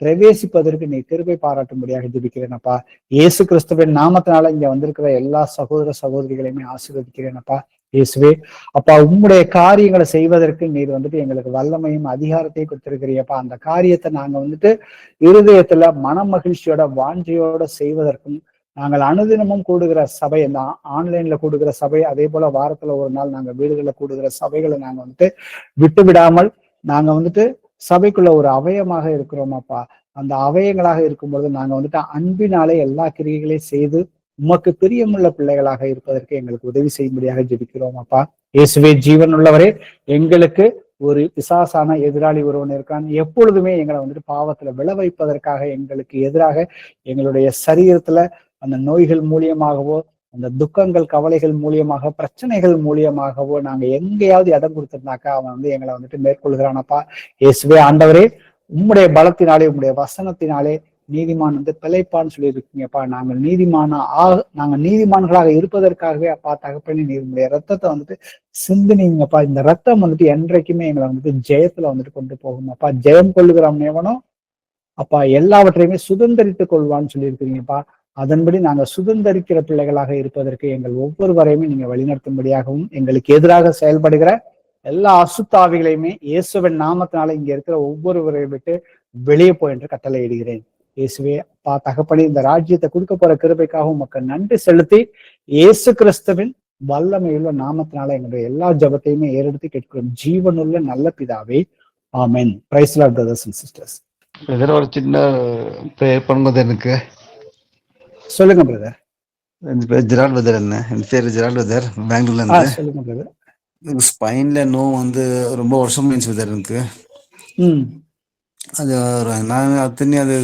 பிரவேசிப்பதற்கு நீ கிருபை பாராட்டும்படியாக ஜெபிக்கிறேனப்பா. இயேசு கிறிஸ்துவின் நாமத்தினால இங்க வந்திருக்கிற எல்லா சகோதர சகோதரிகளையுமே ஆசீர்வதிக்கிறேனப்பா. இயேசுவே அப்பா, உம்முடைய காரியங்களை செய்வதற்கு நீர் எங்களுக்கு வல்லமையும் அதிகாரத்தையும் கொடுத்திருக்கிறீப்பா. அந்த காரியத்தை நாங்க இருதயத்துல மன மகிழ்ச்சியோட வாஞ்சையோட செய்வதற்கும், நாங்கள் அனுதினமும் கூடுகிற சபை, இந்த ஆன்லைன்ல கூடுகிற சபை, அதே போல வாரத்துல ஒரு நாள் நாங்க வீடுகளில் கூடுகிற சபைகளை நாங்க விட்டு விடாமல் நாங்க சபைக்குள்ள ஒரு அவயமாக இருக்கிறோமாப்பா. அந்த அவயங்களாக இருக்கும்பொழுது நாங்க அன்பினாலே எல்லா கிரியைகளையும் செய்து உமக்கு பிரியமுள்ள பிள்ளைகளாக இருப்பதற்கு எங்களுக்கு உதவி செய்யும்படியாக ஜெபிக்கிறோம் அப்பா. இயேசுவே ஜீவன் உள்ளவரே, எங்களுக்கு ஒரு பிசாசான எதிராளி ஒருவன் இருக்கான். எப்பொழுதுமே எங்களை பாவத்துல விழ வைப்பதற்காக எங்களுக்கு எதிராக எங்களுடைய சரீரத்துல அந்த நோய்கள் மூலியமாகவோ, அந்த துக்கங்கள் கவலைகள் மூலியமாக, பிரச்சனைகள் மூலியமாகவோ நாங்க எங்கேயாவது இடம் கொடுத்திருந்தாக்கா அவன் எங்களை மேற்கொள்கிறானப்பா. இயேசுவே ஆண்டவரே, உம்முடைய பலத்தினாலே, உம்முடைய வசனத்தினாலே நீதிமான் பிழைப்பான்னு சொல்லி இருக்கீங்கப்பா. நாங்கள் நீதிமான்களாக இருப்பதற்காகவே அப்பா தகப்பனே, நீர் உங்களுடைய ரத்தத்தை சிந்தினீங்கப்பா. இந்த ரத்தம் என்றைக்குமே எங்களை ஜெயத்துல கொண்டு போகும் அப்பா. ஜெயம் கொள்ளுகிறவன் எவனோ அப்பா எல்லாவற்றையுமே சுதந்திரித்துக் கொள்வான்னு சொல்லியிருக்கிறீங்கப்பா. அதன்படி நாங்கள் சுதந்திரிக்கிற பிள்ளைகளாக இருப்பதற்கு எங்கள் ஒவ்வொருவரையுமே நீங்க வழிநடத்தும்படியாகவும், எங்களுக்கு எதிராக செயல்படுகிற எல்லா அசுத்தாவிகளையுமே இயேசுவின் நாமத்தினால இங்க இருக்கிற ஒவ்வொருவரை விட்டு வெளியே போய் என்று கட்டளையிடுகிறேன். இயேசுவே அப்பா தகப்பனே, இந்த ராஜ்யத்தை கொடுக்க போற கிருபைக்காக உமக்கு நன்றி செலுத்தி இயேசு கிறிஸ்துவின் வல்லமையுள்ள நாமத்தினால எங்களுடைய எல்லா ஜபத்தையுமே ஏறெடுத்து கேட்கிறோம் ஜீவனுள்ள நல்ல பிதாவே, ஆமென். Praise Lord brothers and sisters. ஒரு சின்ன ப்ரேயர் பண்ணும்போது எனக்கு சொல்லுங்க பிரதர். என் பேர் ஜெரால்ட் வெதர். என் பேர் ஜெரால்ட் வெதர், பெங்களூர்ல இருந்து. சொல்லுங்க பிரதர். ஸ்பைன்ல நோ ரொம்ப வருஷம் இருந்துச்சு வெதர் எனக்கு. அது நான் அது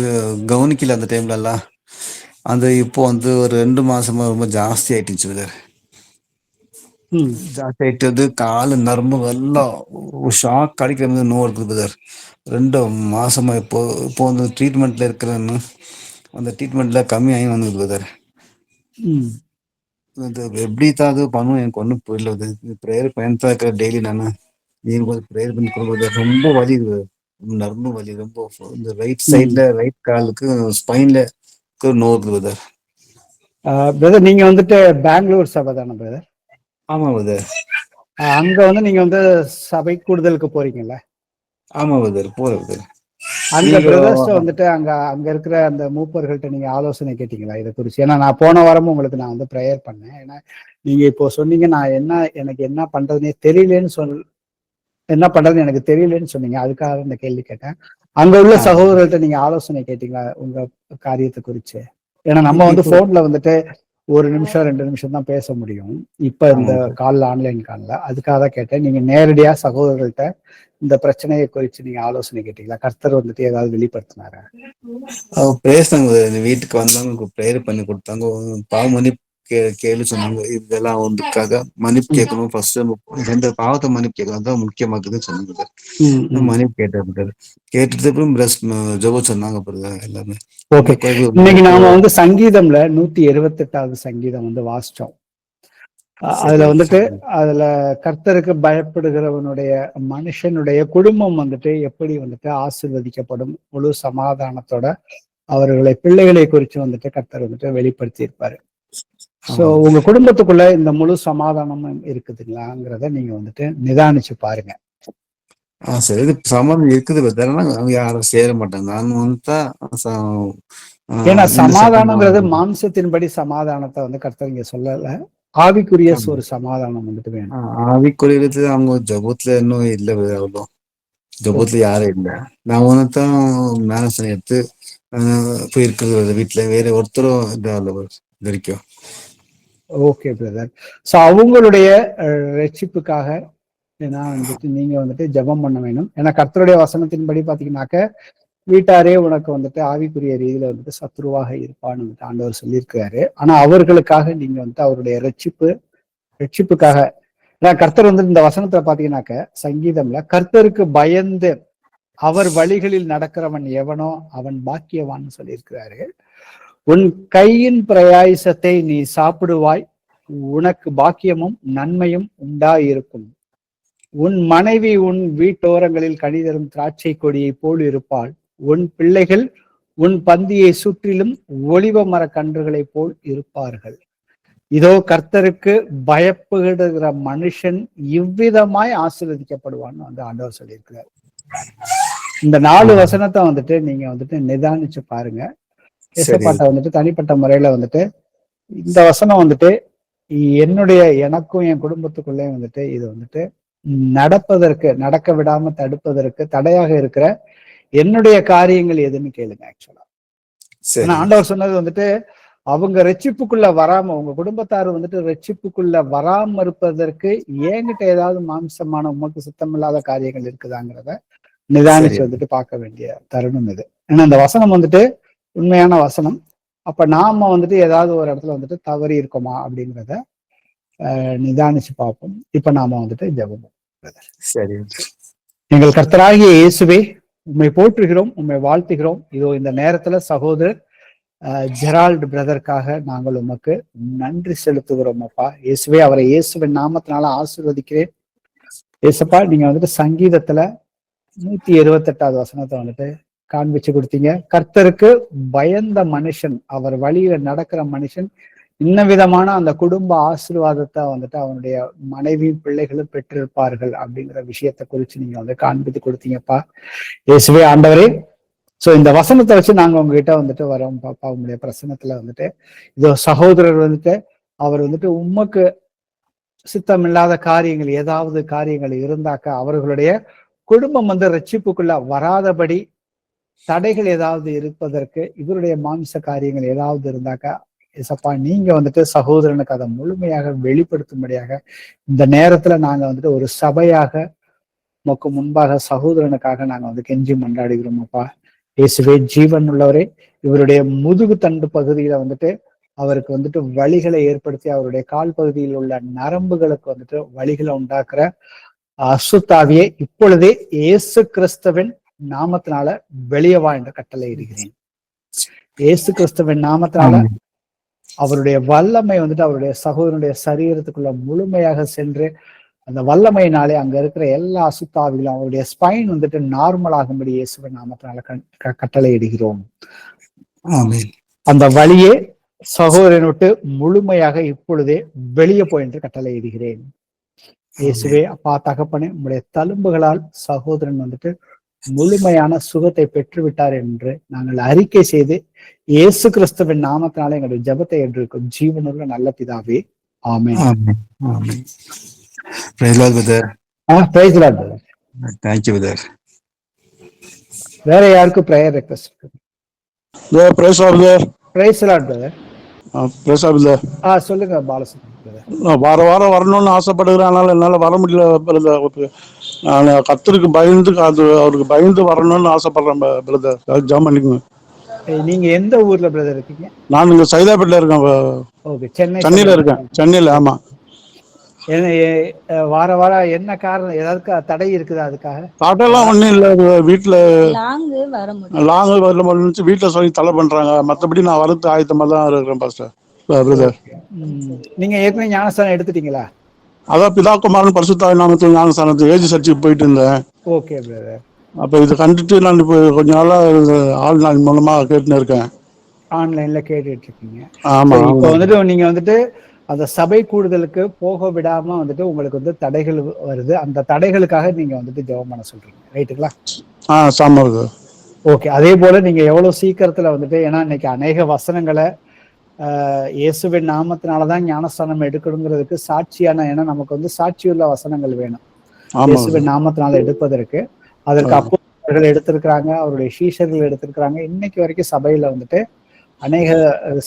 கவனிக்கல அந்த டைம்ல எல்லாம். அது இப்போ ஒரு 2 மாசமா ரொம்ப ஜாஸ்தி ஆயிட்டுச்சு வெதர். ஜாஸ்தி ஆயிட்டு காலு நரம்பு எல்லாம் ஷாக் அடிக்கிற மாதிரி நோ இருக்குது வெதர். 2 மாசமா இப்போ ட்ரீட்மெண்ட்ல இருக்கிறேன்னு அந்த ட்ரீட்மெண்ட்ல கம்மியாகி வந்துருக்குது வெதர். எப்படி தான் அது பண்ணும் எனக்கு ஒன்றும் புரியல. ப்ரேயர் பயன்தான் இருக்கிற டெய்லி நான். நீங்க கொஞ்சம் ப்ரேயர் பண்ணி கொடுக்குறது ரொம்ப வலி, நரம்பு வலி ரொம்ப. இந்த ரைட் சைட்ல ரைட் காலுக்கு ஸ்பைன்ல நோ இருக்குது பிரதர். நீங்க பெங்களூர் சபை தானே பிரதர்? ஆமா பிரதர். அங்க நீங்க சபை கூடுதலுக்கு போறீங்கல்ல? ஆமா பிரதர், போறேன் பிரதர். அந்த பிரதர்ஸ் அங்க இருக்கிற அந்த மூப்பர்கள்ட்ட நீங்க ஆலோசனை கேட்டீங்களா இதை குறிச்சு? ஏன்னா நான் போன வாரமும் உங்களுக்கு நான் ப்ரேயர் பண்ணேன். ஏன்னா நீங்க இப்போ சொன்னீங்க நான் எனக்கு என்ன பண்றதுன்னே தெரியலன்னு என்ன பண்றதுன்னு எனக்கு தெரியலன்னு சொன்னீங்க. அதுக்காக இந்த கேள்வி கேட்டேன். அங்க உள்ள சகோதரர்கள்ட்ட நீங்க ஆலோசனை கேட்டீங்களா உங்க காரியத்தை குறிச்சு? ஏன்னா நம்ம போன்ல 1 நிமிஷம் 2 நிமிஷம் தான் பேச முடியும் இப்ப இந்த கால்ல, ஆன்லைன் கால்ல. அதுக்காக தான் கேட்டேன். நீங்க நேரடியா சகோதரர்கள்ட்ட இந்த பிரச்சனையை குறித்து நீங்க ஆலோசனை கேட்டீங்களா? கர்த்தர் ஏதாவது வெளிப்படுத்தினாரா? பேசினாங்க. வீட்டுக்கு வந்தாங்க, ப்ரேயர் பண்ணி கொடுத்தாங்க. பாவ மன்னிப்பு கேளு சொன்னாங்க. இதெல்லாம் மன்னிப்பு கேட்கணும். ஃபர்ஸ்ட் எந்த பாவத்தை மன்னிப்பு கேட்கணும் தான் முக்கியமாக்குதுன்னு சொன்னாங்க. மன்னிப்பு கேட்டேன். கேட்டதுக்கு அப்புறம் ஜெபம் சொன்னாங்க எல்லாமே. ஓகே. இன்னைக்கு நாம சங்கீதம்ல 178வது சங்கீதம் வாசிச்சோம். அதுல கர்த்தருக்கு பயப்படுகிறவனுடைய மனுஷனுடைய குடும்பம் எப்படி ஆசீர்வதிக்கப்படும், முழு சமாதானத்தோட அவர்களை பிள்ளைகளை குறித்து கர்த்தர் வெளிப்படுத்தி இருப்பாரு. சோ உங்க குடும்பத்துக்குள்ள இந்த முழு சமாதானமும் இருக்குதுங்களாங்கிறத நீங்க நிதானிச்சு பாருங்க. சரி, சமாதானம் இருக்குது. யாரும் சேர மாட்டாங்க. ஏன்னா சமாதானம்ங்கிறது மாம்சத்தின்படி சமாதானத்தை கர்த்தர் இங்க சொல்லல. ஆவிக்குரிய ஒரு சமாதானம் வேணும். ஆவிக்குரியது அவங்க ஜபத்துல இன்னும் இல்லை. அவ்வளோ ஜபத்துல யாரும் இல்லை. நான் மேனசனை எடுத்து போயிருக்கிறது வீட்டுல. வேற ஒருத்தரும் இது வரைக்கும். Okay brother. சோ அவங்களுடைய ரட்சிப்புக்காக நீங்க ஜெபம் பண்ண வேணும். ஏன்னா கர்த்தருடைய வசனத்தின்படி பாத்தீங்கன்னாக்க வீட்டாரே உனக்கு ஆவிக்குரிய ரீதியில சத்ருவாக இருப்பான்னு ஆண்டவர் சொல்லியிருக்கிறாரு. ஆனா அவர்களுக்காக நீங்க அவருடைய ரட்சிப்புக்காக கர்த்தர் இந்த வசனத்துல பாத்தீங்கன்னாக்க சங்கீதம்ல கர்த்தருக்கு பயந்து அவர் வழிகளில் நடக்கிறவன் எவனோ அவன் பாக்கியவான்னு சொல்லியிருக்கிறாரு. உன் கையின் பிரயாசத்தை நீ சாப்பிடுவாய், உனக்கு பாக்கியமும் நன்மையும் உண்டாயிருக்கும். உன் மனைவி உன் வீட்டோரங்களில் கனிதரும் திராட்சை கொடியை போல் இருப்பாள். உன் பிள்ளைகள் உன் பந்தியை சுற்றிலும் ஒலிவ மர கன்றுகளை போல் இருப்பார்கள். இதோ கர்த்தருக்கு பயப்படுகிற மனுஷன் இவ்விதமாய் ஆசீர்வதிக்கப்படுவான்னு ஆண்டவர் சொல்லியிருக்கிறார். இந்த 4 வசனத்தை நீங்க நிதானிச்சு பாருங்க. இயேசுபாட்ட தனிப்பட்ட முறையில இந்த வசனம் எனக்கும் என் குடும்பத்துக்குள்ளேயும் இது நடக்க விடாம தடுப்பதற்கு தடையாக இருக்கிற என்னுடைய காரியங்கள் எதுன்னு கேளுங்க. ஆக்சுவலா ஆண்டவர் சொன்னது அவங்க ரட்சிப்புக்குள்ள வராம, உங்க குடும்பத்தார் ரட்சிப்புக்குள்ள வராம இருப்பதற்கு என்கிட்ட ஏதாவது மாம்சமான உமக்கு சுத்தமில்லாத காரியங்கள் இருக்குதாங்கிறத நிதானிச்சு பார்க்க வேண்டிய தருணம் இது. ஏன்னா அந்த வசனம் உண்மையான வசனம். அப்ப நாம ஏதாவது ஒரு இடத்துல தவறி இருக்கோமா அப்படிங்கிறத நிதானிச்சு பார்ப்போம். இப்ப நாம ஜெபம். சரி. எங்கள் கர்த்தராகிய இயேசுவே, உம்மை போற்றுகிறோம், உம்மை வாழ்த்துகிறோம். இதோ இந்த நேரத்துல சகோதரர் ஜெரால்ட் பிரதருக்காக நாங்கள் உமக்கு நன்றி செலுத்துகிறோம். அப்பா இயேசுவே, அவரை இயேசுவின் நாமத்தினால ஆசீர்வதிக்கிறேன். இயேசுப்பா, நீங்க சங்கீதத்துல 178வது வசனத்தை காண்பிச்சு கொடுத்தீங்க. கர்த்தருக்கு பயந்த மனுஷன், அவர் வழியில நடக்கிற மனுஷன் இன்ன விதமான அந்த குடும்ப ஆசீர்வாதத்தை வந்துட்டு அவனுடைய மனைவியும் பிள்ளைகளும் பெற்றிருப்பார்கள் அப்படிங்கிற விஷயத்தை குறிச்சு நீங்க வந்து காண்பித்து கொடுத்தீங்கப்பா. இயேசுவே ஆண்டவரே, சோ இந்த வசனத்தை வச்சு நாங்க உங்ககிட்ட வந்துட்டு வரோம் பாப்பா. உங்களுடைய பிரசனத்துல வந்துட்டு இதோ சகோதரர் வந்துட்டு அவர் வந்துட்டு உமக்கு சித்தம் இல்லாத காரியங்கள் ஏதாவது காரியங்கள் இருந்தாக்கா அவர்களுடைய குடும்பம் வந்து ரட்சிப்புக்குள்ள வராதபடி தடைகள் ஏதாவது இருப்பதற்கு இவருடைய மாம்ச காரியங்கள் ஏதாவது இருந்தாக்கா ஏசப்பா நீங்க வந்துட்டு சகோதரனுக்கு அதை முழுமையாக வெளிப்படுத்தும்படியாக இந்த நேரத்துல நாங்க வந்துட்டு ஒரு சபையாக உமக்கு முன்பாக சகோதரனுக்காக நாங்க வந்து கெஞ்சி மன்றாடுகிறோம் அப்பா. இயேசுவே ஜீவன் உள்ளவரே, இவருடைய முதுகு தண்டு பகுதியில வந்துட்டு அவருக்கு வந்துட்டு வலிகளை ஏற்படுத்தி அவருடைய கால் பகுதியில் உள்ள நரம்புகளுக்கு வந்துட்டு வலிகளை உண்டாக்குற அசுத்தாவியை இப்பொழுதே இயேசு கிறிஸ்துவின் நாமத்தினால வெளியவா என்று கட்டளை இடுகிறேன். இயேசு கிறிஸ்துவின் நாமத்தினால அவருடைய வல்லமை வந்துட்டு அவருடைய சகோதரனுடைய சரீரத்துக்குள்ள முழுமையாக சென்று அந்த வல்லமையினாலே அங்க இருக்கிற எல்லா அசுத்தாவிகளும் அவருடைய ஸ்பைன் வந்துட்டு நார்மல் ஆகும்படி இயேசுவின் நாமத்தினால கட்டளை இடுகிறோம். அந்த வழியே சகோதரன் விட்டு முழுமையாக இப்பொழுதே வெளியே போய் என்று கட்டளை இடுகிறேன். இயேசுவே அப்பா தகப்பனே, உங்களுடைய தழும்புகளால் சகோதரன் வந்துட்டு முழுமையான சுகத்தை பெற்றுவிட்டார் என்று நாங்கள் அறிக்கை செய்து இயேசு கிறிஸ்துவின் நாமத்தினால எங்களுடைய ஜெபத்தை ஏற்றிருக்கும் ஜீவனுள்ள நல்ல பிதாவே, ஆமென். வேற யாருக்கும் பிரேயர் ரெக்வெஸ்ட்? சொல்லுங்க பாலசுப்ரமணியன். வார வாரம் வரணும்னு ஆசைப்படுகிறேன், அதனால என்னால வர முடியல. நான் கர்த்தருக்கு பயந்து அவருக்கு பயந்து வரணும்னு ஆசைப்படுறேன் பிரதர். ஜாம் பண்ணிக்கோங்க. நீங்க எந்த ஊர்ல பிரதர் இருக்கீங்க? நான் இங்க சைதாப்பேட்ல இருக்கேன். ஓகே, சென்னையில இருக்கேன். சென்னையில. ஆமா. வார வாரம் என்ன காரணம், ஏதாவது தடை இருக்குதா? அதுக்காக தடையெல்லாம் ஒண்ணும் இல்ல. வீட்டுல லாங் வரல வீட்டுல சொல்லி தடை பண்றாங்க. மத்தபடி நான் வரது ஆயத்தமா தான் இருக்கிறேன் பாஸ்டர். பிரதர், நீங்க ஏற்கனவே ஞானஸ்தானம் எடுத்துட்டீங்களா? அதான் பிதாகுமாரன் பரிசுத்த நாமத்தில் ஞானஸ்தானத்துக்கு ஏஜி சர்ச்சுக்கு போயிட்டு இருந்தேன். Okay brother. அப்ப இதை கண்டுட்டு நான் இப்போ கொஞ்ச நாளா ஆன்லைன் மூலமா கேட்டுன்னு இருக்கேன். ஆன்லைன்ல கேட்டுட்டு இருக்கீங்க. ஆமா. இப்போ வந்துட்டு நீங்க வந்துட்டு அந்த சபை கூடுதலுக்கு போக விடாம வந்துட்டு உங்களுக்கு வந்து தடைகள் வருது. அந்த தடைகளுக்காக நீங்க வந்துட்டு ஜெபம் பண்ண சொல்றீங்க, ரைட்டுங்களா? சாமா. ஓகே. அதே போல நீங்க எவ்வளவு சீக்கிரத்துல வந்துட்டு, ஏன்னா இன்னைக்கு அநேக வசனங்களை இயேசுவின் நாமத்தினாலதான் ஞானஸ்தானம் எடுக்கணுங்கிறதுக்கு சாட்சியான, ஏன்னா நமக்கு வந்து சாட்சியுள்ள வசனங்கள் வேணும் இயேசுவின் நாமத்தினால எடுப்பதற்கு. அதற்கு அப்போஸ்தலர்கள் எடுத்திருக்கிறாங்க, அவருடைய சீஷர்கள் எடுத்திருக்கிறாங்க. இன்னைக்கு வரைக்கும் சபையில வந்துட்டு அநேக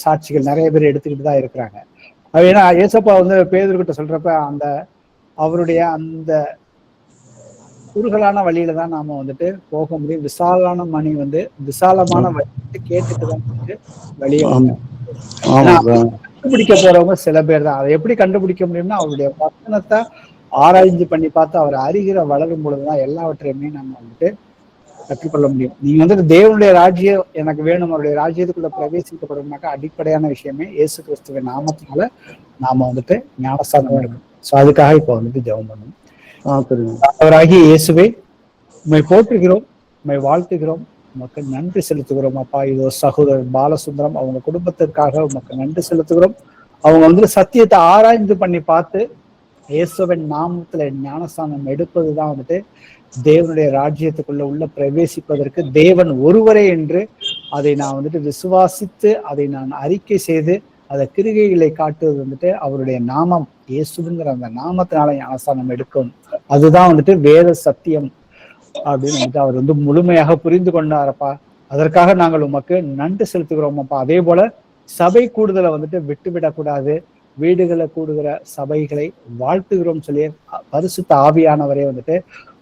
சாட்சிகள் நிறைய பேர் எடுத்துக்கிட்டு தான் இருக்கிறாங்க. ஏன்னா ஏசப்பா வந்து பேதுருக்கிட்ட சொல்றப்ப அந்த அவருடைய அந்த குறுகலான வழியில தான் நாம வந்துட்டு போக முடியும். விசாலான மணி வந்து விசாலமான வழி கேட்டுட்டுதான் வந்துட்டு வெளியே கண்டுபிடிக்க போறவங்க சில பேர் தான். அதை எப்படி கண்டுபிடிக்க முடியும்னா அவருடைய வசனத்தை ஆராய்ச்சி பண்ணி பார்த்து அவர் அறிகிற வளரும் பொழுதுதான் எல்லாவற்றையுமே நம்ம வந்துட்டு கற்றுக்கொள்ள முடியும். நீங்க வந்துட்டு தேவனுடைய ராஜ்யம் எனக்கு வேணும், அவருடைய ராஜ்யத்துக்குள்ள பிரவேசிக்கப்படும்னாக்கா அடிப்படையான விஷயமே இயேசு கிறிஸ்துவின் நாமத்தினால நாம வந்துட்டு ஞானஸ்தானம் எடுக்கணும். சோ அதுக்காக இப்ப வந்துட்டு ஜெபம் பண்ணணும். அவராகிய இயேசுவே, உம்மை போற்றுகிறோம், உம்மை வாழ்த்துகிறோம், உமக்கு நன்றி செலுத்துகிறோம் அப்பா. இதோ சகோதரர் பாலசுந்தரம் அவங்க குடும்பத்திற்காக உமக்கு நன்றி செலுத்துகிறோம். அவங்க வந்துட்டு சத்தியத்தை ஆராய்ந்து பண்ணி பார்த்து இயேசுவின் நாமத்துல ஞானஸ்தானம் எடுப்பதுதான் வந்துட்டு தேவனுடைய ராஜ்யத்துக்குள்ள உள்ள பிரவேசிப்பதற்கு தேவன் ஒருவரே என்று அதை நான் வந்துட்டு விசுவாசித்து அதை நான் அறிக்கை செய்து அதை கிரிகைகளை காட்டுவது வந்துட்டு அவருடைய நாமம் இயேசுங்கிற அந்த நாமத்தினால ஞானஸ்தானம் எடுக்கும். அதுதான் வந்துட்டு வேத சத்தியம் அப்படின்னு வந்துட்டு அவர் வந்து முழுமையாக புரிந்து கொண்டாரப்பா. அதற்காக நாங்கள் உமக்கு நன்றி செலுத்துகிறோமப்பா. அதே போல சபை கூடுதலை வந்துட்டு விட்டுவிடக்கூடாது. வீடுகளை கூடுகிற சபைகளை வாழ்த்துகிறோம் சொல்லி பரிசுத்த ஆவியானவரே வந்துட்டு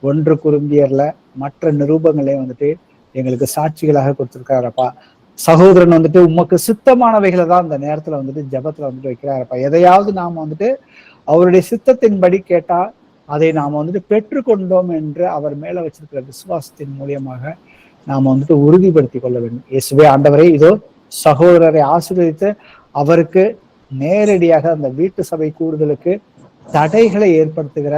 1 கொரிந்தியர்ல மற்ற நிரூபங்களையும் வந்துட்டு எங்களுக்கு சாட்சிகளாக கொடுத்திருக்காரப்பா. சகோதரன் வந்துட்டு உமக்கு சித்தமானவைகளை தான் இந்த நேரத்துல வந்துட்டு ஜபத்துல வந்துட்டு வைக்கிறாரப்பா. எதையாவது நாம வந்துட்டு அவருடைய சித்தத்தின்படி கேட்டா அதை நாம வந்துட்டு பெற்றுக்கொண்டோம் என்று அவர் மேல வச்சிருக்கிற விசுவாசத்தின் மூலியமாக நாம வந்துட்டு உறுதிப்படுத்தி கொள்ள வேண்டும். இயேசுவே ஆண்டவரே, இதோ சகோதரரை ஆசீர்வதித்து அவருக்கு நேரடியாக அந்த வீட்டு சபை கூடுதலுக்கு தடைகளை ஏற்படுத்துகிற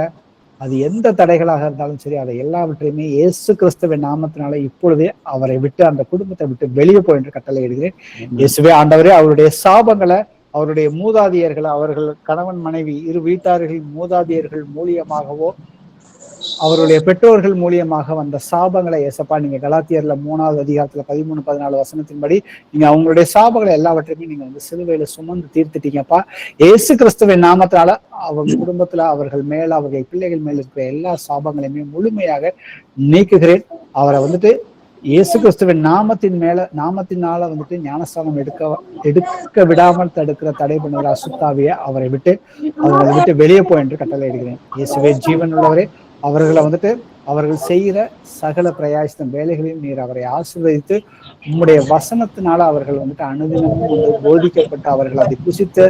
அது எந்த தடைகளாக இருந்தாலும் சரி, அதை எல்லாவற்றையுமே இயேசு கிறிஸ்துவின் நாமத்தினால இப்பொழுதே அவரை விட்டு, அந்த குடும்பத்தை விட்டு வெளியே போய் என்று கட்டளையிடுகிறேன். இயேசுவே ஆண்டவரே, அவருடைய சாபங்களை, அவருடைய மூதாதையர்கள், அவர்கள் கணவன் மனைவி இரு வீட்டார்களின் மூதாதையர்கள் மூலியமாகவோ, அவருடைய பெற்றோர்கள் மூலியமாக வந்த சாபங்களை ஏசப்பா, நீங்க கலாத்தியர்ல 3வது அதிகாரத்துல 13-14 வசனத்தின்படி நீங்க அவங்களுடைய சாபங்களை எல்லாவற்றையுமே நீங்க வந்து சிலுவையில சுமந்து தீர்த்துட்டீங்கப்பா. இயேசு கிறிஸ்துவின் நாமத்தினால அவங்க குடும்பத்துல, அவர்கள் மேல, அவர்கள் பிள்ளைகள் மேல இருக்கிற எல்லா சாபங்களையுமே முழுமையாக நீக்குகிறேன். அவரை வந்துட்டு இயேசு கிறிஸ்துவின் நாமத்தினால வந்துட்டு ஞானஸ்தானம் எடுக்க விடாமல் தடுக்கிற தடை பண்ணுகிற அசுத்தாவிய அவரை விட்டு வெளியே போய் என்று கட்டளை இடுகிறேன். இயேசுவே ஜீவனுள்ளவரே, அவர்களை வந்துட்டு அவர்கள் செய்கிற சகல பிரயாசம் வேலைகளையும் நீர் அவரை ஆசீர்வதித்து, உம்முடைய வசனத்தினால அவர்கள் வந்துட்டு அனுதினமும் வந்து போதிக்கப்பட்டு, அவர்கள் அதை புசித்து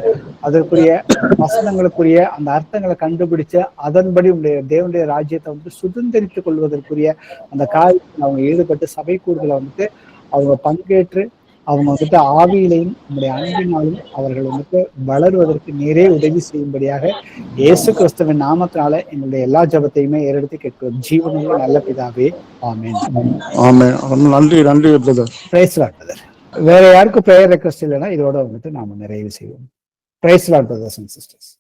அதற்குரிய வசனங்களுக்குரிய அந்த அர்த்தங்களை கண்டுபிடிச்சு, அதன்படி உடைய தேவனுடைய ராஜ்யத்தை வந்து சுதந்திரித்துக் கொள்வதற்குரிய அந்த காரியத்தில் அவங்க ஈடுபட்டு, சபை கூறுகளை வந்துட்டு அவங்க பங்கேற்று, அவங்க வந்துட்டு ஆவியிலையும் நம்முடைய அன்பினாலும் அவர்கள் வந்துட்டு வளருவதற்கு நேரே உதவி செய்யும்படியாக இயேசு கிறிஸ்துவின் நாமத்தினால எங்களுடைய எல்லா ஜபத்தையுமே ஏறெடுத்து கேட்கிறோம். ஜீவனுள்ள நல்ல பிதாவே, ஆமென். ஆமென். நன்றி நன்றி பிரதர். Price Lord brother. வேற யாருக்கும் பிரேயர் ரெக்வெஸ்ட் இல்லைன்னா இதோட வந்துட்டு நாம நிறைவு செய்வோம். Praise Lord brothers and sisters.